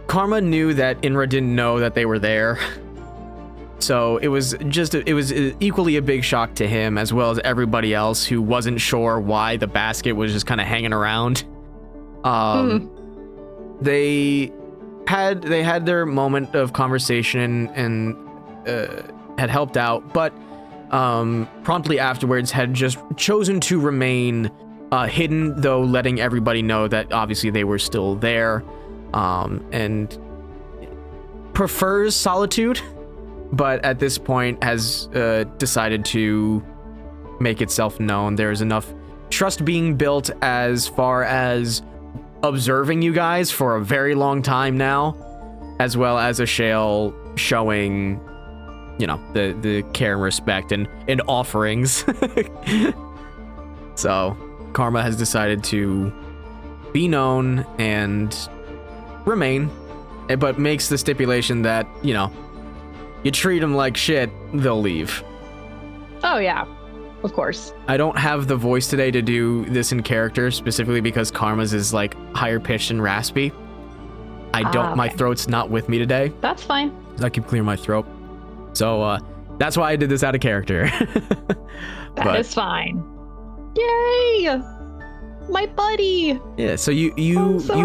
Karma knew that Inra didn't know that they were there. So it was equally a big shock to him, as well as everybody else who wasn't sure why the basket was just kind of hanging around. They had their moment of conversation and had helped out, but promptly afterwards had just chosen to remain hidden, though letting everybody know that obviously they were still there, and prefers solitude, but at this point has decided to make itself known. There's enough trust being built as far as observing you guys for a very long time now, as well as Ashael showing, the care and respect and offerings. So Karma has decided to be known and remain, but makes the stipulation that, you treat them like shit, they'll leave. Oh, yeah. Of course. I don't have the voice today to do this in character, specifically because Karma's is like higher pitched and raspy. My throat's not with me today. That's fine. I keep clearing my throat. So that's why I did this out of character. That is fine. Yay! My buddy! Yeah, so you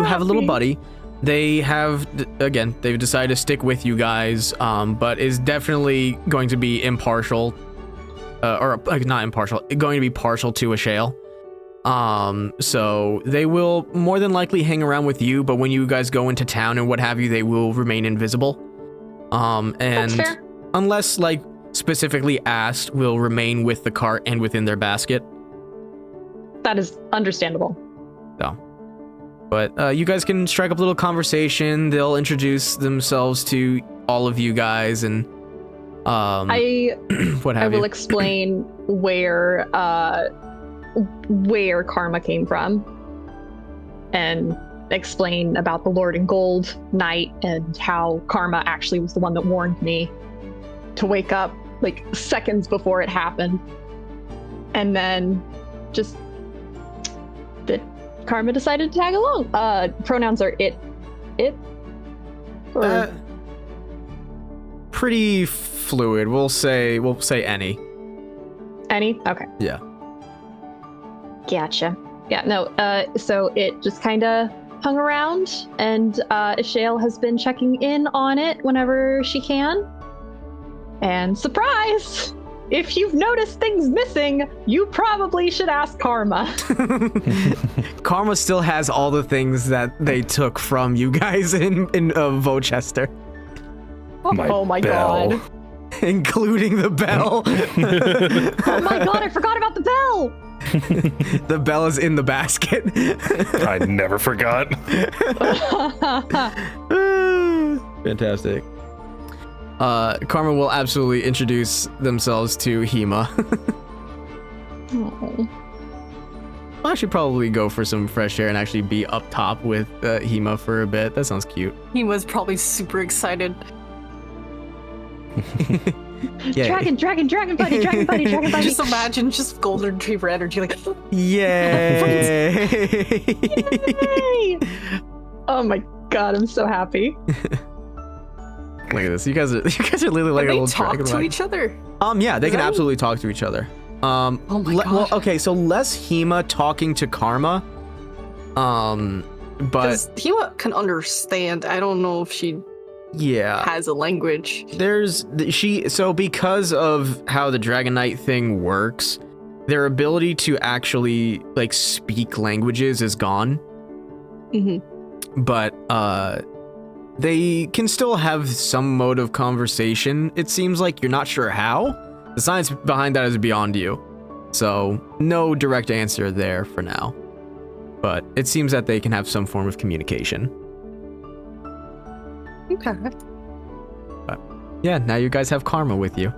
have a little happy. buddy. They've decided to stick with you guys, but is definitely going to be impartial. Not impartial, going to be partial to Ashale. So they will more than likely hang around with you, but when you guys go into town and what have you, they will remain invisible. And That's fair. unless specifically asked, will remain with the cart and within their basket. That is understandable. So, but you guys can strike up a little conversation. They'll introduce themselves to all of you guys and what have I will you. explain where Karma came from, and explain about the Lord in Gold night and how Karma actually was the one that warned me to wake up seconds before it happened, and then just that Karma decided to tag along. Pronouns are it, or Pretty fluid. We'll say any. any. Okay. Yeah. Gotcha. Yeah, no, so it just kind of hung around, and Ashale has been checking in on it whenever she can. And surprise! If you've noticed things missing, you probably should ask Karma. Karma still has all the things that they took from you guys in Vochester, Oh my bell. god. including the bell. Oh my god, I forgot about the bell! The bell is in the basket. I never forgot. Fantastic. Karma will absolutely introduce themselves to Hema. Oh. I should probably go for some fresh air and actually be up top with Hema for a bit. That sounds cute. He was probably super excited. Yeah. Dragon buddy. Just imagine just golden retriever energy, Yay! Yay! Oh my god, I'm so happy. Look at this. You guys are literally like Can a they little talk dragon. to each other? Yeah, they Is can that- absolutely talk to each other. Oh my god. Well, okay, so less Hema talking to Karma. But Because Hema can understand. I don't know if she yeah. has a language. So because of how the Dragon Knight thing works, their ability to actually speak languages is gone. Mm-hmm. But they can still have some mode of conversation. It seems like you're not sure how. The science behind that is beyond you. So no direct answer there for now. But it seems that they can have some form of communication. Okay. Yeah, now you guys have Karma with you.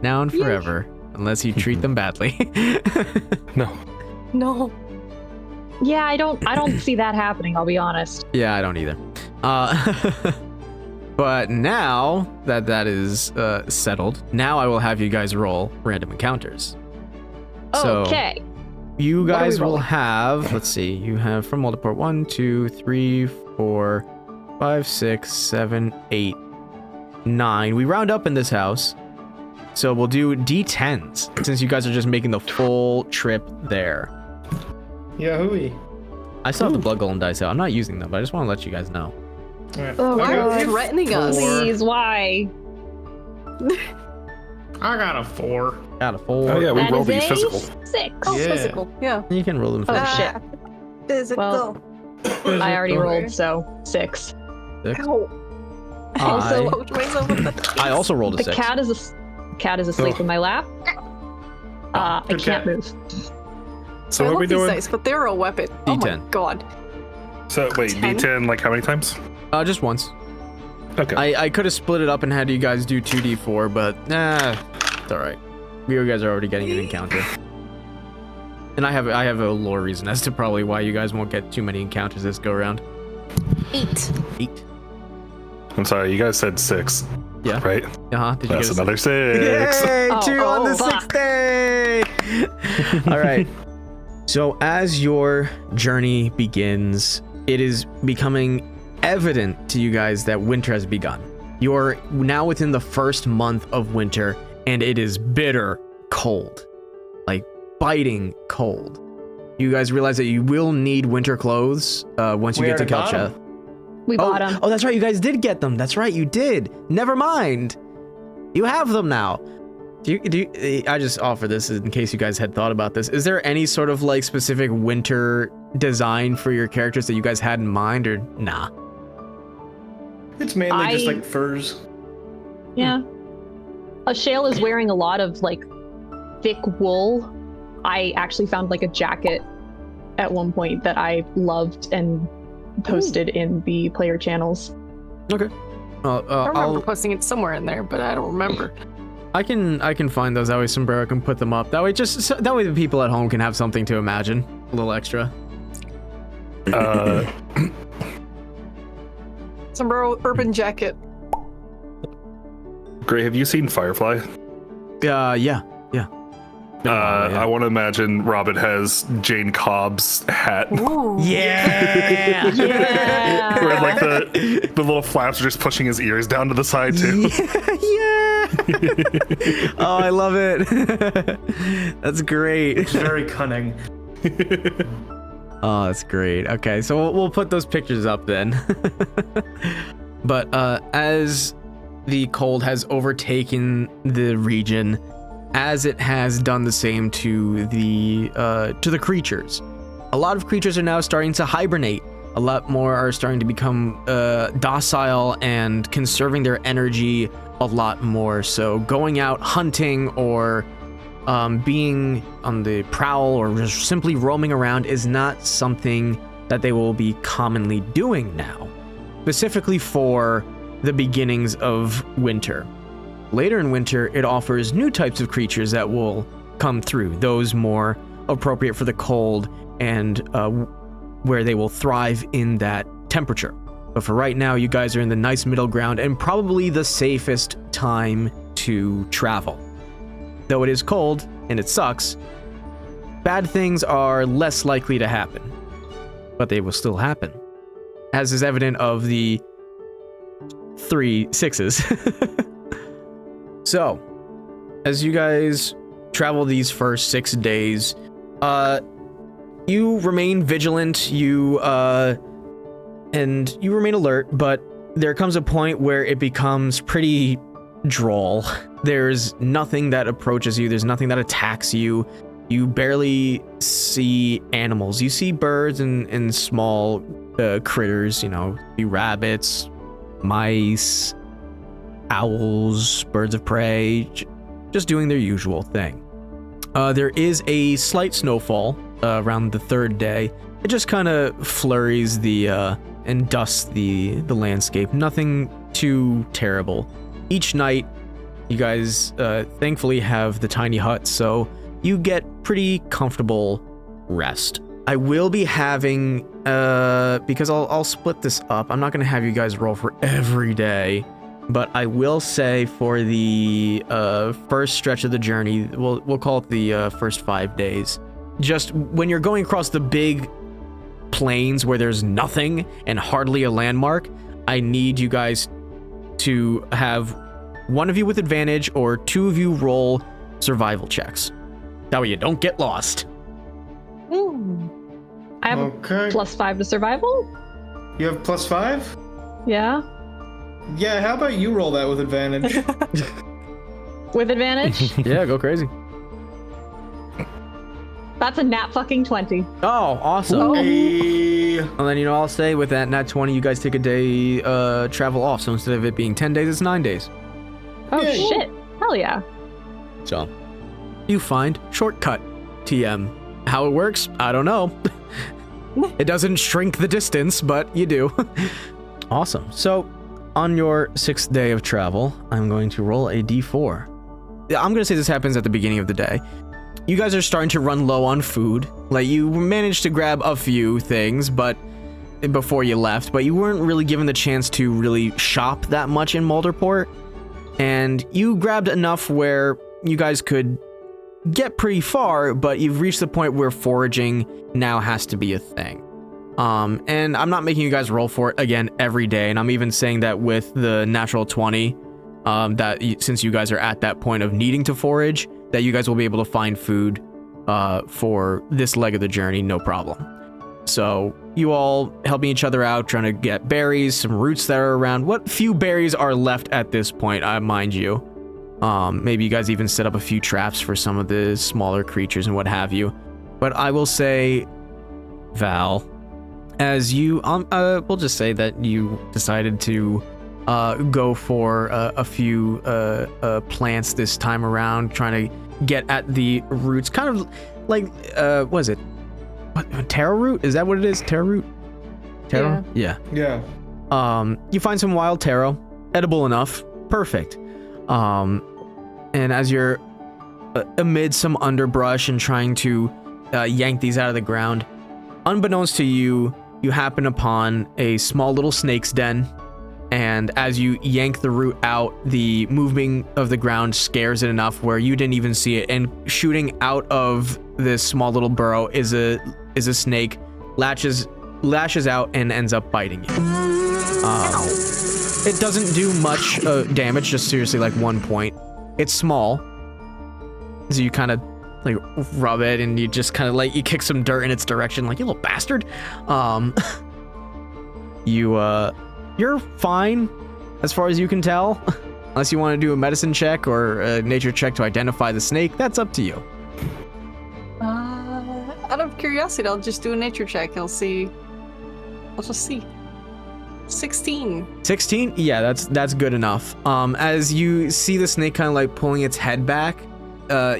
Now and forever. Unless you treat them badly. No. No. Yeah, I don't see that happening, I'll be honest. Yeah, I don't either. But now that is settled, now I will have you guys roll random encounters. So Okay. you What are we guys will rolling? have, let's see, you have from multiport 1, 2, 3, 4, 5, 6, 7, 8, 9. We round up in this house. So we'll do D10s since you guys are just making the full trip there. Yahooey. I still have the Blood Golem dice out. I'm not using them, but I just want to let you guys know. Alright. Oh, Why I are you got threatening us? four. Please, why? I got a 4. Got a 4. Oh yeah, we That roll is these a physical. 6. Oh, Yeah. physical. Yeah. You can roll them for Oh, shit. Physical. Well, I already rolled, so 6. 6. Ow. Also, Poked myself with the I also rolled a The 6. cat is asleep Oh. in my lap. I Good can't cat. move. So I what are love we these doing? dice, but they're a weapon. Oh my D10. god. So wait, 10? D10 like how many times? Just once. Okay. I could have split it up and had you guys do 2d4, but it's all right. You guys are already getting an encounter. And I have a lore reason as to probably why you guys won't get too many encounters this go around. 8. 8. I'm sorry, you guys said 6. Yeah. Right? Did you That's get another 6. Yay! Oh, 2 on the fuck. 6th day! All right. So as your journey begins, it is becoming evident to you guys that winter has begun. You're now within the first month of winter, and it is bitter cold. Like, biting cold. You guys realize that you will need winter clothes once you We get to already bought Kelcha. 'em. We bought them. Oh, that's right. You guys did get them. That's right. You did. Never mind. You have them now. I just offer this in case you guys had thought about this. Is there any sort of like specific winter design for your characters that you guys had in mind, or nah? It's mainly just I- like furs. Yeah. Shale is wearing a lot of like thick wool. I actually found like a jacket at one point that I loved and posted in the player channels. Okay. I remember posting it somewhere in there, but I don't remember. I can find those. That way Sombrero can put them up. That way the people at home can have something to imagine. A little extra. Sombrero urban jacket. Gray, have you seen Firefly? Yeah. I want to imagine Robin has Jane Cobb's hat. Ooh. Yeah. Yeah. Where like the little flaps are just pushing his ears down to the side too. Yeah. Oh, I love it. That's great. It's very cunning. Oh, that's great. Okay, so we'll put those pictures up then. But as the cold has overtaken the region, as it has done the same to the creatures, a lot of creatures are now starting to hibernate. A lot more are starting to become docile and conserving their energy a lot more. So going out hunting or being on the prowl or just simply roaming around is not something that they will be commonly doing now, specifically for the beginnings of winter. Later in winter, it offers new types of creatures that will come through, those more appropriate for the cold and where they will thrive in that temperature. But for right now, you guys are in the nice middle ground and probably the safest time to travel. Though it is cold and it sucks, bad things are less likely to happen, but they will still happen, as is evident of the 3 6s. So, as you guys travel these first 6 days, you remain vigilant, and you remain alert, but there comes a point where it becomes pretty droll. There's nothing that approaches you, there's nothing that attacks you. You barely see animals. You see birds and small critters, rabbits, mice, owls, birds of prey, just doing their usual thing. There is a slight snowfall around the 3rd day. It just kind of flurries and dusts the landscape. Nothing too terrible. Each night, you guys thankfully have the tiny hut, so you get pretty comfortable rest. I will be having, because I'll split this up. I'm not going to have you guys roll for every day. But I will say for the first stretch of the journey, we'll call it the first 5 days. Just when you're going across the big plains where there's nothing and hardly a landmark, I need you guys to have one of you with advantage or 2 of you roll survival checks. That way you don't get lost. I have Okay. a +5 to survival. You have +5? Yeah. Yeah, how about you roll that with advantage? With advantage. Yeah, go crazy. That's a nat fucking 20. Oh, awesome. Hey. And then, I'll say with that nat 20, you guys take a day travel off. So instead of it being 10 days, it's 9 days. Oh Yay. shit. Hell yeah. So you find shortcut TM. How it works, I don't know. It doesn't shrink the distance, but you do. Awesome. So on your 6th day of travel, I'm going to roll a d4. I'm going to say this happens at the beginning of the day. You guys are starting to run low on food. Like, you managed to grab a few things, but before you left, but you weren't really given the chance to really shop that much in Mulderport. And you grabbed enough where you guys could get pretty far, but you've reached the point where foraging now has to be a thing. And I'm not making you guys roll for it again every day, and I'm even saying that with the natural 20, since you guys are at that point of needing to forage, that you guys will be able to find food for this leg of the journey, no problem. So you all helping each other out, trying to get berries, some roots that are around. What few berries are left at this point, mind you. Maybe you guys even set up a few traps for some of the smaller creatures and what have you. But I will say, Val, as you, we'll just say that you decided to go for a few plants this time around, trying to get at the roots, kind of like, what is it? What, taro root? Is that what it is? Taro root? Taro? Yeah. You find some wild taro, edible enough, perfect. And as you're amid some underbrush and trying to yank these out of the ground, unbeknownst to you, you happen upon a small little snake's den. And as you yank the root out, the moving of the ground scares it enough where you didn't even see it. And shooting out of this small little burrow is a snake, lashes out and ends up biting you. It doesn't do much damage, just seriously like 1 point. It's small, so you kind of like rub it and you just kind of like, you kick some dirt in its direction, like, you little bastard. You're fine as far as you can tell, unless you want to do a medicine check or a nature check to identify the snake. That's up to you. Out of curiosity, I'll just do a nature check. I'll just see. 16. 16? Yeah, that's good enough. As you see the snake kind of like pulling its head back,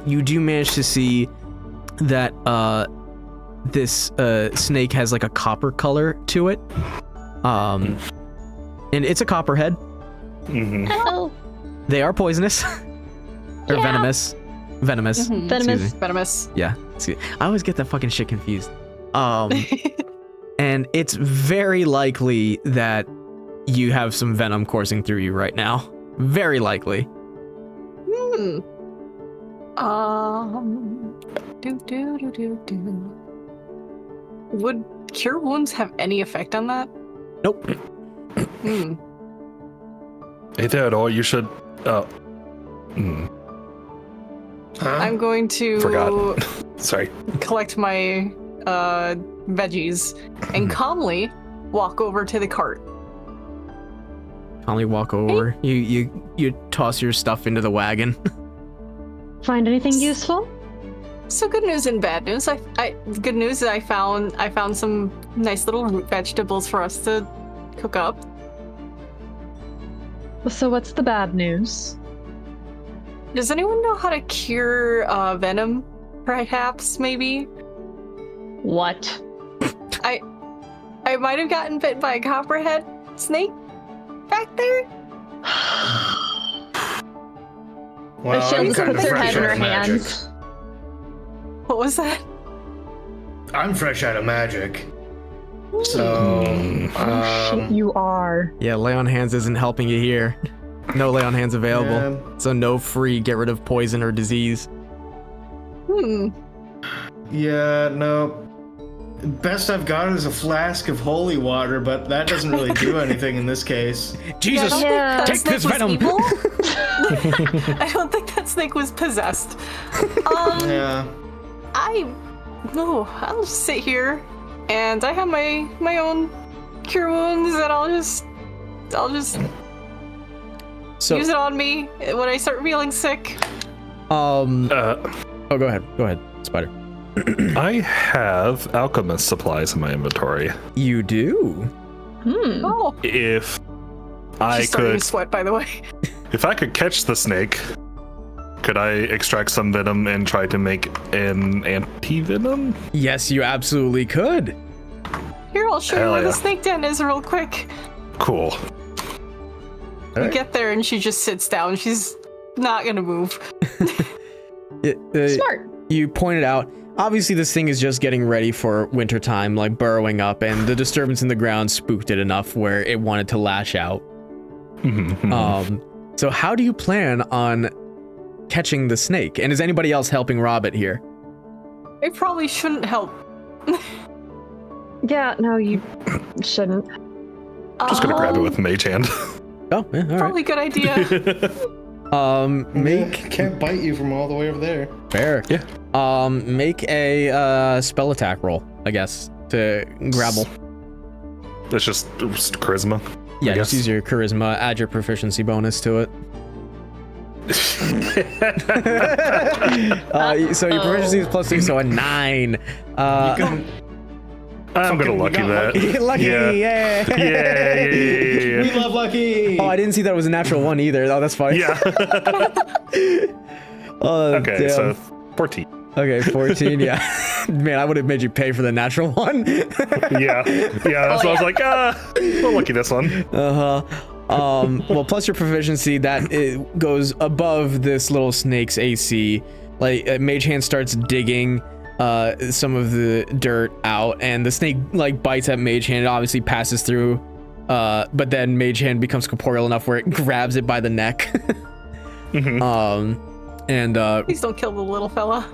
you do manage to see that this snake has like a copper color to it. And it's a copperhead. Mm-hmm. Oh. They are poisonous. Or Yeah. venomous. Venomous. Mhm. Venomous. Excuse me. Venomous. Yeah. I always get that fucking shit confused. And it's very likely that you have some venom coursing through you right now. Very likely. Do. Would cure wounds have any effect on that? Nope. Hey, Theodore, you should. Huh? I'm going to Forgot. Sorry. collect my veggies and calmly walk over to the cart. Calmly walk over. You toss your stuff into the wagon. Find anything useful? So good news and bad news. Good news is I found some nice little root vegetables for us to cook up. So what's the bad news? Does anyone know how to cure venom? Perhaps, maybe. What? I might have gotten bit by a copperhead snake back there. Well, She'll I'm just kind put of her fresh head in out her of magic. hands. What was that? I'm fresh out of magic. So, Shit, you are. Yeah, lay on hands isn't helping you here. No lay on hands available. Yeah. So no free get rid of poison or disease. Yeah, no. Best I've got is a flask of holy water, but that doesn't really do anything in this case. Jesus, Yeah. take this venom. Evil. I don't think that snake was possessed. Yeah. I'll just sit here, and I have my own cure wounds, and I'll just So, use it on me when I start feeling sick. oh, go ahead, Spider. I have alchemist supplies in my inventory. You do? Oh, If I she's starting could, to sweat, by the way. if I could catch the snake, could I extract some venom and try to make an anti-venom? Yes, you absolutely could. Here, I'll show you Hell where yeah. the snake den is real quick. Cool. We get there and she just sits down. She's not gonna move. Smart. You pointed out, obviously this thing is just getting ready for wintertime, like burrowing up, and the disturbance in the ground spooked it enough where it wanted to lash out. So how do you plan on catching the snake? And is anybody else helping Robert here? I probably shouldn't help. Yeah, no, you shouldn't. Just gonna grab it with mage hand. Oh, yeah, all right. Probably a good idea. Make Can't bite you from all the way over there. fair. Yeah. Make a spell attack roll, I guess, to grapple. It's just charisma. Yeah, I just guess. use your charisma, add your proficiency bonus to it. So your proficiency is +2, so a 9. I'm gonna lucky that. Lucky, Yeah. yeah. We love Lucky. Oh, I didn't see that it was a natural 1 either. Oh, that's funny. Yeah. Okay, damn. so 14. Okay, 14, yeah. Man, I would have made you pay for the natural 1. Yeah. Yeah, so I was like, well, lucky this one. Well, plus your proficiency, that it goes above this little snake's AC. Like, Mage Hand starts digging some of the dirt out, and the snake, like, bites at Mage Hand. It obviously passes through, but then Mage Hand becomes corporeal enough where it grabs it by the neck. Please don't kill the little fella.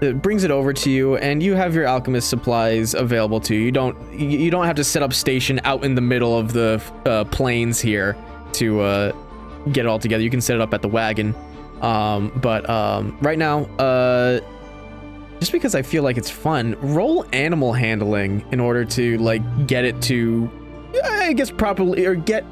It brings it over to you, and you have your alchemist supplies available to you. You don't have to set up station out in the middle of the plains here to get it all together. You can set it up at the wagon. But right now, just because I feel like it's fun, roll animal handling in order to like get it to, I guess, properly, or get.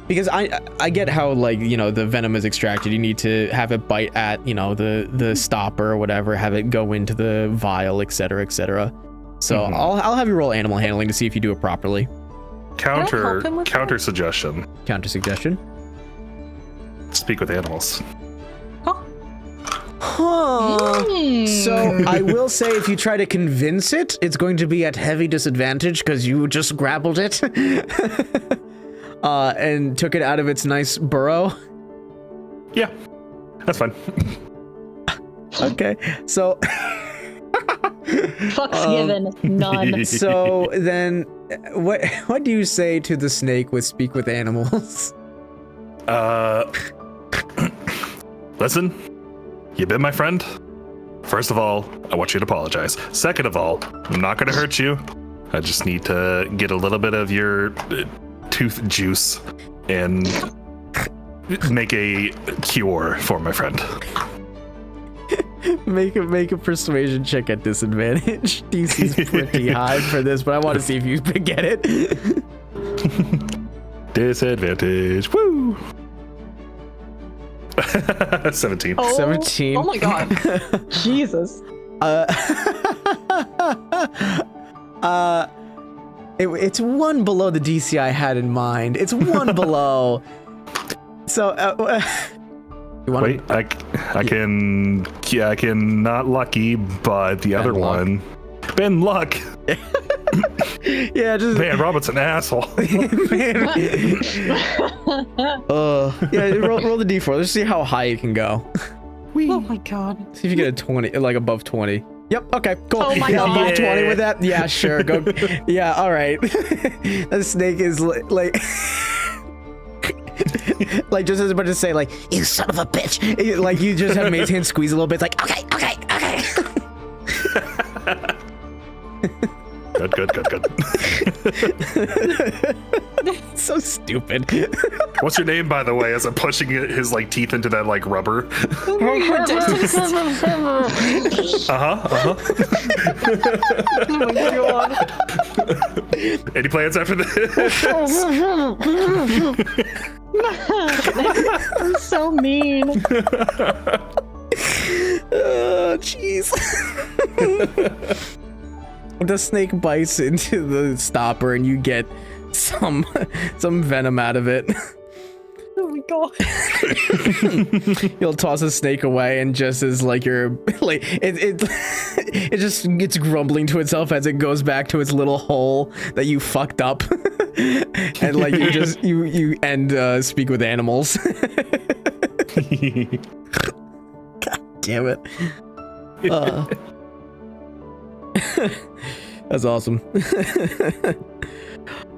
Because I get how, like, you know, the venom is extracted. You need to have it bite at, you know, the stopper or whatever, have it go into the vial, etc., etc. So I'll have you roll animal handling to see if you do it properly. Counter suggestion. Counter suggestion. Speak with animals. So I will say, if you try to convince it, it's going to be at heavy disadvantage because you just grappled it. And took it out of its nice burrow. Yeah, that's fine. Okay, so Fuck's given. None. so then, what do you say to the snake with speak with animals? Listen, you been my friend. First of all, I want you to apologize. Second of all, I'm not gonna hurt you. I just need to get a little bit of your tooth juice and make a cure for my friend. Make a persuasion check at disadvantage. DC's pretty high for this, but I want to see if you get it. Disadvantage. Woo! 17. 17. Oh my god. Jesus. It's one below the DC I had in mind. It's one below. So, you want Wait, I can not lucky, but the other luck. one, Ben Luck. Yeah, just Man, Robert's an asshole. man. Yeah, roll the D4. Let's see how high it can go. Oh my god. See if you get a 20, like above 20. Yep. Okay. Cool. Oh my yeah, God. above 20 with that. Yeah. Sure. Go. Yeah. All right. That snake is like, like just as much as say like, You son of a bitch. like you just have Mate's hand squeeze a little bit. It's like, okay. Good. So stupid. What's your name, by the way, as I'm pushing his like teeth into that like rubber? Oh my god. Any plans after this? I'm so mean. Oh, jeez. The snake bites into the stopper and you get some venom out of it. Oh my god. You'll toss the snake away, and just as like you're like it just gets grumbling to itself as it goes back to its little hole that you fucked up. and like you just you end speak with animals. God damn it. That's awesome.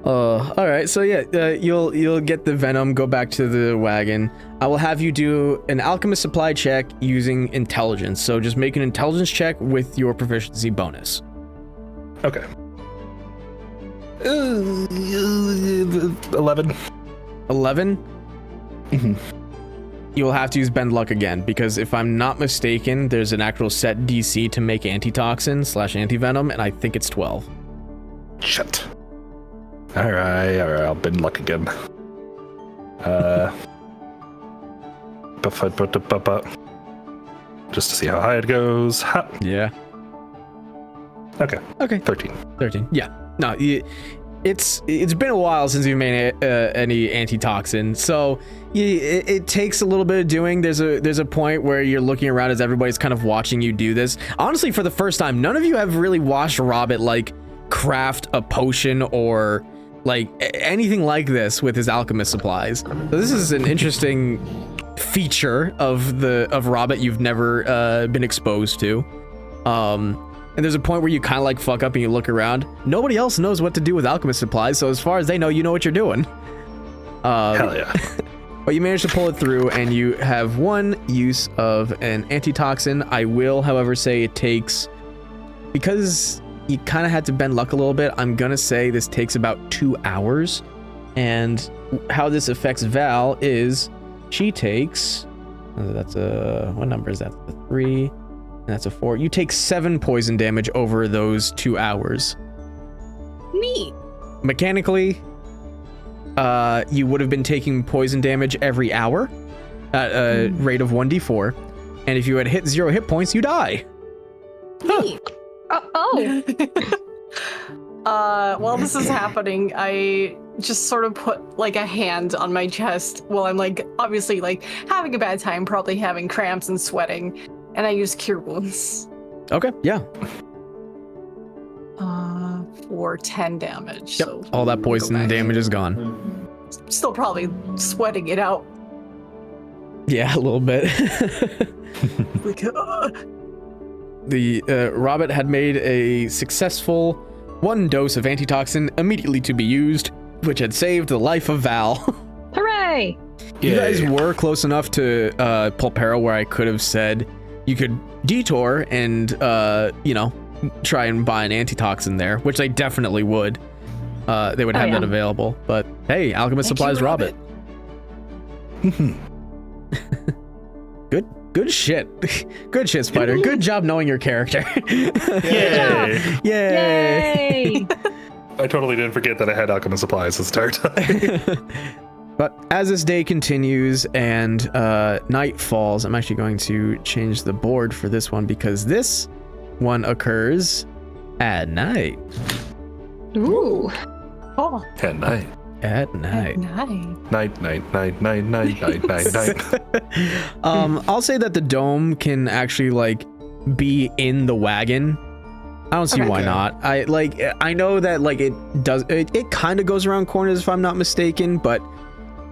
All right, so yeah, you'll get the venom. Go back to the wagon. I will have you do an alchemist supply check using intelligence. So just make an intelligence check with your proficiency bonus. Okay. 11. 11. Mm-hmm. You will have to use bend luck again because if I'm not mistaken, there's an actual set DC to make antitoxin / antivenom, and I think it's 12. Shit. All right, I'll bend luck again. Just to see how high it goes. Ha. Yeah. Okay. 13. Yeah. No, it's been a while since you've made any antitoxin, so it takes a little bit of doing. There's a point where you're looking around as everybody's kind of watching you do this. Honestly, for the first time, none of you have really watched Robert like craft a potion or like anything like this with his alchemist supplies. So this is an interesting feature of Robert you've never been exposed to. And there's a point where you kind of like fuck up and you look around. Nobody else knows what to do with alchemist supplies, so as far as they know, you know what you're doing. Hell yeah. But you managed to pull it through, and you have one use of an antitoxin. I will, however, say it takes, because you kind of had to bend luck a little bit, I'm gonna say this takes about 2 hours. And how this affects Val is she takes, that's a, what number is that? The 3. That's a 4. You take 7 poison damage over those 2 hours. Neat. Mechanically, you would have been taking poison damage every hour at a rate of 1d4. And if you had hit 0 hit points, you die. Neat. While this is happening, I just sort of put like a hand on my chest while I'm like obviously like having a bad time, probably having cramps and sweating. And I use Cure Wounds. Okay, yeah. For 10 damage. Yep. So all that poison damage is gone. Still probably sweating it out. Yeah, a little bit. Like, The Robert had made a successful 1 dose of antitoxin immediately to be used, which had saved the life of Val. Hooray! You guys were close enough to Pulpero where I could have said you could detour and, try and buy an antitoxin there, which they definitely would. They would have that available. But hey, alchemist supplies Robert. Good shit. Good shit, Spider. Good job knowing your character. Yay! Yay! I totally didn't forget that I had alchemist supplies this entire time. But as this day continues and night falls, I'm actually going to change the board for this one because this one occurs at night. Ooh. oh, At night. At night. night. Night. I'll say that the dome can actually like be in the wagon. I don't see why not. I know that like it kind of goes around corners if I'm not mistaken, but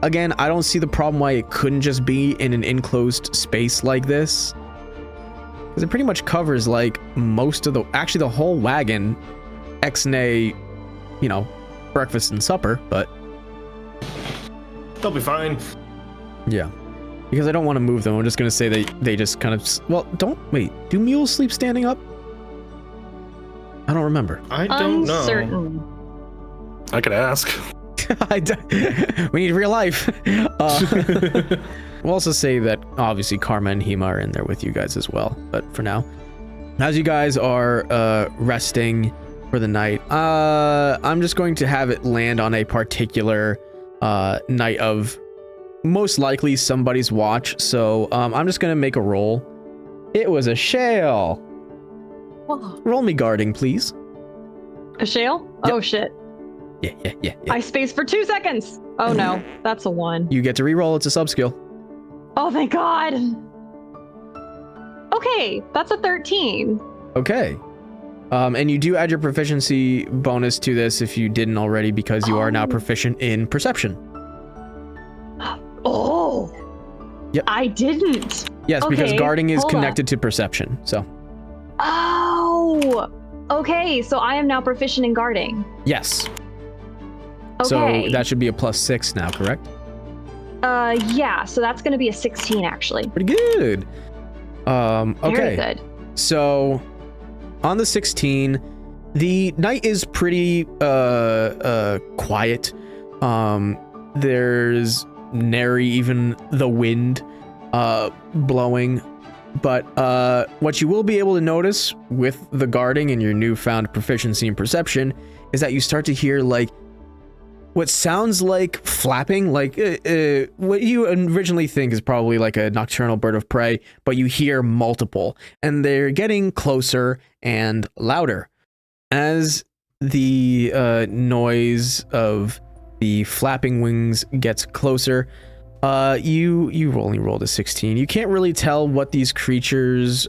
again, I don't see the problem why it couldn't just be in an enclosed space like this. Because it pretty much covers like most of the whole wagon, ex-nay, breakfast and supper, but They'll be fine. yeah. Because I don't want to move them, I'm just going to say they just kind of, do mules sleep standing up? I don't remember. I don't know. Uncertain. I could ask. We need real life. We'll also say that obviously Karma and Hema are in there with you guys as well. But for now, as you guys are resting for the night, I'm just going to have it land on a particular night of most likely somebody's watch. So I'm just going to make a roll. It was a shale. Whoa. Roll me guarding, please. A shale? Yep. Oh shit. Yeah. I spaced for 2 seconds. Oh no, that's a 1. You get to reroll. It's a sub skill. Oh thank God. Okay, that's a 13. Okay. And you do add your proficiency bonus to this if you didn't already, because you are now proficient in perception. Oh. Yep. I didn't. Yes, because Okay, guarding is hold on. connected to perception. So Oh. Okay, so I am now proficient in guarding. yes. Okay. So that should be a +6 now, correct? Yeah, so that's going to be a 16 actually. Pretty good. Okay. Very good. So on the 16, the night is pretty quiet. There's nary even the wind blowing. But what you will be able to notice with the guarding and your newfound proficiency in perception is that you start to hear like what sounds like flapping, like what you originally think is probably like a nocturnal bird of prey, but you hear multiple, and they're getting closer and louder. As the noise of the flapping wings gets closer, you only rolled a 16. You can't really tell what these creatures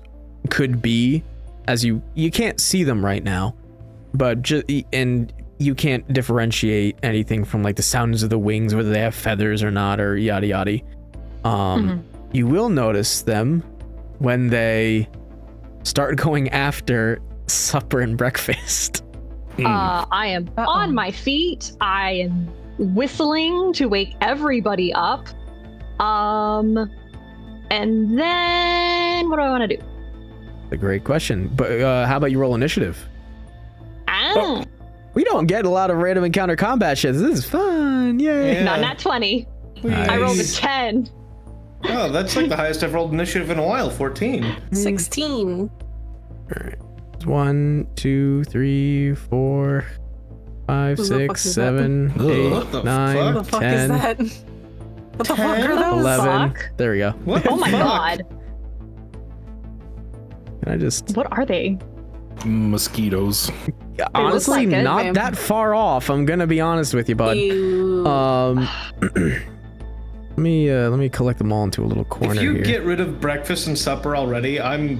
could be, as you can't see them right now, but and you can't differentiate anything from like the sounds of the wings, whether they have feathers or not, or yada yada. You will notice them when they start going after supper and breakfast. I am on my feet. I am whistling to wake everybody up. And then what do I want to do? A great question. But how about you roll initiative? Oh. We don't get a lot of random encounter combat shit. This is fun. Yay. Yeah. Not nat 20. Nice. I rolled a 10. Oh, that's like the highest I've rolled initiative in a while. 14. 16. All right. 1, 2, 3, 4, 5, Who the fuck 6, is 7, Ugh, 8, what the 9, fuck? What the fuck 10, is that? What the fuck are 10? those? 11. Fuck. There we go. What the Oh my fuck? god. Can I just What are they? Mosquitoes. honestly like it, not man. that far off. I'm gonna be honest with you, bud. Ew. Let me collect them all into a little corner If you here. get rid of breakfast and supper already, I'm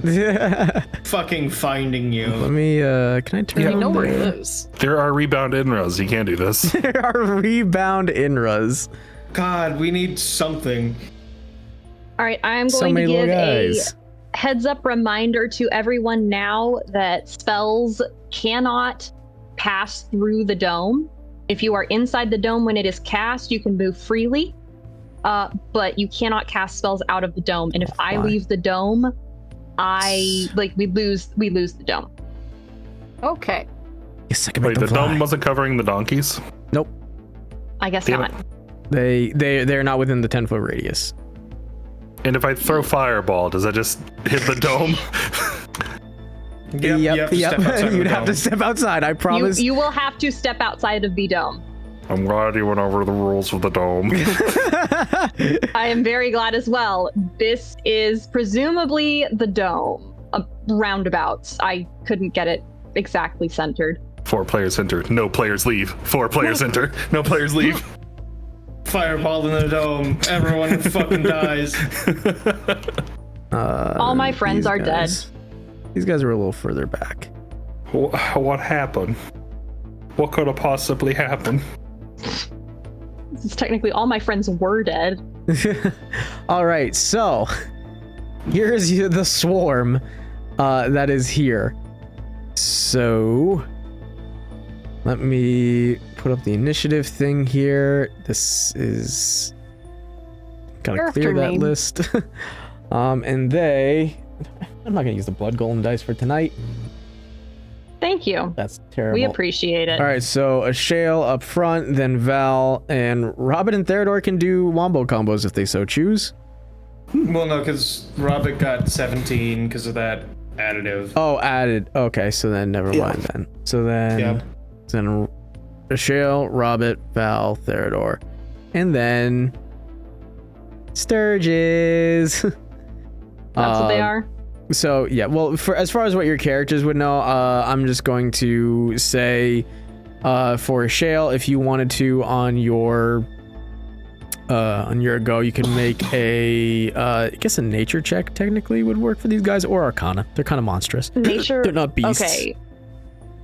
fucking finding you. Let me can I turn I on know where the- it is. There are rebound inrows. You can't do this. There are rebound inras. God, we need something. All right, I am So going to many little give a guys. heads up reminder to everyone now that spells cannot pass through the dome. If you are inside the dome when it is cast, you can move freely, but you cannot cast spells out of the dome. And if I Why? leave the dome, we lose the dome. Okay. Yes, I can Wait, make the them fly. dome wasn't covering the donkeys? Nope. I guess Damn not. it. They're not within the 10-foot radius. And if I throw fireball, does that just hit the dome? Yep, you have to step outside of the You'd have to dome. step outside. I promise. You will have to step outside of the dome. I'm glad you went over the rules of the dome. I am very glad as well. This is presumably the dome. Roundabouts. I couldn't get it exactly centered. 4 players enter. No players leave. 4 players enter. No players leave. Fireball in the dome. Everyone fucking dies. All my friends these are guys- These guys are a little further back. What happened? What could have possibly happened? This is technically all my friends were dead. All right, so here's the swarm that is here. So let me put up the initiative thing here. This is gotta Character clear that name. list. And I'm not gonna use the blood golem dice for tonight. Thank you. That's terrible. We appreciate it. All right, so a Shale up front, then Val, and Robin and Theodore can do wombo combos if they so choose. Well, no, because Robert got 17 because of that additive. Oh, added. Okay, so then never mind then. So then, Yep. then Shale, Robert, Val, Theodore, and then Sturges. That's what they are. So yeah, well, for as far as what your characters would know, I'm just going to say, for Shale, if you wanted to on your go, you can make I guess a nature check technically would work for these guys, or Arcana. They're kind of monstrous. Nature. They're not beasts. Okay.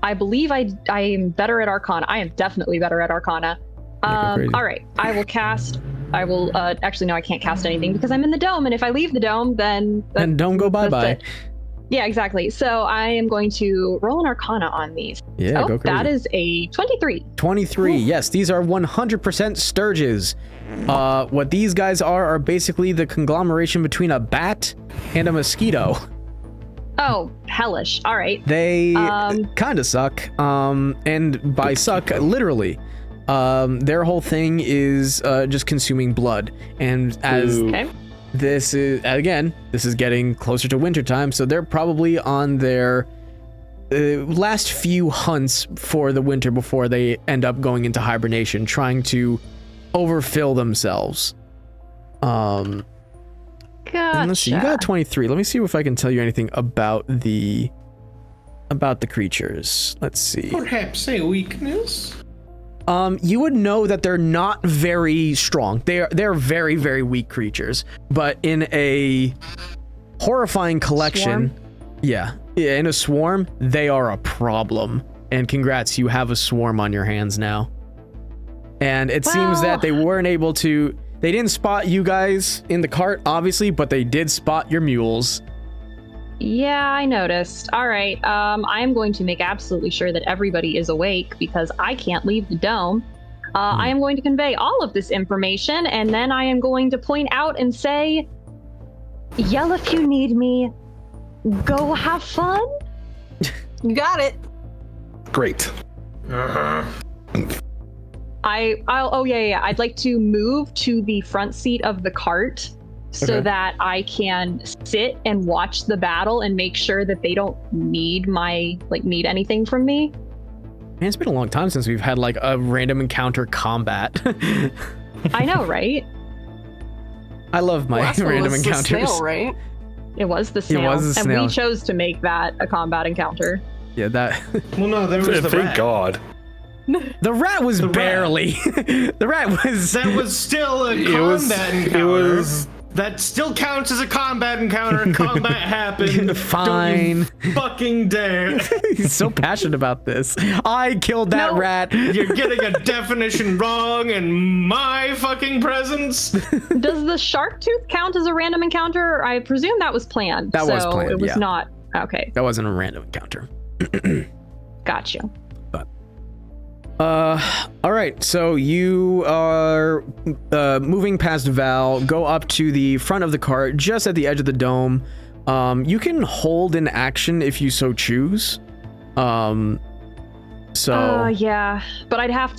I believe I am better at Arcana. I am definitely better at Arcana. crazy. All right, I will actually, no, I can't cast anything because I'm in the dome, and if I leave the dome, then... And don't go bye-bye. Yeah, exactly. So I am going to roll an Arcana on these. Yeah, go crazy. That is a 23. 23. Yes, these are 100% Sturges. What these guys are basically the conglomeration between a bat and a mosquito. Oh, hellish. All right. They kind of suck. And by suck, literally. Their whole thing is just consuming blood. And as this is getting closer to wintertime, so they're probably on their last few hunts for the winter before they end up going into hibernation, trying to overfill themselves. Gotcha. And let's see, you got 23. Let me see if I can tell you anything about the creatures. Let's see. Perhaps a weakness. You would know that they're not very strong. They're very, very weak creatures. But in a horrifying collection, in a swarm, they are a problem. And congrats, you have a swarm on your hands now. And it seems that they weren't able to. They didn't spot you guys in the cart, obviously, but they did spot your mules. Yeah, I noticed. All right. I am going to make absolutely sure that everybody is awake because I can't leave the dome. I am going to convey all of this information, and then I am going to point out and say, yell if you need me. Go have fun. You got it. Great. I'd like to move to the front seat of the cart so that I can sit and watch the battle and make sure that they don't need anything from me. Man, it's been a long time since we've had like a random encounter combat. I know, right? I love my random encounters. The snail, right? It was the snail. It was the snail. And we chose to make that a combat encounter. Yeah, that. Well, no, there was the Thank rat. God. The rat was barely. The rat was. That was still a combat encounter. That still counts as a combat encounter. Combat happened. Fine. Don't you fucking dare. He's so passionate about this. I killed that rat. You're getting a definition wrong in my fucking presence. Does the shark tooth count as a random encounter? I presume that was planned. That was planned, it was not. Okay. That wasn't a random encounter. Gotcha. All right, so you are moving past Val, go up to the front of the cart, just at the edge of the dome. You can hold an action if you so choose. Yeah, but I'd have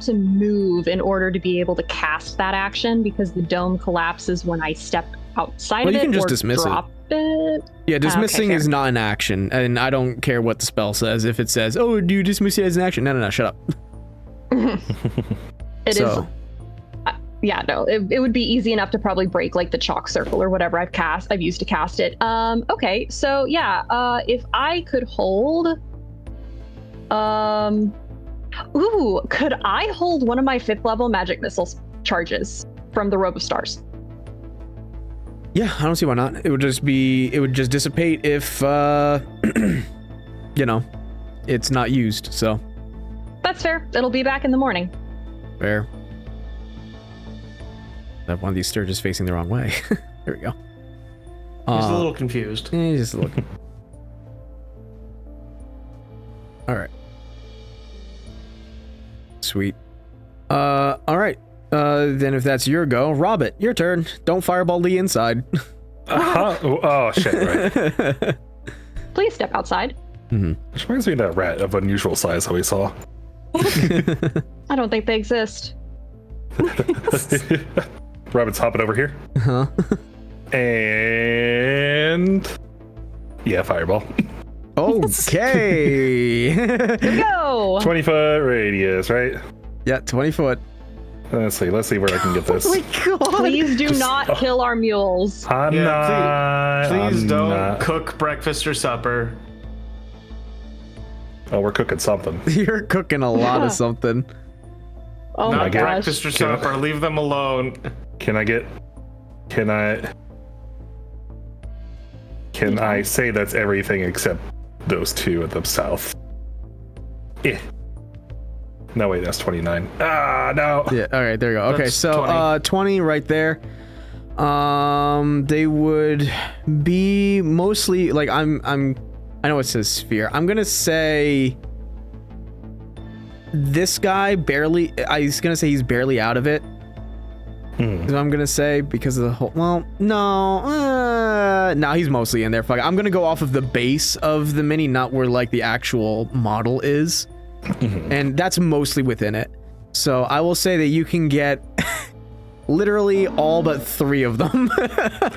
to move in order to be able to cast that action because the dome collapses when I step outside of it. You can just or dismiss drop it. Yeah, dismissing Okay, is not an action, and I don't care what the spell says. If it says, "Oh, do you dismiss it as an action?" No, shut up. It would be easy enough to probably break like the chalk circle or whatever I've used to cast it. Okay, so yeah, if I could hold, could I hold one of my 5th level magic missile charges from the Robe of Stars? Yeah, I don't see why not. It would just dissipate if, it's not used, so. That's fair. It'll be back in the morning. Fair. I have one of these Sturges facing the wrong way. There we go. He's a little confused. He's just looking. All right. Sweet. All right. Then if that's your go, Robert, your turn. Don't fireball the inside. Oh shit! Right. Please step outside. Mm-hmm. Which reminds me of that rat of unusual size that we saw. I don't think they exist. Robin's hopping over here. Huh? And yeah, fireball. Okay. Here we go. 20-foot radius, right? Yeah, 20 foot. Let's see where I can get this. Oh my god. Please do not kill our mules. Please don't cook breakfast or supper. Oh, we're cooking something. You're cooking a lot of something. Oh my Not gosh. breakfast or supper. Leave them alone. Can I say that's everything except those two at the south? No, wait, that's 29. Ah, no. Yeah. All right. There you go. Okay. That's So 20 right there. They would be mostly like I know it says sphere. I'm gonna say this guy barely. I was gonna say he's barely out of it. So I'm gonna say because of the whole. Well, no, he's mostly in there. Fuck it. I'm gonna go off of the base of the mini, not where like the actual model is, and that's mostly within it. So I will say that you can get literally all but 3 of them.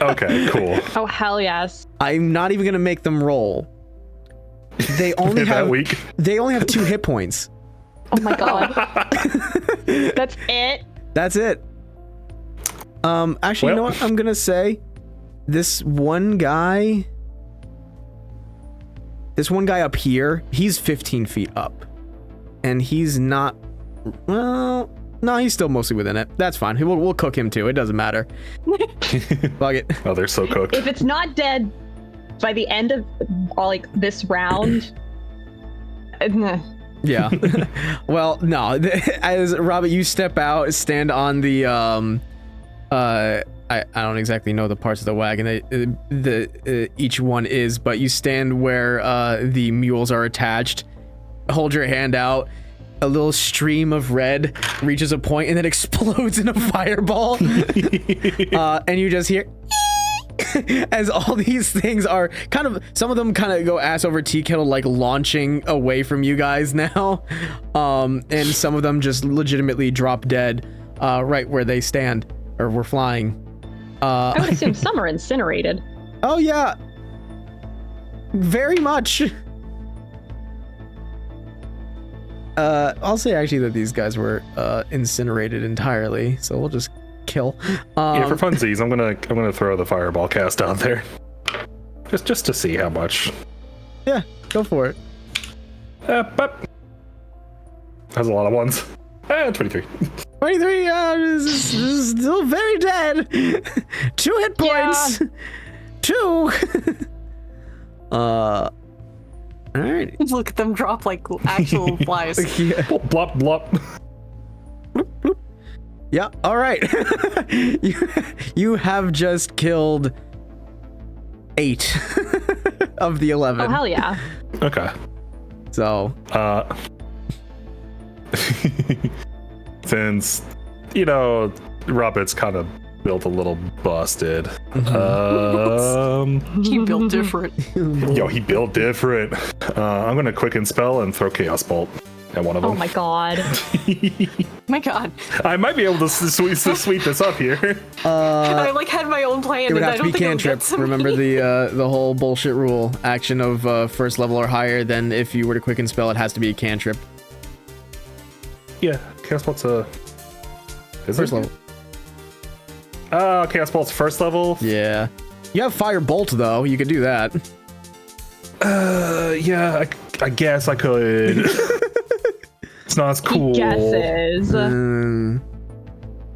Okay, cool. Oh, hell yes. I'm not even gonna make them roll. They only That have week. They only have 2 hit points. Oh my god. That's it? That's it. Actually, you know what? I'm gonna say this one guy up here, he's 15 feet up. And he's not, well, no, he's still mostly within it. That's fine. We'll cook him too. It doesn't matter. Fuck it. Oh, they're so cooked. If it's not dead by the end of like this round, Yeah. Well, no. As Robert, you step out, stand on the I don't exactly know the parts of the wagon each one is, but you stand where the mules are attached. Hold your hand out. A little stream of red reaches a point and then explodes in a fireball. And you just hear as all these things are kind of, some of them kind of go ass over tea kettle, like launching away from you guys now. And some of them just legitimately drop dead right where they stand or were flying. I would assume some are incinerated. Oh yeah, very much. I'll say actually that these guys were incinerated entirely, so we'll just kill. Yeah, for funsies, I'm gonna throw the fireball cast out there, just to see how much. Yeah, go for it. But that's a lot of ones. 23. 23. Is still very dead. 2 hit points. 2. All right. Look at them drop like actual flies. Yeah. Blop blop. Bloop, bloop. Yeah. All right. you have just killed 8 of the 11. Oh hell yeah. Okay. So. Since Robert's kind of built a little busted. He built different. Yo, he built different. I'm gonna quicken spell and throw Chaos Bolt at one of them. Oh my god. My god. I might be able to sweep this up here. I like had my own plan It would and I have to don't be think it'll get cantrip. to me. Remember the whole bullshit rule. Action of first level or higher. Then if you were to quicken spell, it has to be a cantrip. Yeah, Chaos Bolt's First level. Chaos Bolt's first level. Yeah. You have Fire Bolt though. You could do that. Yeah, I guess I could. It's not as cool. He guesses.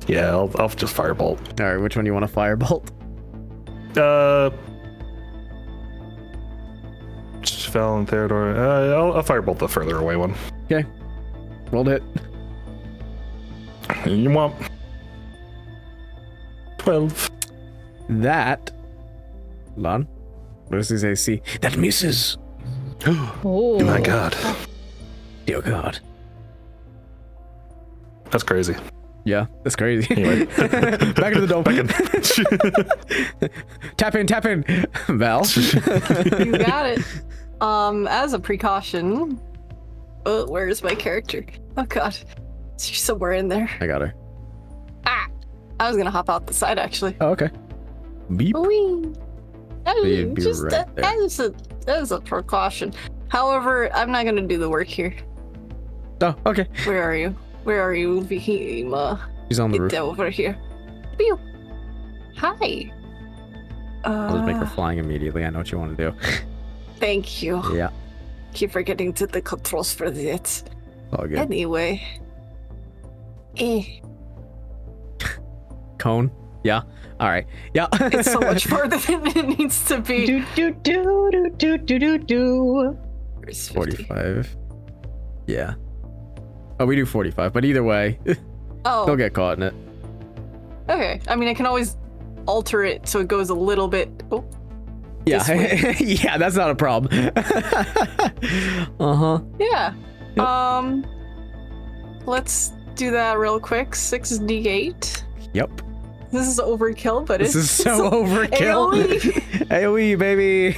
Yeah, I'll just Firebolt. All right, which one do you want to Firebolt? Fell and Theodore. I'll Firebolt the further away one. Okay. Rolled it. You want 12. That. Hold on. What does this AC? That misses. Oh My God, Dear God. that's crazy. Yeah, that's crazy. Anyway, Back to the dome. Tap in, Val. You got it. As a precaution. Oh, where is my character? Oh god. She's somewhere in there. I got her. Ah! I was gonna hop out the side actually. Oh, okay. Beep. Whee! You'd be Just right there. as a precaution. However, I'm not gonna do the work here. Oh, okay. Where are you? Where are you, Vihima? She's on the roof. Get over here. Pew. Hi. I'll just make her flying immediately. I know what you want to do. Thank you. Yeah. Keep forgetting to the controls for that. All good. Anyway. Cone? Yeah. All right. Yeah. It's so much farther than it needs to be. do do do do do do do do. Where's 50? 45. Yeah. Oh, we do 45, but either way, Oh, they'll get caught in it. okay. I mean, I can always alter it so it goes a little bit. Oh, Yeah, This way. yeah, that's not a problem. Uh-huh. yeah. Yep. Let's do that real quick. 6d8. Yep. This is overkill, but This it's is so overkill. AoE. AoE, baby.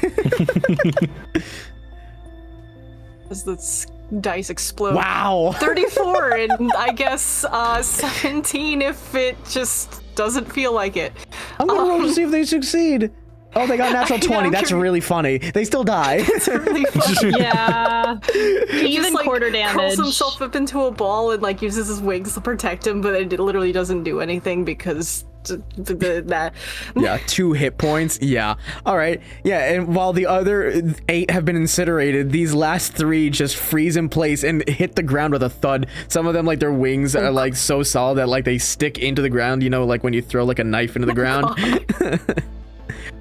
As the dice explode. Wow. 34 and I guess 17 if it just doesn't feel like it. I'm gonna roll to see if they succeed. Oh, they got natural I know, 20. I'm That's curious. really funny. They still die. It's really funny. Yeah. He Even just, like, quarter curls damage. himself up into a ball and like uses his wings to protect him, but it literally doesn't do anything because that. Yeah, 2 hit points. Yeah. All right. Yeah, and while the other 8 have been incinerated, these last 3 just freeze in place and hit the ground with a thud. Some of them, like, their wings are like so solid that like they stick into the ground, you know, like when you throw like a knife into the ground.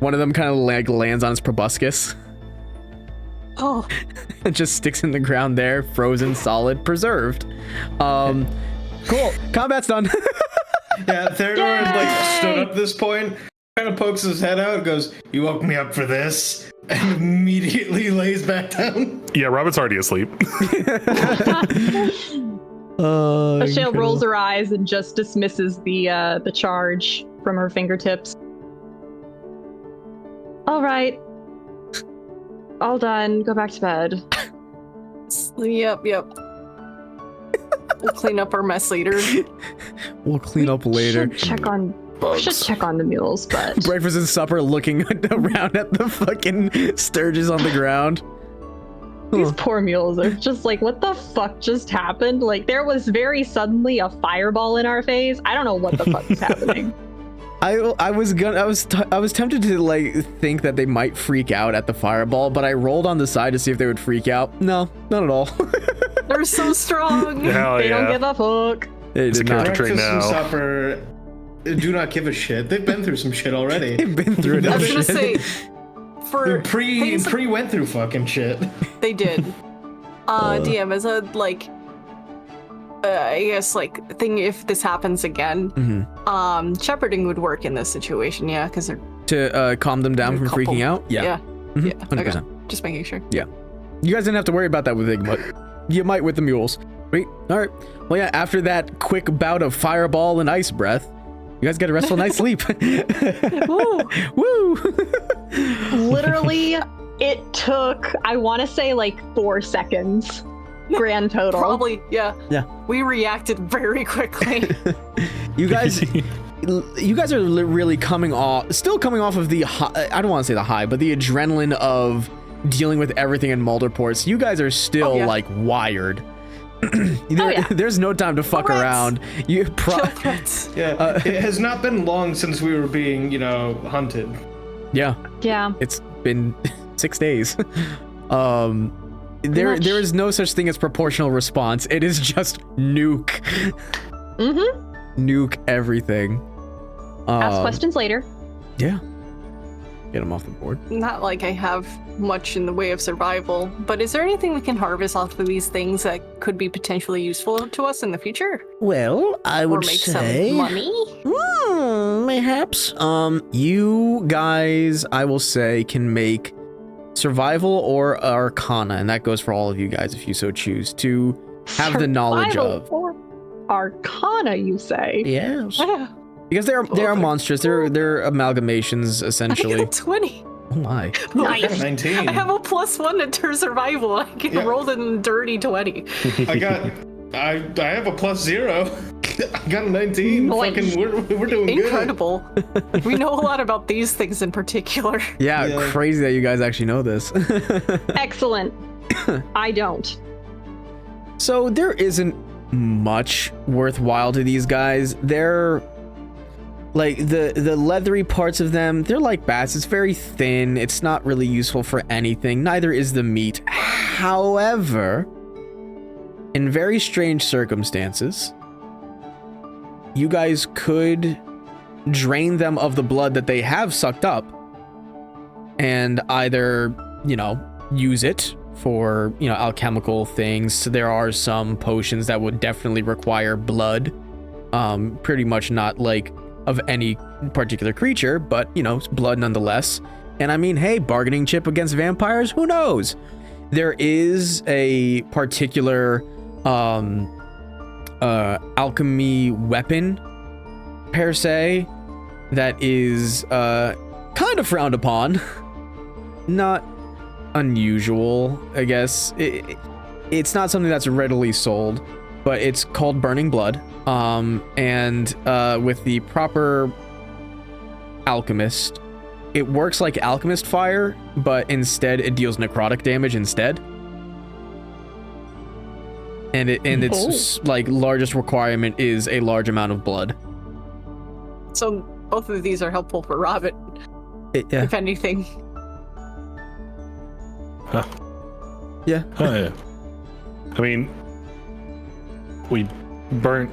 One of them kind of like lands on its proboscis. Oh, It just sticks in the ground there, frozen, solid, preserved. Cool. Combat's done. Yeah, Theodore had like stood up at this point, kind of pokes his head out, goes, "You woke me up for this," and immediately lays back down. Yeah, Robin's already asleep. Michelle rolls her eyes and just dismisses the charge from her fingertips. All right. All done. Go back to bed. yep. We'll clean up our mess later. We'll clean up later. Should check on the mules, but Breakfast and supper looking around at the fucking sturges on the ground. these poor mules are just like, what the fuck just happened? Like, there was very suddenly a fireball in our face. I don't know what the fuck is happening. I was tempted to like think that they might freak out at the fireball, but I rolled on the side to see if they would freak out. No, not at all. They're so strong. Hell They yeah. don't give a fuck. They It's did a not. character trait Breakfast and now. supper do not give a shit. They've been through some shit already. They've been through I enough was gonna shit. say, for things Pre went through fucking shit. they did. DM as a like, I guess like thing if this happens again, Mhm. shepherding would work in this situation, yeah, because they're To calm them down A from couple. freaking out. yeah, Mhm, yeah, 100%. okay. Just making sure. You guys didn't have to worry about that with Ig, but you might with the mules. Sweet. All right. Well, yeah. After that quick bout of fireball and ice breath, you guys get a restful night's sleep. Woo. Woo! Literally, it took, I want to say, like 4 seconds. Grand total. Probably, yeah. Yeah. We reacted very quickly. You guys are really still coming off of the high, I don't want to say the high, but the adrenaline of dealing with everything in Mulderports. You guys are still Oh, yeah. like wired. yeah. There's no time to fuck Threats. around. You Kill threats. Yeah, it has not been long since we were being, hunted. yeah, Yeah. it's been 6 days. There is no such thing as proportional response. It is just nuke. Mm-hmm. Nuke everything. Ask questions later. Yeah. Get them off the board. Not like I have much in the way of survival, but is there anything we can harvest off of these things that could be potentially useful to us in the future? Well, I Or would make say. some money? Mayhaps. You guys, I will say, can make survival or arcana, and that goes for all of you guys if you so choose to have the knowledge Survival of. or Arcana, you say? Yes. Yeah. Because they are Okay. monstrous. They're amalgamations I essentially. got a 20. Oh my. I got 19. I have a +1 to survival. I can Yeah. roll a dirty 20. I have a +0. I got a 19. Like, Fucking, we're doing Incredible. We know a lot about these things in particular. Yeah, Yeah. crazy that you guys actually know this. Excellent. I don't. So there isn't much worthwhile to these guys. They're like the leathery parts of them, they're like bats. It's very thin. It's not really useful for anything. Neither is the meat. However, in very strange circumstances, you guys could drain them of the blood that they have sucked up and either, use it for, alchemical things. So there are some potions that would definitely require blood. Pretty much not like of any particular creature, but, it's blood nonetheless. And I mean, hey, bargaining chip against vampires, who knows? There is a particular alchemy weapon, per se, that is kind of frowned upon. Not unusual, I guess. It's not something that's readily sold, but it's called Burning Blood. And with the proper alchemist, it works like alchemist fire, but instead it deals necrotic damage instead. And its like largest requirement is a large amount of blood. So both of these are helpful for Robin, if anything. Huh. Yeah. Oh, yeah. I mean, we burnt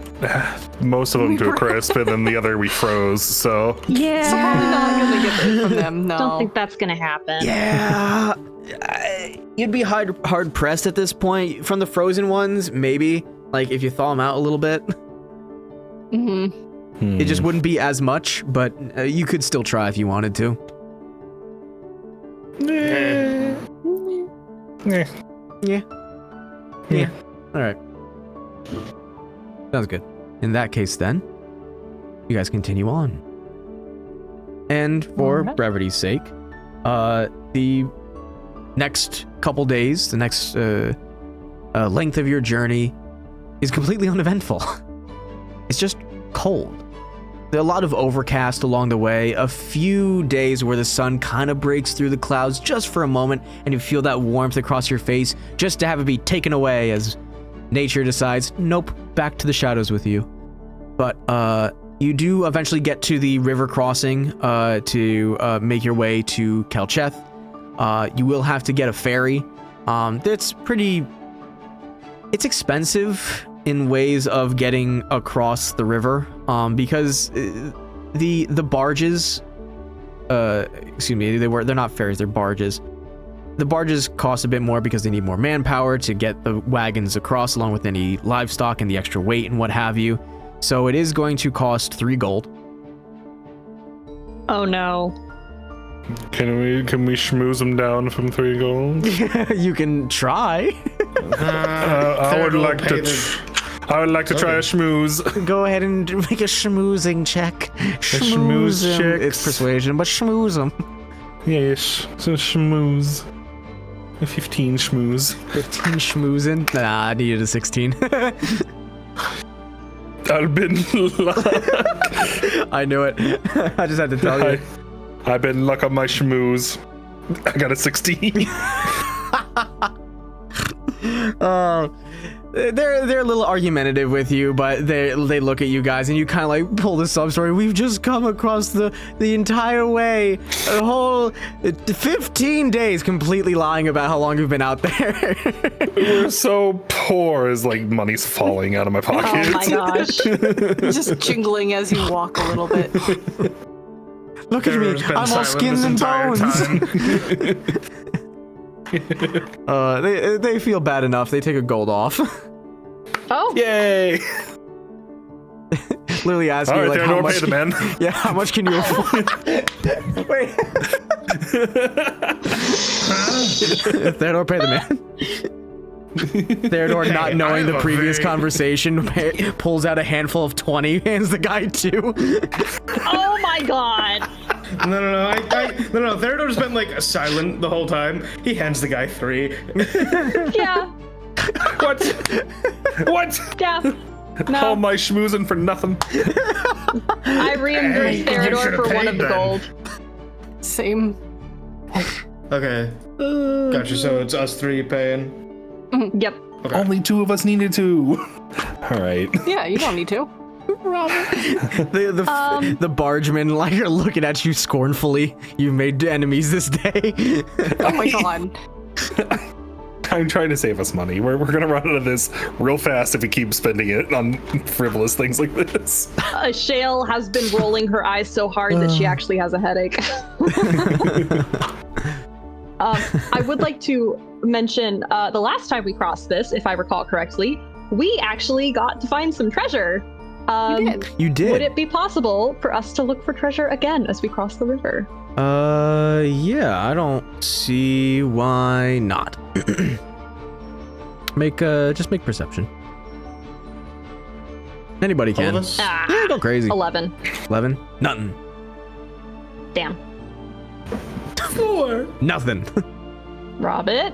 most of them to a crisp, and then the other we froze, so... Yeah. So probably not gonna get it from them, no. Don't think that's gonna happen. Yeah. You'd be hard pressed at this point. From the frozen ones, maybe. Like, if you thaw them out a little bit. Mm-hmm. It just wouldn't be as much, but you could still try if you wanted to. Yeah. All right. Sounds good. In that case, then, you guys continue on. And for brevity's sake, the next couple days, the next length of your journey is completely uneventful. It's just cold. There are a lot of overcast along the way, a few days where the sun kind of breaks through the clouds just for a moment, and you feel that warmth across your face, just to have it be taken away as nature decides, nope, back to the shadows with you. But you do eventually get to the river crossing to make your way to Kelcheth. You will have to get a ferry. It's expensive in ways of getting across the river, because the barges, excuse me, they're not ferries, they're barges. The barges cost a bit more because they need more manpower to get the wagons across, along with any livestock and the extra weight and what have you. So it is going to cost 3 gold. Oh no. Can we schmooze them down from 3 gold? You can try. I would like to try a schmooze. Go ahead and make a schmoozing check. Schmooze check. It's persuasion, but schmooze them. Yes, so schmooze. A 15 schmooze. 15 schmoozing? Nah, I needed a 16. I've been luck. I knew it. I just had to tell you. I've been luck on my schmooze. I got a 16. They're a little argumentative with you, but they look at you guys and you kind of like pull the sub story. We've just come across the entire way, a whole 15 days completely lying about how long you've been out there. We're so poor as like money's falling out of my pockets. Oh my gosh. Just jingling as you walk a little bit. Look at me, I'm all skins and bones. They feel bad enough. They take a gold off. Oh. Yay! Literally ask you, like, how much? Pay the man. Yeah, how much can you afford? Wait. Theodore, pay the man. Theodore, not knowing the previous conversation, pulls out a handful of 20, hands the guy 2. Oh my god. No. Theodore's been like silent the whole time. He hands the guy 3. Yeah. What? Yeah. All No. my schmoozing for nothing. I reimbursed you Theodore should've for one paid of the then. gold. Same. Okay. Gotcha, so it's us 3 paying. Yep. Okay. Only 2 of us needed to. All right. Yeah, you don't need to. The bargemen like are looking at you scornfully. You've made enemies this day. Oh my god. I'm trying to save us money. We're gonna run out of this real fast if we keep spending it on frivolous things like this. Shale has been rolling her eyes so hard that she actually has a headache. I would like to mention the last time we crossed this, if I recall correctly, we actually got to find some treasure. You did. Would it be possible for us to look for treasure again as we cross the river? Yeah, I don't see why not. Just make perception. Anybody All of can. us? Yeah, go crazy. 11. 11? Nothing. Damn. 4. Nothing. Robert?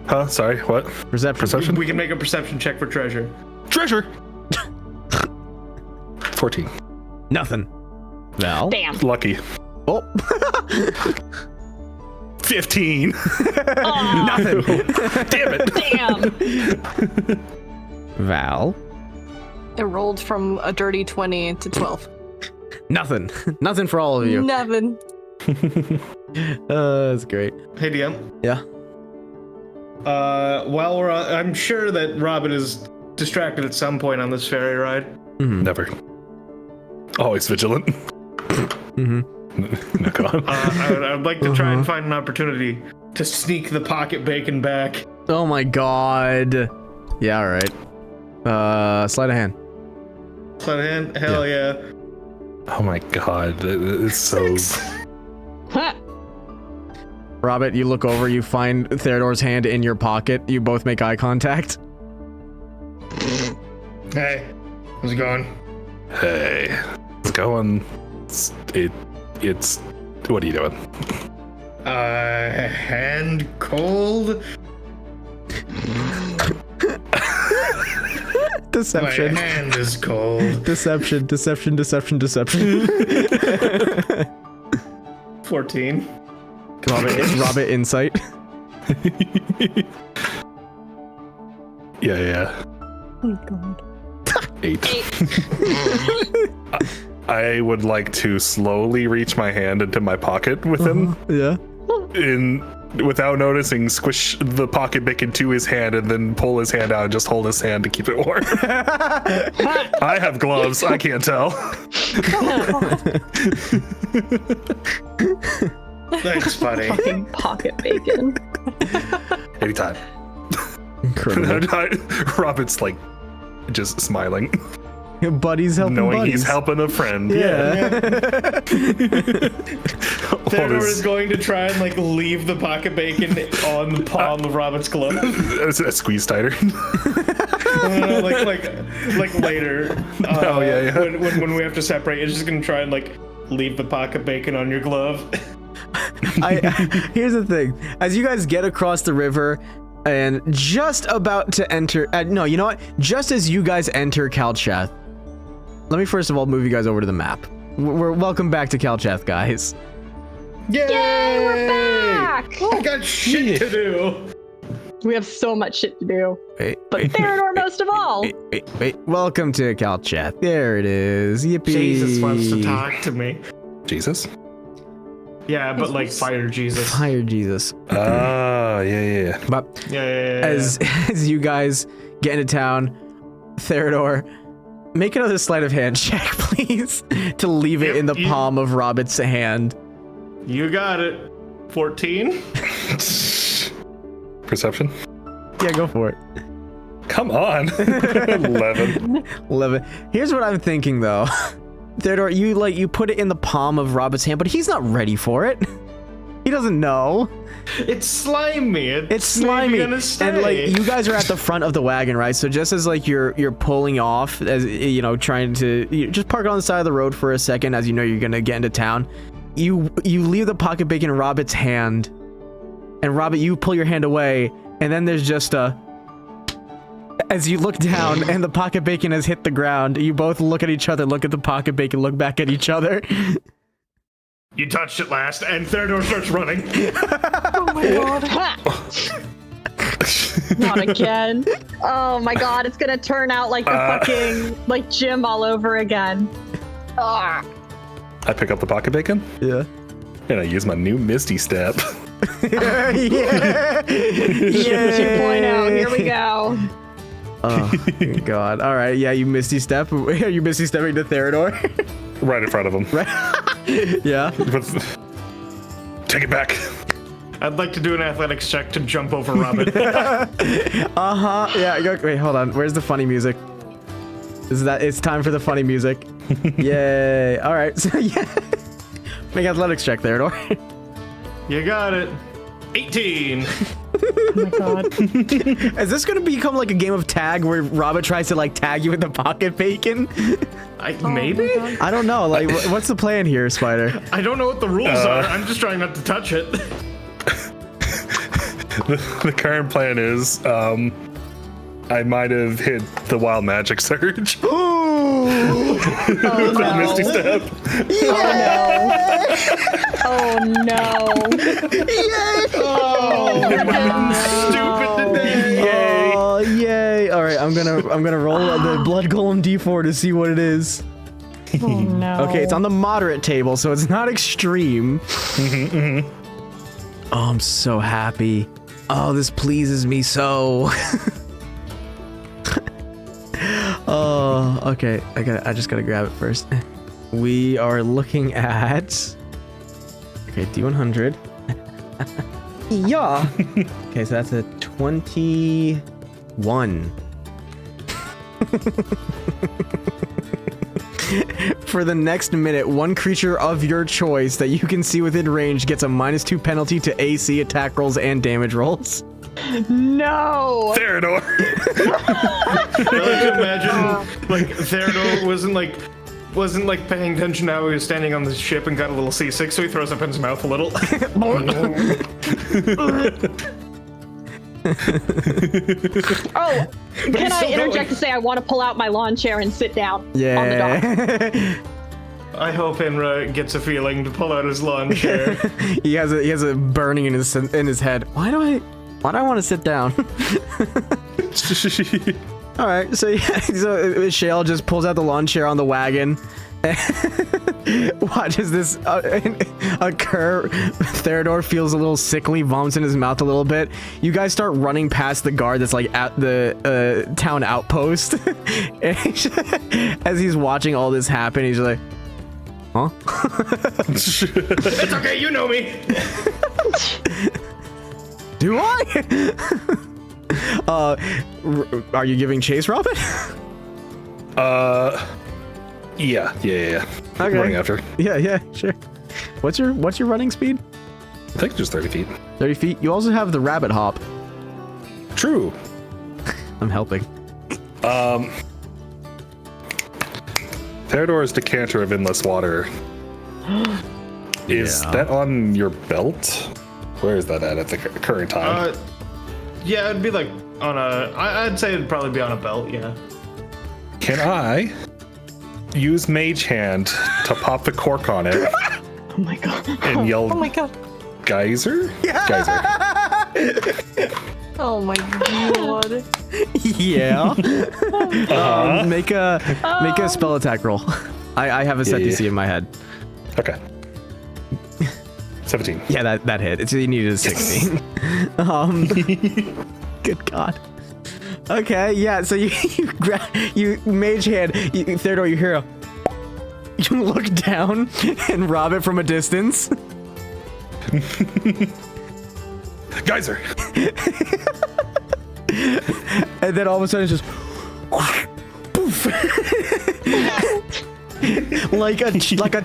Huh? Sorry, what? Perception. We can make a perception check for treasure. Treasure! 14. Nothing. Val? Damn. Lucky. Oh. 15. Nothing. Damn it. Damn. Val? It rolled from a dirty 20 to 12. Nothing. Nothing for all of you. Nothing. That's great. Hey, DM. Yeah. While we're on, I'm sure that Robin is distracted at some point on this ferry ride. Mm-hmm. Never. Always vigilant. Mm-hmm. No, go on. I'd like to try and find an opportunity to sneak the pocket bacon back. Oh my god. Yeah, alright. Sleight of hand. Sleight of hand? Hell yeah. Oh my god. It's so... Robert, you look over, you find Theodore's hand in your pocket. You both make eye contact. Hey, how's it going? Hey. It's going... It's... What are you doing? Hand cold? Deception. My hand is cold. Deception. 14. Robert insight. Yeah. Oh, God. 8. I would like to slowly reach my hand into my pocket with him, Yeah. without noticing, squish the pocket bacon to his hand and then pull his hand out and just hold his hand to keep it warm. I have gloves. I can't tell. That's funny. Fucking pocket bacon. Anytime. Incredible. Robin's like just smiling, Buddies helping knowing buddies. he's helping a friend. Yeah. Theodore is going to try and like leave the pocket bacon on the palm of Robin's glove. A squeeze tighter. like later. Oh, yeah. When we have to separate, it's just gonna try and like leave the pocket bacon on your glove. Here's the thing. As you guys get across the river and just about to enter... no, you know what? Just as you guys enter Kalchath, let me first of all move you guys over to the map. We're welcome back to Kalchath, guys. Yay! We're back! I got shit to do. We have so much shit to do. Wait, But Theodore most of all. wait. Welcome to Kalchath. There it is. Yippee. Jesus wants to talk to me. Jesus? Yeah, but like fire Jesus. Fire Jesus. Yeah. But Yeah. as you guys get into town, Theodore, make another sleight of hand check, please, to leave it in the palm of Robin's hand. You got it. 14. Perception? Yeah, go for it. Come on. 11. 11. Here's what I'm thinking, though. Theodore, you put it in the palm of Robin's hand, but he's not ready for it. He doesn't know. It's slimy. It's slimy, gonna stay. and like you guys are at the front of the wagon, right? So just as like you're pulling off, as you know, trying to just park on the side of the road for a second, as you know you're gonna get into town. You leave the pocket bacon in Robin's hand, and Robin, you pull your hand away, and then there's just as you look down and the pocket bacon has hit the ground, you both look at each other, look at the pocket bacon, look back at each other. You touched it last, and Theodore starts running. Oh my god. Not again. Oh my god, it's gonna turn out like the fucking like Jim all over again. Ah. I pick up the pocket bacon, Yeah. and I use my new Misty Step. Yeah. Jim 2.0, here we go. Oh god. All right. Yeah, you misty step. Are you misty stepping to Theodore? Right in front of him. Right. Yeah. Take it back. I'd like to do an athletics check to jump over Robin. Yeah. Wait, hold on. Where's the funny music? It's time for the funny music. Yay! All right. So yeah, make athletics check there, Dor. You got it. 18. Oh my god. Is this gonna become like a game of tag where Robert tries to like tag you with the pocket bacon? Maybe? I don't know. Like, what's the plan here, Spider? I don't know what the rules are. I'm just trying not to touch it. The current plan is, I might have hit the wild magic surge. That Misty Step. Oh no. Oh, you're getting stupid today. Yay. Oh, yay! All right, I'm gonna roll the blood golem d4 to see what it is. Oh no. Okay, it's on the moderate table, so it's not extreme. Oh, I'm so happy. Oh, this pleases me so. Oh, okay. I just gotta grab it first. We are looking at. Okay, D100. Yeah. Okay, so that's a 21. For the next minute, one creature of your choice that you can see within range gets a -2 penalty to AC, attack rolls, and damage rolls. No. Theodore. I like to imagine, like, Theodore wasn't paying attention how he was standing on the ship and got a little seasick, so he throws up in his mouth a little. Oh, can I still interject going. to say I want to pull out my lawn chair and sit down on the dock? Yeah. I hope Inra gets a feeling to pull out his lawn chair. he has a burning in his head. Why do I want to sit down? All right, so yeah, so Shale just pulls out the lawn chair on the wagon. Watches this occur. Theodore feels a little sickly, vomits in his mouth a little bit. You guys start running past the guard that's like at the town outpost. As he's watching all this happen, he's like, huh? It's okay, you know me. Do I? Are you giving chase, Robin? Yeah. Okay. Running after. Yeah, sure. What's your running speed? I think just 30 feet. 30 feet. You also have the rabbit hop. True. I'm helping. Theodore's decanter of endless water. Is that on your belt? Where is that at the current time? Yeah, it'd be like on a. I'd say it'd probably be on a belt. Yeah. Can I use Mage Hand to pop the cork on it Oh my god. and yell, Oh my god. Geyser? Geyser. Oh my god. Yeah. Make a spell attack roll. I have a set DC in my head. Okay. 17. Yeah, that hit. It's you needed a 16. Good God. Okay, yeah. So you mage hand, Theodore. You hear a. You look down and rob it from a distance. Geyser. And then all of a sudden it's just poof. like a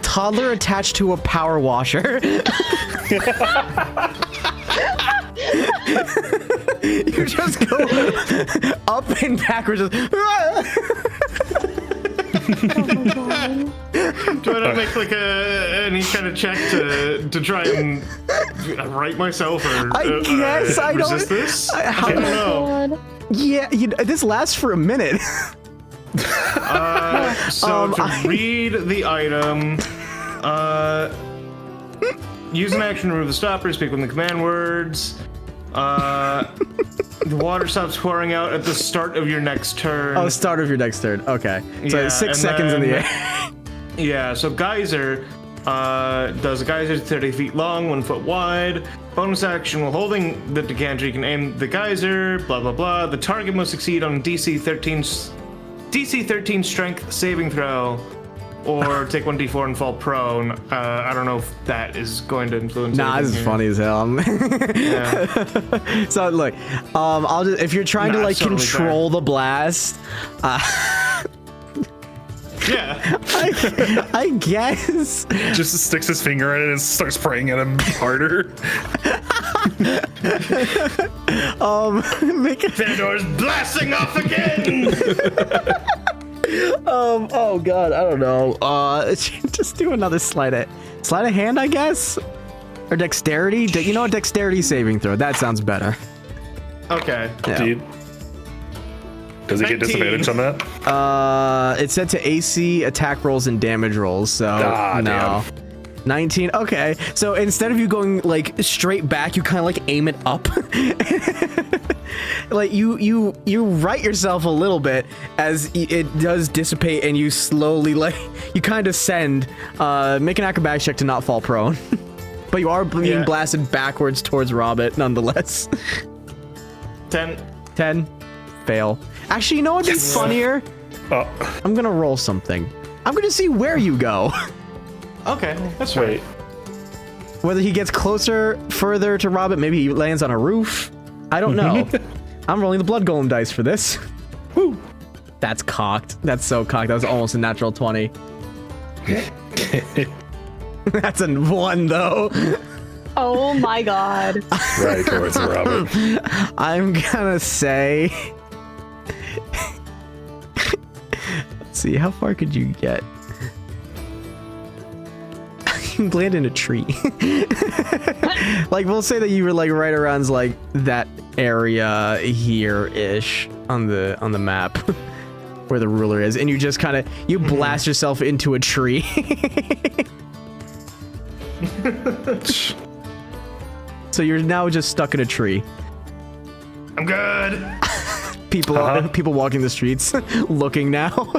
toddler attached to a power washer. You just go up and backwards. Just, Do I not make like any kind of check to try and right myself or I guess I don't. resist this? I I don't know. Yeah, this lasts for a minute. To read the item, use an action to remove the stopper, speak when the command words. The water stops pouring out at the start of your next turn. Oh, start of your next turn. Okay. So Yeah, 6 and seconds in the then- air. Yeah, so Geyser does a geyser 30 feet long, 1 foot wide. Bonus action while holding the decanter, you can aim the geyser, blah, blah, blah. The target must succeed on DC 13 strength saving throw. or take 1d4 and fall prone. I don't know if that is going to influence. Nah, this is here. funny as hell. Yeah. So look, I'll just, if you're trying to like totally control the blast, Yeah. I guess. Just sticks his finger in it and starts praying at him harder. Make it. Theodore's blasting off again. Oh god, I don't know. Just do another sleight of hand, I guess, or dexterity. You know, a dexterity saving throw. That sounds better. Okay. Yeah. Does he get 19. disadvantage on that? It's set to AC, attack rolls, and damage rolls. So no. Damn. 19. Okay, so instead of you going like straight back, you kind of like aim it up. Like you right yourself a little bit as it does dissipate, and you slowly like you kind of send. Make an acrobatics check to not fall prone. But you are being blasted backwards towards Robert nonetheless. 10. 10. Fail. Actually, you know what'd be funnier? I'm gonna roll something. I'm gonna see where you go. Okay, that's right. Whether he gets closer, further to Robert, maybe he lands on a roof. I don't know. I'm rolling the blood golem dice for this. Woo! That's cocked. That's so cocked. That was almost a natural 20. That's a 1 though. Oh my god. Right towards the Robert. I'm gonna say. Let's see, how far could you get? You can land in a tree. Like, we'll say that you were like right around like that area here-ish on the map where the ruler is, and you just kind of you blast yourself into a tree. So you're now just stuck in a tree. I'm good. People walking the streets, looking now.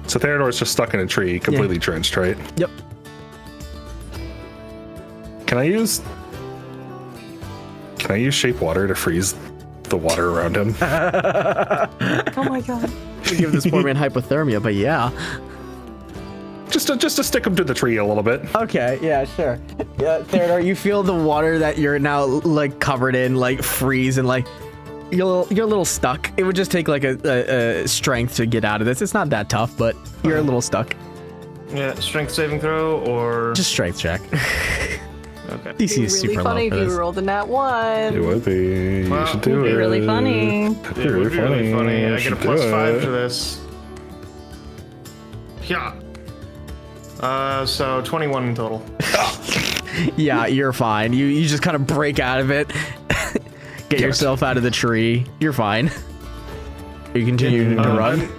So Theodore's just stuck in a tree, completely drenched, right? Yep. Can I use shape water to freeze the water around him? Oh my god. Give this poor man hypothermia, but yeah. Just to stick him to the tree a little bit. Okay, yeah, sure. Yeah, Theodore, you feel the water that you're now like covered in like freeze, and like you're a little stuck. It would just take like a strength to get out of this. It's not that tough, but you're a little stuck. Yeah, strength saving throw or Just strength check. okay. DC is Really super funny low if for you this. rolled a nat 1. It would be. Wow, You should do It'd it. be really funny. It'd be It would be really funny. You I get a should plus do 5 it. to this. Yeah. So 21 in total. Yeah, you're fine. You just kind of break out of it. Get yourself out of the tree. You're fine. You continue to run.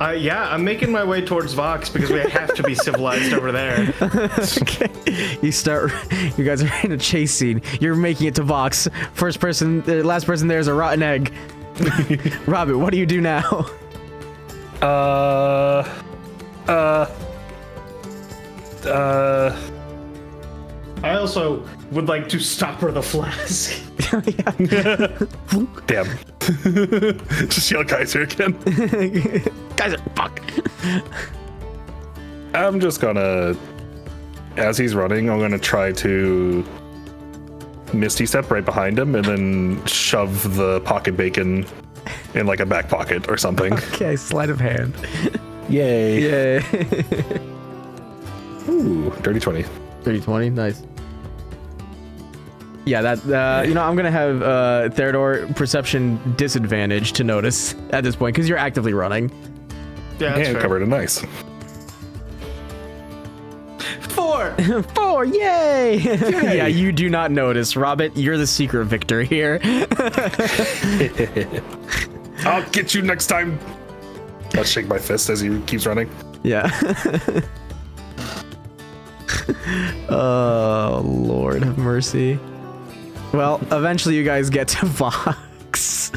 I'm making my way towards Vox because we have to be civilized over there. Okay. You guys are in a chase scene. You're making it to Vox. The last person there is a rotten egg. Robert, what do you do now? I also would like to stop her the flask. Damn. Just yell Kaiser again. Guys, fuck. I'm just gonna, as he's running, I'm gonna try to Misty step right behind him and then shove the pocket bacon in like a back pocket or something. Okay, sleight of hand. Yay. Yeah. Ooh, dirty 20. 30-20, nice. Yeah, that, I'm gonna have Theodore perception disadvantage to notice at this point, because you're actively running. Yeah, that's And fair. covered in ice. 4. 4, yay! Yeah, you do not notice. Robert, you're the secret victor here. I'll get you next time. I'll shake my fist as he keeps running. Yeah. Oh, Lord have mercy. Well, eventually you guys get to Vox.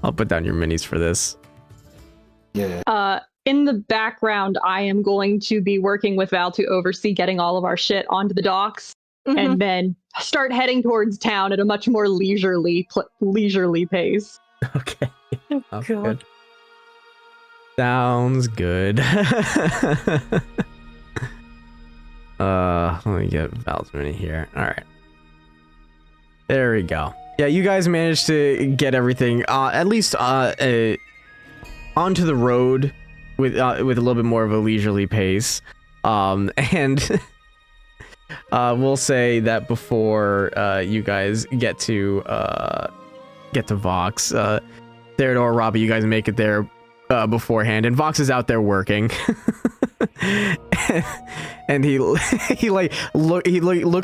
I'll put down your minis for this. Yeah. In the background, I am going to be working with Val to oversee getting all of our shit onto the docks, and then start heading towards town at a much more leisurely pace. Okay. Oh, Sounds God. good. Sounds good. Let me get Valsman here. All right. There we go. Yeah, you guys managed to get everything at least onto the road with a little bit more of a leisurely pace. And we'll say that before you guys get to Vox, Theodore, Robbie, you guys make it there beforehand, and Vox is out there working. And he looks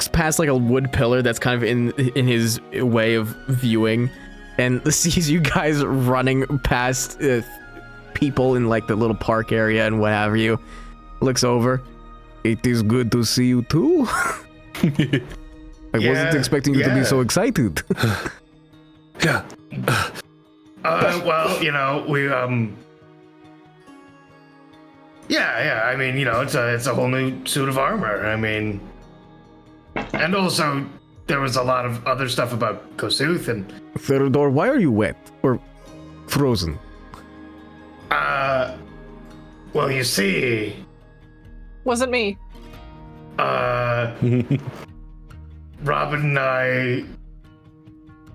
past like a wood pillar that's kind of in his way of viewing, and sees you guys running past people in like the little park area and what have you. Looks over. It is good to see you too. I wasn't expecting you to be so excited. Yeah. Well, you know, we Yeah, I mean, you know, it's a whole new suit of armor. I mean, and also there was a lot of other stuff about Kossuth and Theodore, why are you wet or frozen? Well, you see, Wasn't me. Robin and I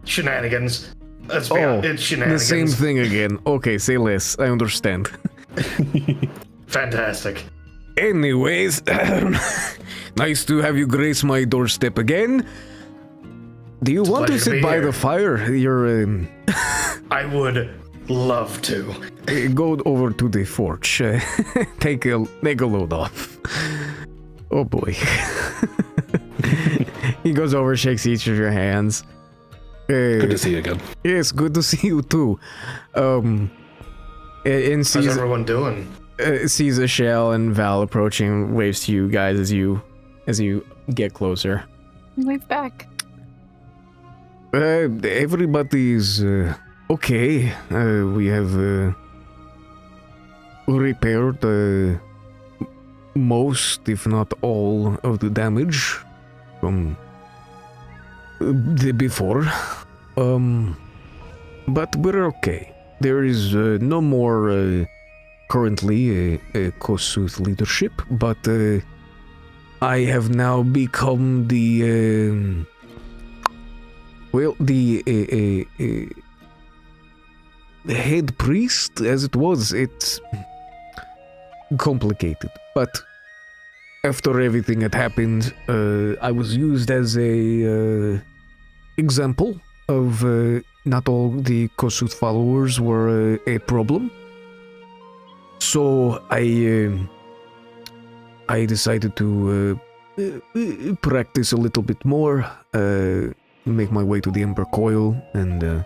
shenanigans. Let's be honest, it's shenanigans. The same thing again. Okay, say less. I understand. Fantastic. Anyways, nice to have you grace my doorstep again. Do you want to pleasure to sit be by here. the fire? You're I would love to. go over to the forge. Take a load off. Oh boy. He goes over, shakes each of your hands. Good to see you again. Yes, good to see you too. And How's sees everyone doing? sees a shell and Val approaching, waves to you guys as you get closer. Wave back. Everybody's okay. We have repaired most, if not all, of the damage from the before. But we're okay. There is no more currently Kossuth leadership, but I have now become the head priest, as it was. It's complicated, but after everything had happened, I was used as a example of not all the Kossuth followers were a problem. So I decided to practice a little bit more, make my way to the Ember Coil and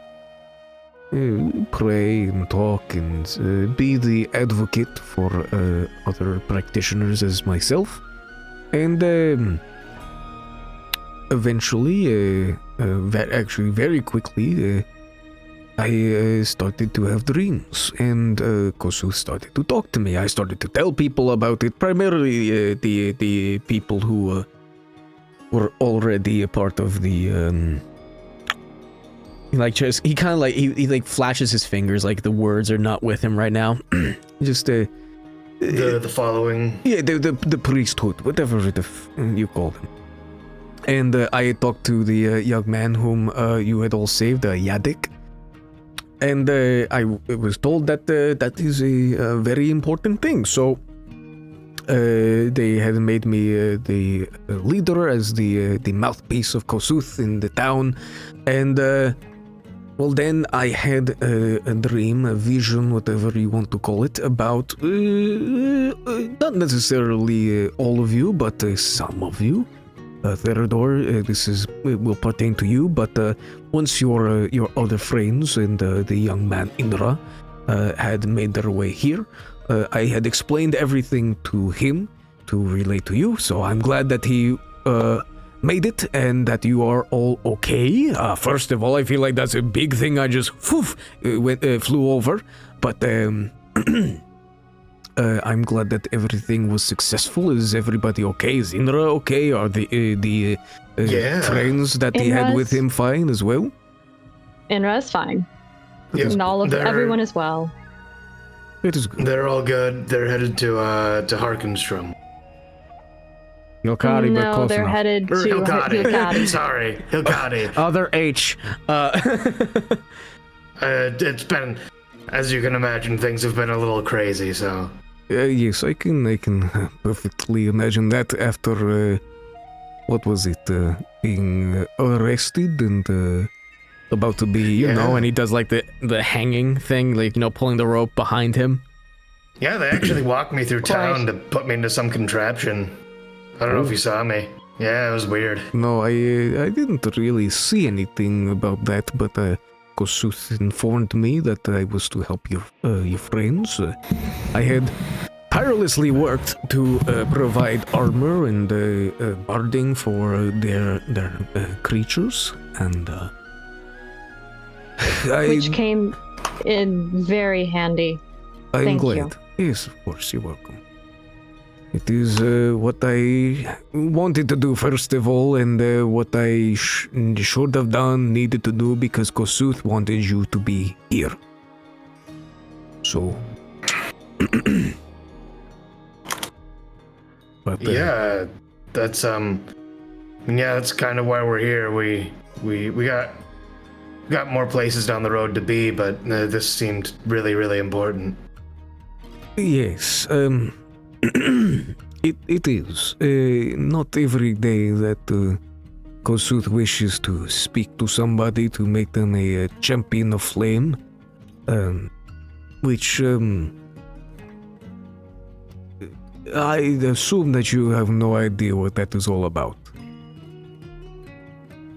pray and talk and be the advocate for other practitioners as myself. And eventually, actually very quickly, I started to have dreams, and Kossuth started to talk to me. I started to tell people about it, primarily the people who were already a part of the he kind of like he flashes his fingers, like the words are not with him right now. Just The following. yeah, the priesthood, whatever you call them. And I talked to the young man whom you had all saved, Yadik. And I was told that that is a very important thing. So they had made me the leader, as the mouthpiece of Kossuth in the town. And well, then I had a dream, a vision, whatever you want to call it, about not necessarily all of you, but some of you. Theodore, this will pertain to you, but once your other friends and the young man Indra had made their way here, I had explained everything to him to relate to you, so I'm glad that he made it and that you are all okay. First of all, I feel like that's a big thing I just flew over, but I'm glad that everything was successful. Is everybody okay? Is Indra okay? Are the friends that he had with him fine as well? Inra is fine. Yes, And everyone is well. It is good. They're all good. They're headed to Harkenstrom. Hilkadi, but No, close they're enough. headed to Or Hilkadi. Hilkadi. Sorry, Hilkadi. Other H. It's been, as you can imagine, things have been a little crazy. So Yes, I can perfectly imagine that after, what was it, being arrested and About to be, you know, and he does like the hanging thing, like, you know, pulling the rope behind him. yeah, they actually walked me through town to put me into some contraption. I don't know if you saw me. Yeah, it was weird. No, I didn't really see anything about that, but Kosuth informed me that I was to help your friends. I had tirelessly worked to provide armor and barding for their creatures, and Which came in very handy. I'm Thank glad. you. Yes, of course, you're welcome. It is what I wanted to do first of all, and what I should have done, needed to do, because Kosuth wanted you to be here. So... but, Yeah, that's that's kind of why we're here. We got more places down the road to be, but this seemed really, really important. Yes, it is. Not every day that Kosuth wishes to speak to somebody to make them a champion of flame, which I assume that you have no idea what that is all about.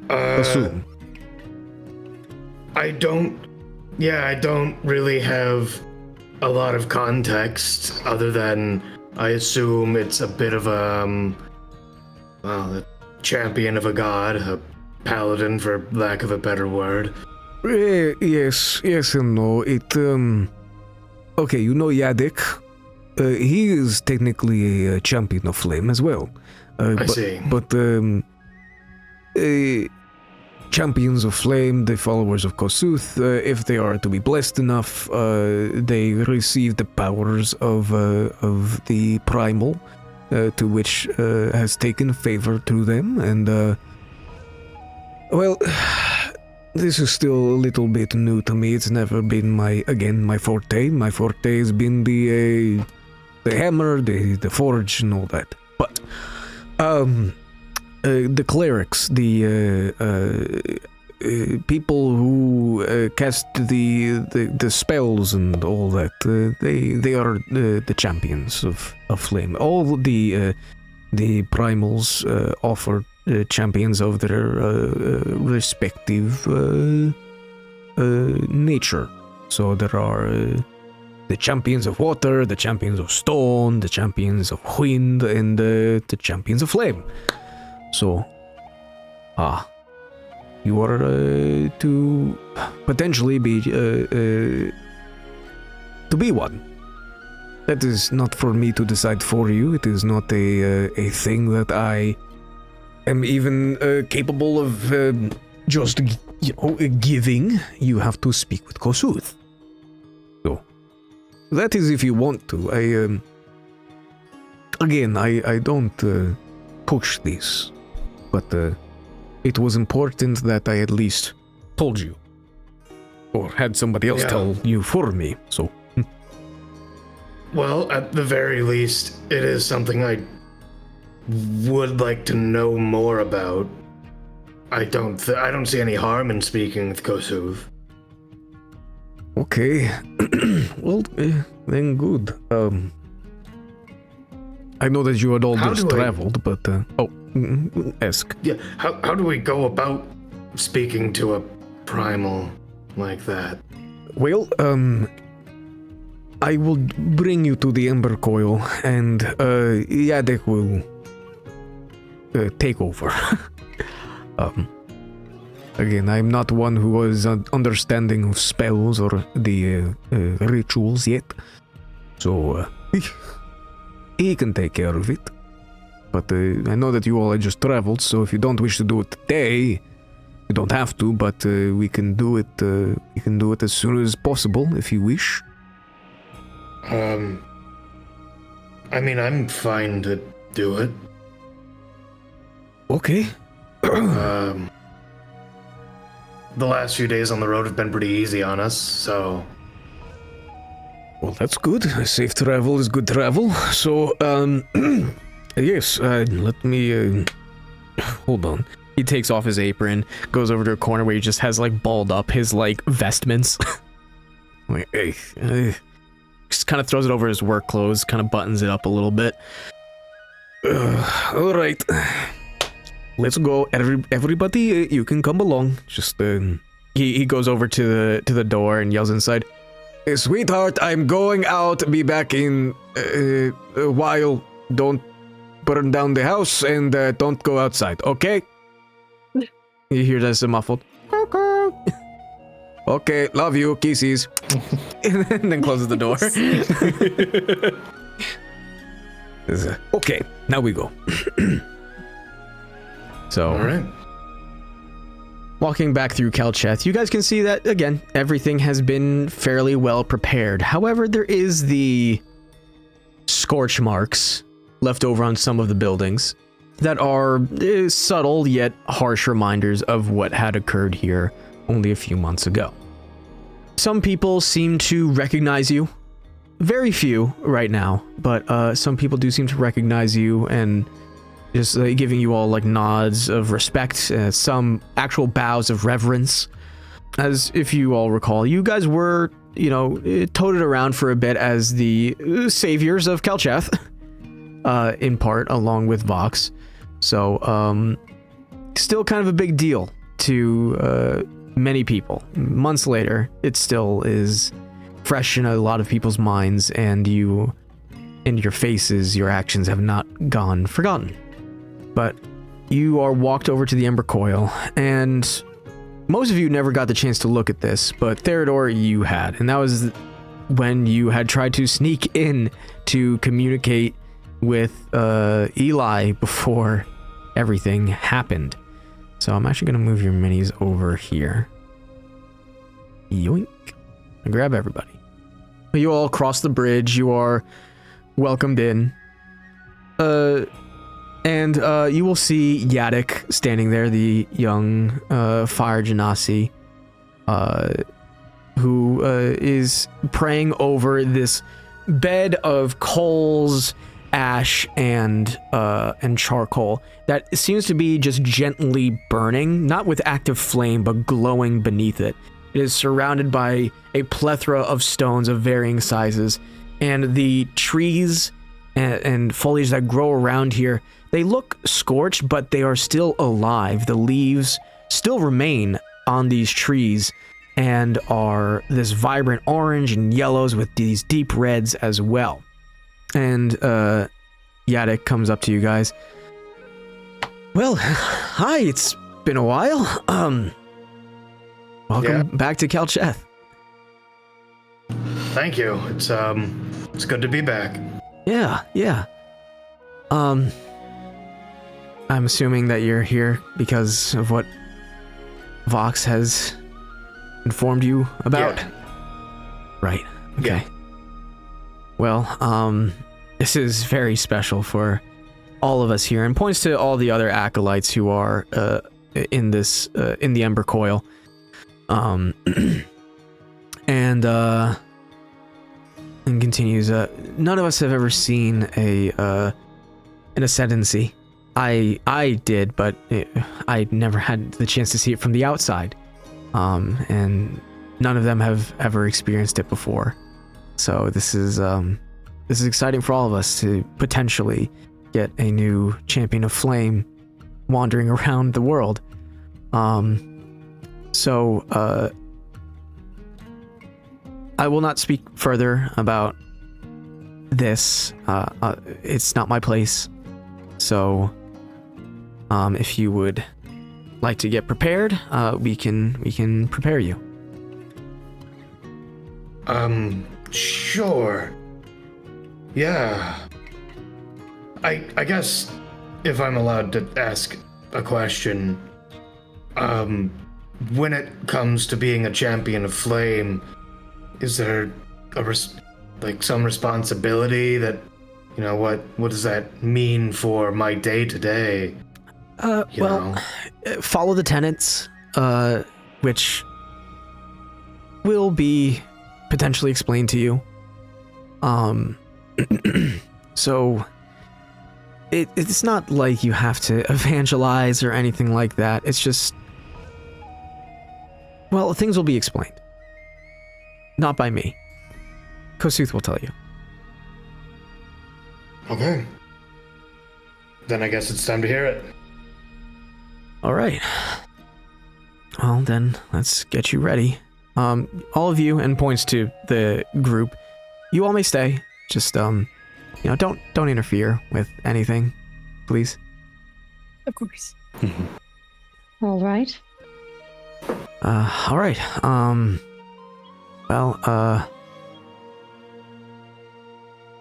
Assume. I don't really have a lot of context other than I assume it's a bit of a champion of a god, a paladin for lack of a better word. Yes and no. It, okay, you know Yadek. He is technically a champion of flame as well. I see. But, champions of flame, the followers of Kosuth, if they are to be blessed enough, they receive the powers of the primal, to which has taken favor to them, and well, this is still a little bit new to me. It's never been my forte. My forte has been the hammer, the forge, and all that. But the clerics, the people who cast the spells and all that, they are the champions of flame. All the primals offer champions of their respective nature. So there are the champions of water, the champions of stone, the champions of wind, and the champions of flame. So, you are to potentially be to be one. That is not for me to decide for you. It is not a thing that I am even capable of just giving. You have to speak with Kosuth. So, that is if you want to. I don't push this. But it was important that I at least told you. Or had somebody else tell you for me, so... Well, at the very least, it is something I would like to know more about. I don't see any harm in speaking with Kosuth. Okay. Well, then good. I know that you had all just traveled, but... ask. Yeah, how do we go about speaking to a primal like that? Well, I will bring you to the Ember Coil, and Yadek will take over. Again, I'm not one who is understanding of spells or the rituals yet, so he can take care of it. But I know that you all had just traveled, so if you don't wish to do it today, you don't have to. But we can do it. We can do it as soon as possible if you wish. I mean, I'm fine to do it. Okay. The last few days on the road have been pretty easy on us, so... Well, that's good. Safe travel is good travel. So, yes, let me, hold on. He takes off his apron, goes over to a corner where he just has, like, balled up his, like, vestments. Like, just kind of throws it over his work clothes, kind of buttons it up a little bit. All right. Let's go. Everybody, you can come along. Just, He goes over to the door and yells inside, Sweetheart, I'm going out. Be back in a while. Don't burn down the house and don't go outside, okay? You hear this muffled, Okay, love you. Kisses. and then closes the door. Okay, now we go. So, All right. walking back through Kelcheth, you guys can see that, again, everything has been fairly well prepared. However, there is the scorch marks left over on some of the buildings that are subtle yet harsh reminders of what had occurred here only a few months ago. Some people seem to recognize you. Very few right now, but some people do seem to recognize you and just giving you all like nods of respect, some actual bows of reverence. As if you all recall, you guys were, toted around for a bit as the saviors of Kelcheth, in part, along with Vox. So, still kind of a big deal to many people. Months later, it still is fresh in a lot of people's minds, and your faces, your actions have not gone forgotten. But you are walked over to the Ember Coil, and most of you never got the chance to look at this, but Theodore, you had, and that was when you had tried to sneak in to communicate with Eli before everything happened. So I'm actually going to move your minis over here. Yoink. And grab everybody. You all cross the bridge. You are welcomed in. And you will see Yaddik standing there, the young fire genasi, who is praying over this bed of coals, ash, and charcoal that seems to be just gently burning, not with active flame, but glowing beneath it. It is surrounded by a plethora of stones of varying sizes, and the trees and foliage that grow around here, they look scorched, but they are still alive. The leaves still remain on these trees and are this vibrant orange and yellows with these deep reds as well. And Yaddik comes up to you guys. Well, hi, it's been a while. Welcome back to Kelcheth. Thank you. It's good to be back. Yeah. I'm assuming that you're here because of what Vox has informed you about. Yeah. Right. Okay. Yeah. Well, this is very special for all of us here, and points to all the other acolytes who are in the Ember Coil. And continues, none of us have ever seen an ascendancy. I did, but I never had the chance to see it from the outside. And none of them have ever experienced it before. So this is exciting for all of us to potentially get a new champion of flame wandering around the world. So I will not speak further about this. It's not my place. So, if you would like to get prepared, we can prepare you. Sure. Yeah. I guess if I'm allowed to ask a question, when it comes to being a champion of flame, is there like some responsibility that, you know, what does that mean for my day to day? Follow the tenets, which will be potentially explained to you. So it's not like you have to evangelize or anything like that. It's just, well, things will be explained. Not by me. Kosuth will tell you. Okay. Then I guess it's time to hear it. All right. Well, then let's get you ready. All of you, and points to the group, you all may stay. Just, don't interfere with anything, please. Of course. All right. All right.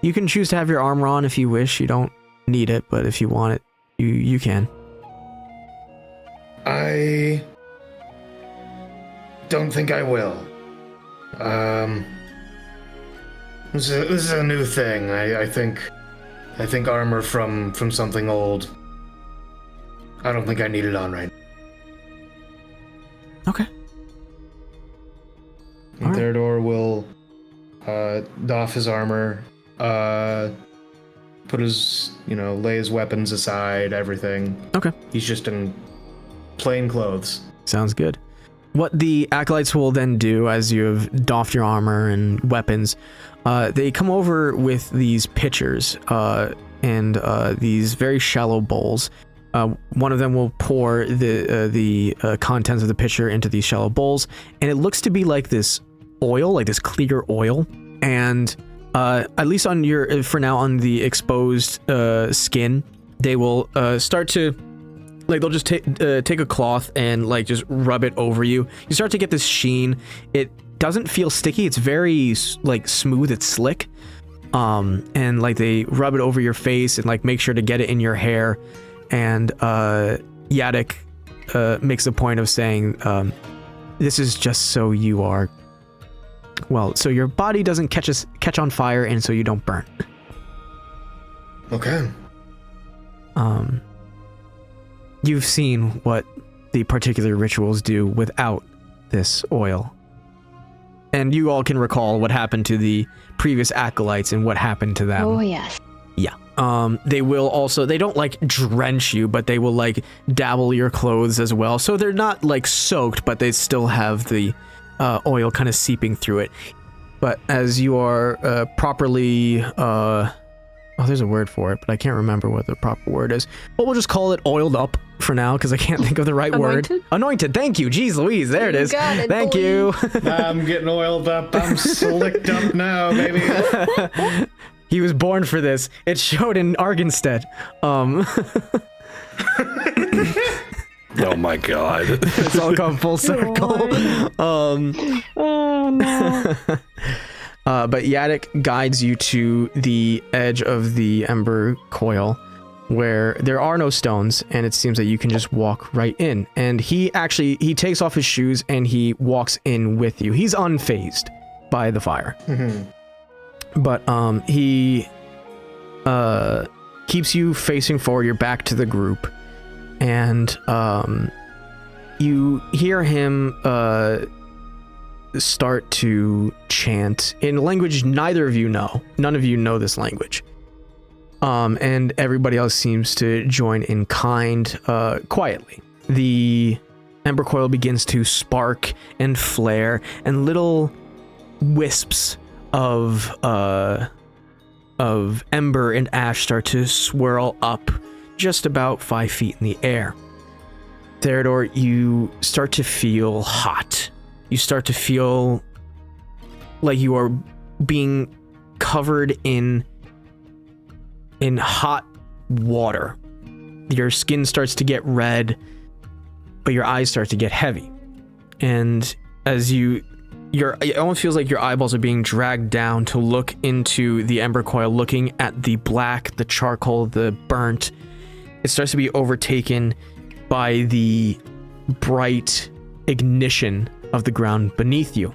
You can choose to have your armor on if you wish. You don't need it, but if you want it, you can. I don't think I will. This is a new thing. I think armor from something old. I don't think I need it on right now. Okay. And Theodore will doff his armor, put his, lay his weapons aside, everything. Okay. He's just in plain clothes. Sounds good. What the acolytes will then do, as you have doffed your armor and weapons, they come over with these pitchers and these very shallow bowls. One of them will pour the contents of the pitcher into these shallow bowls, and it looks to be like this oil, like this clear oil. And at least on for now, on the exposed skin, they will start to, like, they'll just take a cloth and like just rub it over you. You start to get this sheen. It doesn't feel sticky. It's very like smooth. It's slick. And like they rub it over your face and like make sure to get it in your hair. And Yadek makes a point of saying, this is just so you are, well, so your body doesn't catch on fire and so you don't burn. Okay. You've seen what the particular rituals do without this oil. And you all can recall what happened to the previous acolytes and what happened to them. Oh, yes. Yeah. They will also, they don't like drench you, but they will like dabble your clothes as well. So they're not like soaked, but they still have the oil kind of seeping through it. But as you are properly, there's a word for it, but I can't remember what the proper word is. But we'll just call it oiled up for now, because I can't think of the right word. Anointed. Thank you. Jeez Louise, there it is. Got it, Thank boy. you. I'm getting oiled up. I'm slicked up now, baby. He was born for this. It showed in Argenstead. Oh my god. It's all come full circle. Oh no. But Yadek guides you to the edge of the ember coil, where there are no stones, and it seems that you can just walk right in. And he takes off his shoes and he walks in with you. He's unfazed by the fire. Mm-hmm. But he keeps you facing forward, your back to the group, and you hear him start to chant in a language neither of you know. None of you know this language. And everybody else seems to join in kind, quietly. The ember coil begins to spark and flare, and little wisps of ember and ash start to swirl up just about 5 feet in the air. Theodore, you start to feel hot. You start to feel like you are being covered in hot water. Your skin starts to get red, but your eyes start to get heavy. And as it almost feels like your eyeballs are being dragged down to look into the ember coil, looking at the black, the charcoal, the burnt. It starts to be overtaken by the bright ignition of the ground beneath you.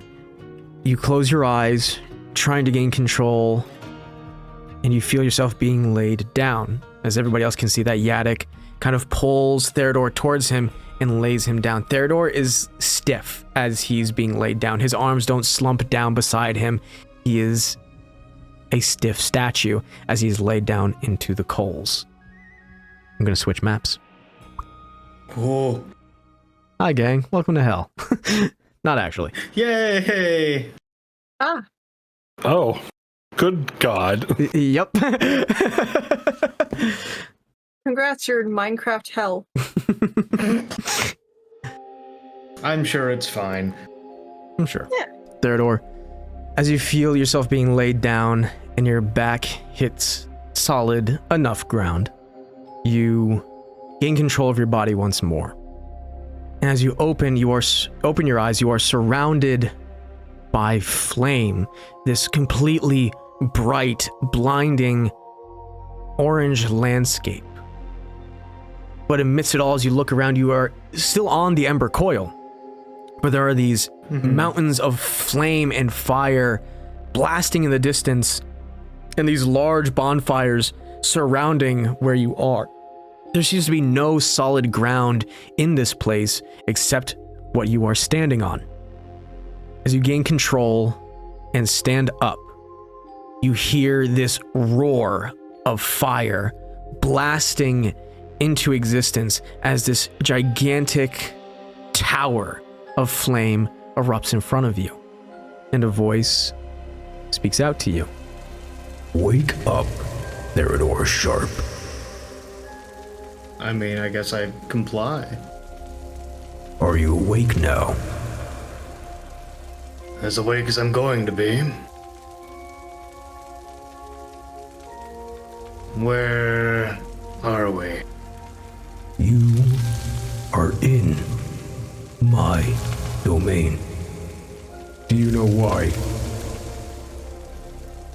You close your eyes, trying to gain control, and you feel yourself being laid down. As everybody else can see, that Yaddick kind of pulls Theodore towards him and lays him down. Theodore is stiff as he's being laid down. His arms don't slump down beside him. He is a stiff statue as he's laid down into the coals. I'm gonna switch maps. Oh. Hi, gang. Welcome to hell. Not actually. Yay! Ah, Oh, good God. Yep. congrats, you're in Minecraft hell. I'm sure it's fine. I'm sure. Yeah. Theodore, as you feel yourself being laid down and your back hits solid enough ground, you gain control of your body once more. And as you open your eyes, you are surrounded by flame, this completely bright, blinding orange landscape. But amidst it all, as you look around, you are still on the Ember Coil, but there are these mountains of flame and fire blasting in the distance, and these large bonfires surrounding where you are. There seems to be no solid ground in this place except what you are standing on. As you gain control and stand up, you hear this roar of fire blasting into existence as this gigantic tower of flame erupts in front of you. And a voice speaks out to you. Wake up, Theodore Sharp. I mean, I guess I'd comply. Are you awake now? As awake as I'm going to be. Where are we? You are in my domain. Do you know why?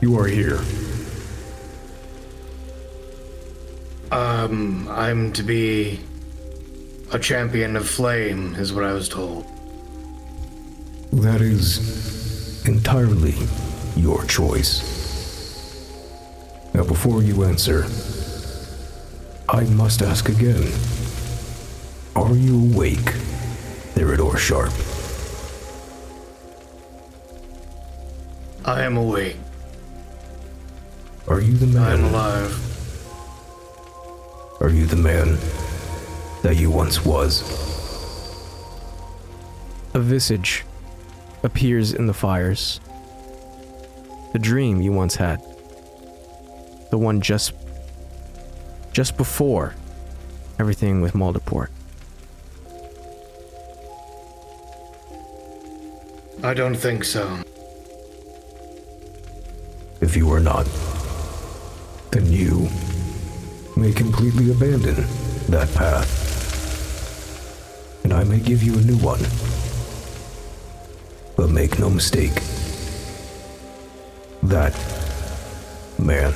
You are here. I'm to be a champion of flame, is what I was told. That is entirely your choice. Now, before you answer, I must ask again. Are you awake, Theodore Sharp? I am awake. Are you the man? I am alive. Are you the man that you once was? A visage appears in the fires. The dream you once had. The one just before everything with Maldeport. I don't think so. If you are not, then you may completely abandon that path, and I may give you a new one. But make no mistake, that man,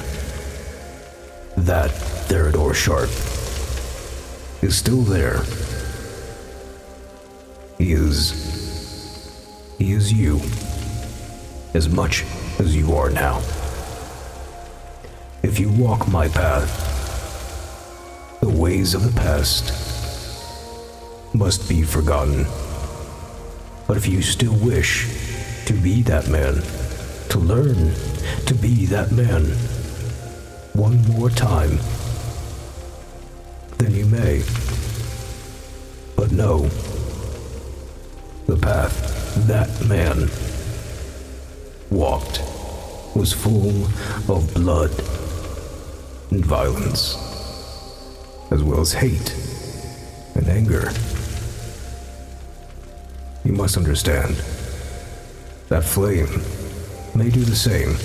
that Theodore Sharp, is still there. He is you, as much as you are now. If you walk my path, the ways of the past must be forgotten. But if you still wish to be that man, to learn to be that man one more time, then you may. But know, the path that man walked was full of blood and violence, as well as hate and anger. You must understand that flame may do the same,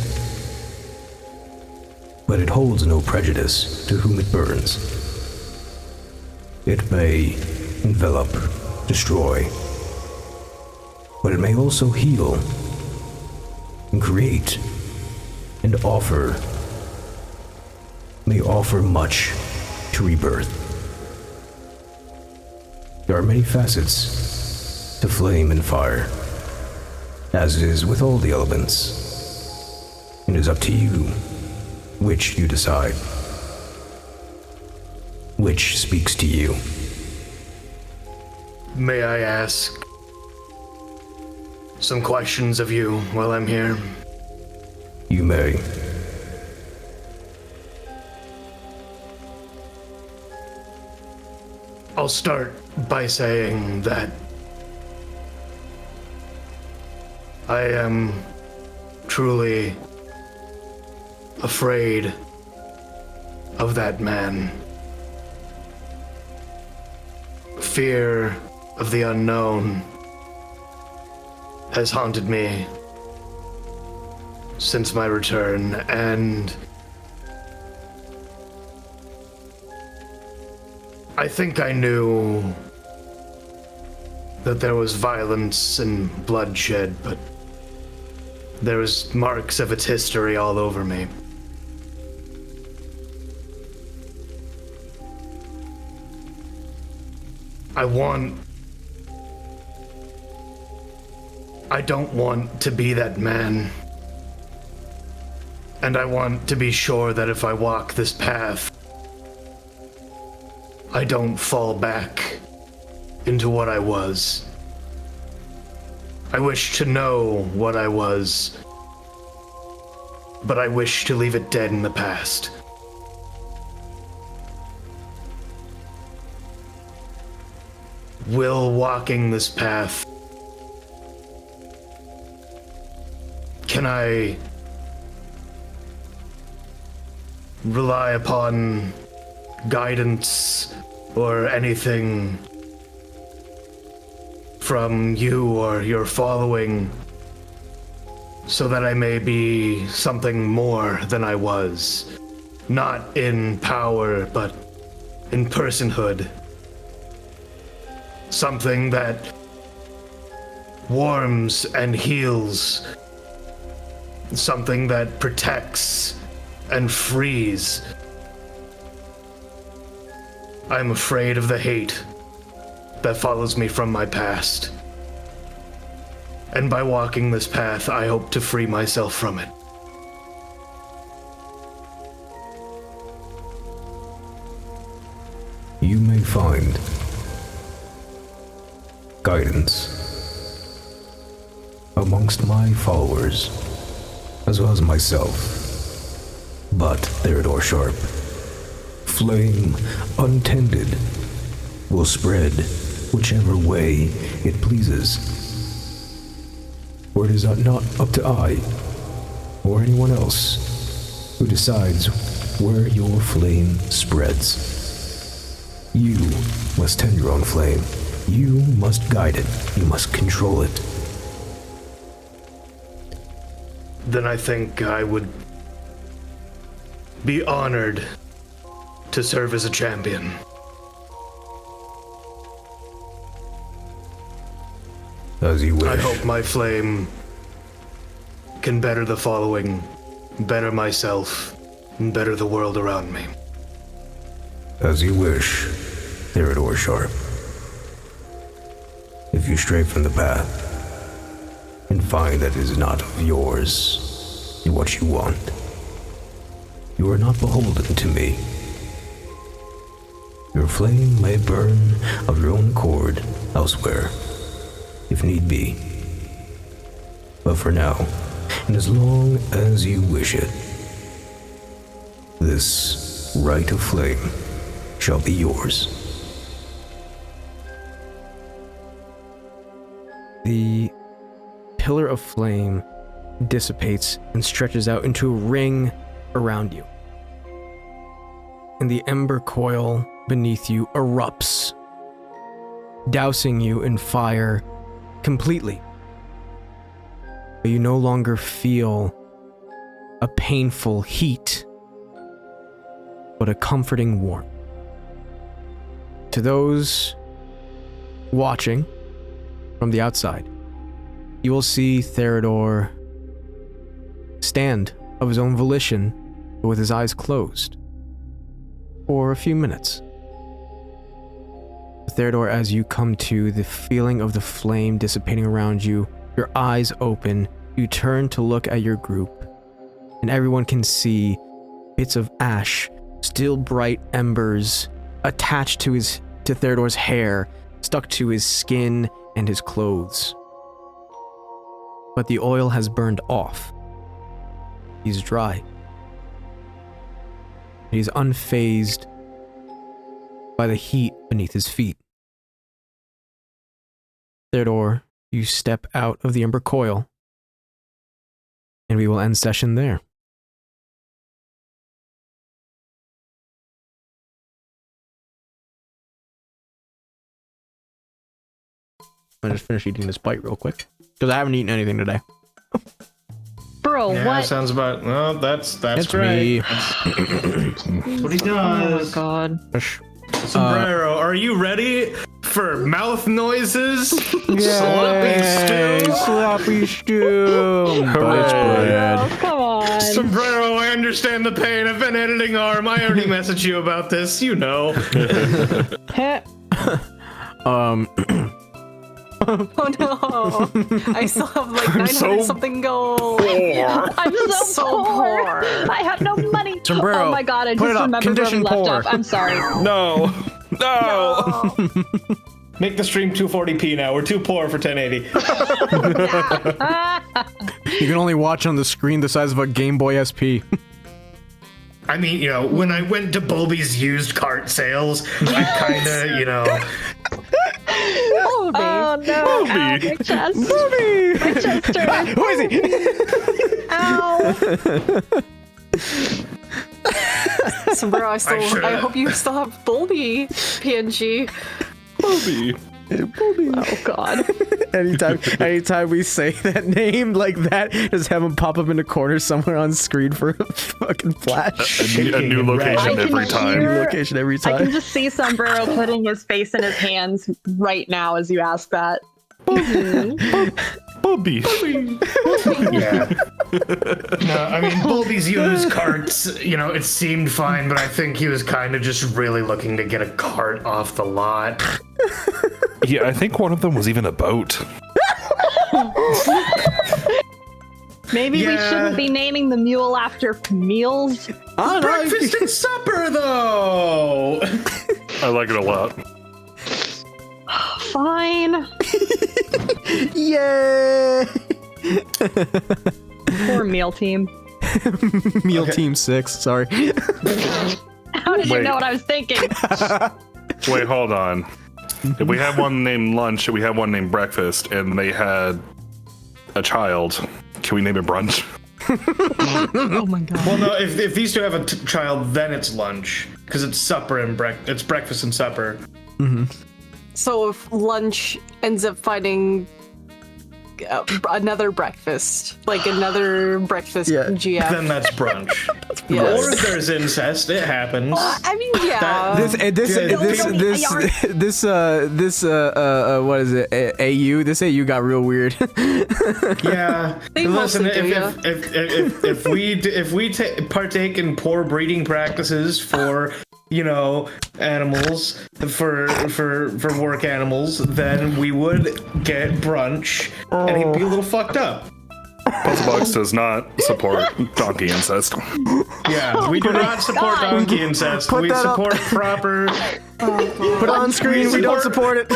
but it holds no prejudice to whom it burns. It may envelop, destroy, but it may also heal and create and may offer much to rebirth. There are many facets to flame and fire, as it is with all the elements. It is up to you which you decide. Which speaks to you. May I ask some questions of you while I'm here? You may. I'll start by saying that I am truly afraid of that man. Fear of the unknown has haunted me since my return, and I think I knew that there was violence and bloodshed, but there was marks of its history all over me. I don't want to be that man. And I want to be sure that if I walk this path, I don't fall back into what I was. I wish to know what I was, but I wish to leave it dead in the past. Will walking this path, can I rely upon guidance or anything from you or your following so that I may be something more than I was? Not in power, but in personhood. Something that warms and heals. Something that protects and frees. I'm afraid of the hate that follows me from my past. And by walking this path, I hope to free myself from it. You may find guidance amongst my followers, as well as myself. But, Theodore Sharp, flame untended will spread whichever way it pleases. For it is not up to I, or anyone else, who decides where your flame spreads. You must tend your own flame. You must guide it. You must control it. Then I think I would be honored to serve as a champion. As you wish. I hope my flame can better the following, better myself, and better the world around me. As you wish, Theodore Sharp. If you stray from the path and find that it is not of yours and what you want, you are not beholden to me. Your flame may burn of your own accord elsewhere, if need be. But for now, and as long as you wish it, this right of flame shall be yours. The pillar of flame dissipates and stretches out into a ring around you. And the ember coil beneath you erupts, dousing you in fire completely. But you no longer feel a painful heat, but a comforting warmth. To those watching from the outside, you will see Theodore stand of his own volition, but with his eyes closed, for a few minutes. Theodore, as you come to the feeling of the flame dissipating around you, your eyes open, you turn to look at your group, and everyone can see bits of ash, still bright embers, attached to Theodor's hair, stuck to his skin and his clothes. But the oil has burned off. He's dry. He's unfazed by the heat beneath his feet. Theodore, you step out of the ember coil, and we will end session there. I'm just finish eating this bite real quick, because I haven't eaten anything today. Bro, Yeah, what? sounds about. Well, that's It's right. me. That's what he Oh my does. god. Sombrero, are you ready for mouth noises? Sloppy stew. Sloppy stew. Bites bread. Oh, come on. Sombrero, I understand the pain. I've been editing arm. I already messaged you about this. You know. Oh no! I still have like 900 so something gold. I'm So poor. poor. I have no money. Sombrero, Oh my god, I put just it up. remembered where we Condition left poor. off. I'm sorry. No. No. Make the stream 240p now. We're too poor for 1080. You can only watch on the screen the size of a Game Boy SP. I mean, you know, when I went to Bulby's used cart sales, I kind of, you know, Oh, Oh no. Ow, my chest. My chest hurts. Who is he? Ow. Sombrero, should've- I hope you still have Bulby PNG. Oh god. Anytime we say that name like that, just have him pop up in a corner somewhere on screen for a fucking flash. A new I location can every time. hear- New location every I can time. just see Sombrero putting his face in his hands right now as you ask that. Bobby. yeah. No, I mean, Bulby's used carts, you know, it seemed fine, but I think he was kind of just really looking to get a cart off the lot. Yeah, I think one of them was even a boat. Maybe we Yeah. shouldn't be naming the mule after meals. Breakfast and supper, though! I like it a lot. Fine. Yay! Poor meal team. Meal Team 6, sorry. How did you Wait. know what I was thinking? Wait, hold on. If we have one named lunch, we have one named breakfast, and they had a child, can we name it brunch? Oh my god. Well, no, if these two have a child, then it's lunch. Because it's supper and it's breakfast and supper. So if lunch ends up finding another breakfast, like another breakfast Yeah. GF. Then that's brunch. Yes. Or if there's incest, it happens. I mean, yeah. What is it? AU? This AU got real weird. Yeah. They Listen, mostly do, yeah. if we partake in poor breeding practices for, you know, animals, for work animals, then we would get brunch, and he'd be a little fucked up. Puzzlebox does not support donkey incest. Yeah, we do not support God. donkey incest. We that up. support proper. Put it on screen, we don't support it.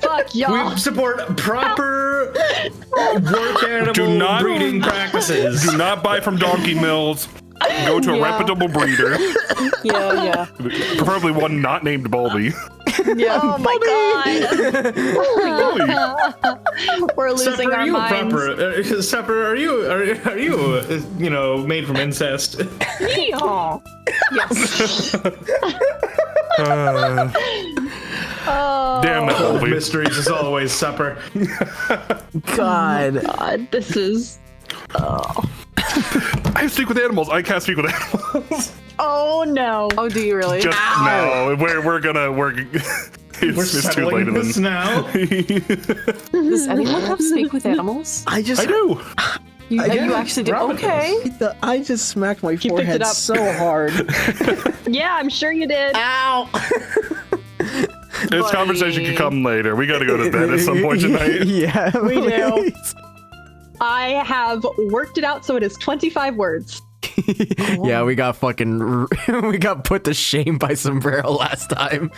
Fuck y'all. We support proper work animal breeding practices. Do not buy from Donkey Mills. Go to a Yeah. reputable breeder, Yeah. preferably one not named Bulby. Yeah. Oh my god. We're losing Supper, our are you minds. proper? Supper, are you you know, made from incest? Yeehaw. Yes. Damn that Bulby. Mysteries is always supper. God. God, this is. I speak with animals. I can't speak with animals. Oh no. Oh, do you really? Just no. It's too settling late. this now. Does anyone have speak with animals? I I do. You Yeah, actually did? Robin Okay. I just smacked my picked forehead it up. so hard. Yeah, I'm sure you did. Ow! This conversation can come later. We gotta go to bed at some point tonight. Yeah, We do. I have worked it out so it is 25 words. Yeah, we got fucking we got put to shame by Sombrero last time.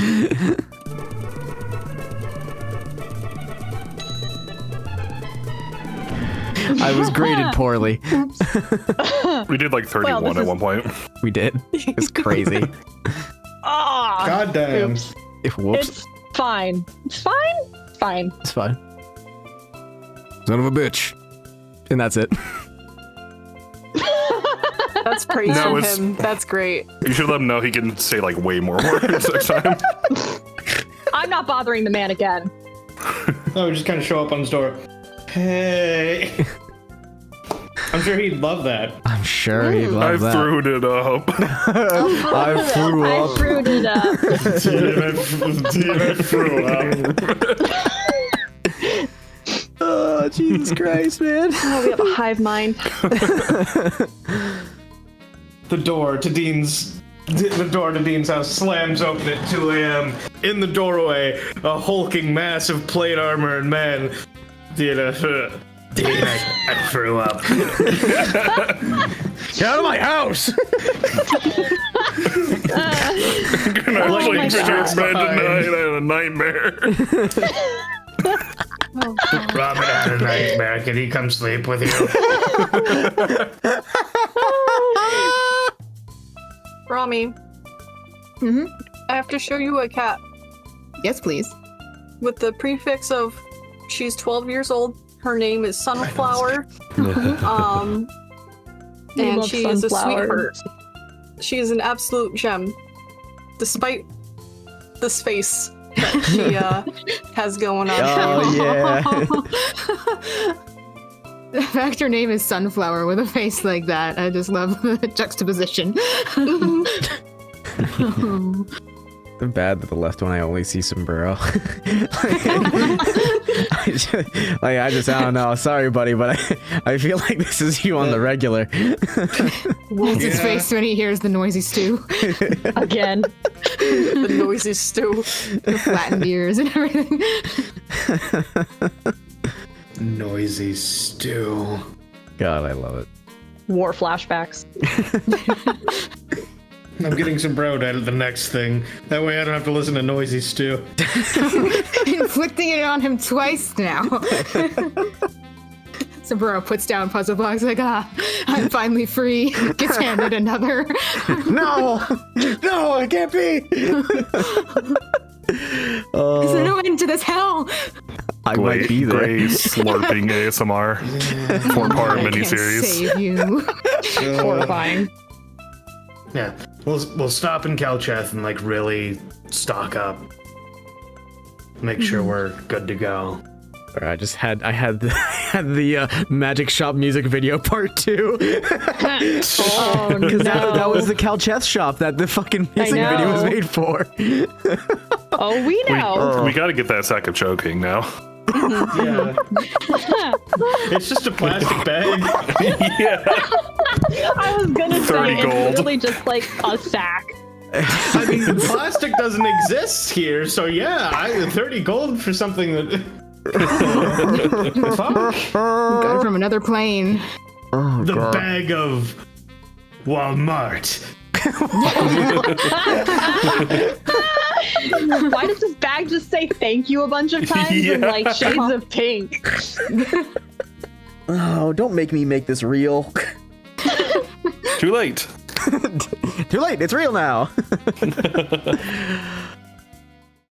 I was graded poorly. We did like 31 at one point. We did. It's crazy. Ah, God damn. oops. Whoops. It's fine. It's fine. Fine. It's fine. Son of a bitch. And that's it. That's praise No, from it's- him. That's great. You should let him know he can say like way more words next time. I'm not bothering the man again. Oh, we just kind of show up on his door. Hey. I'm sure he'd love that. I'm sure he'd I love that. threw it up. I threw I up. screwed it up. I threw up. Oh, Jesus Christ, man. Oh, we have a hive mind. The door to Dean's house slams open at 2 a.m. In the doorway, a hulking mass of plate armor and man. Dean, I threw up. Get out of my house! Can I Oh my like picture God. bed tonight? I had a nightmare. Robin had a nightmare. Can he come sleep with you? Rami, Mhm. I have to show you a cat Yes, please. with the prefix of she's 12 years old. Her name is Sunflower. We And love she is a sunflowers. sweetheart. She is an absolute gem, despite this face that she has going on. Oh, The fact her name is Sunflower with a face like that, I just love the juxtaposition. I'm bad that the left one I only see Sombrero. I don't know. Sorry, buddy, but I feel like this is you on the regular. It's his face when he hears the noisy stew, Again. The noisy stew. the flattened ears and everything. Noisy stew. God, I love it. War flashbacks. I'm getting some bro out of the next thing. That way I don't have to listen to Noisy Stew. Inflicting it on him twice now. Sombrero puts down puzzle blocks like, I'm finally free. Gets handed another. No! No, it can't be! Is there no end to this hell? I might be there. Gray slurping ASMR. 4-part I can't miniseries. save you. Horrifying. Yeah, we'll stop in Kelcheth and like really stock up. Make sure we're good to go. I had the magic shop music video part 2. Oh, no. Because that was the Calcheth shop that the fucking music know. video was made for. Oh, we know. We gotta get that sack of choking now. Yeah. It's just a plastic bag. Yeah. I was gonna 30 say gold. it's literally just like a sack. I mean, plastic doesn't exist here, so yeah, 30 gold for something that. Fuck. Got it from another plane. The bag of Walmart. Why does this bag just say thank you a bunch of times in Yeah. like shades of pink? Oh, don't make me make this real. Too late. Too late, it's real now.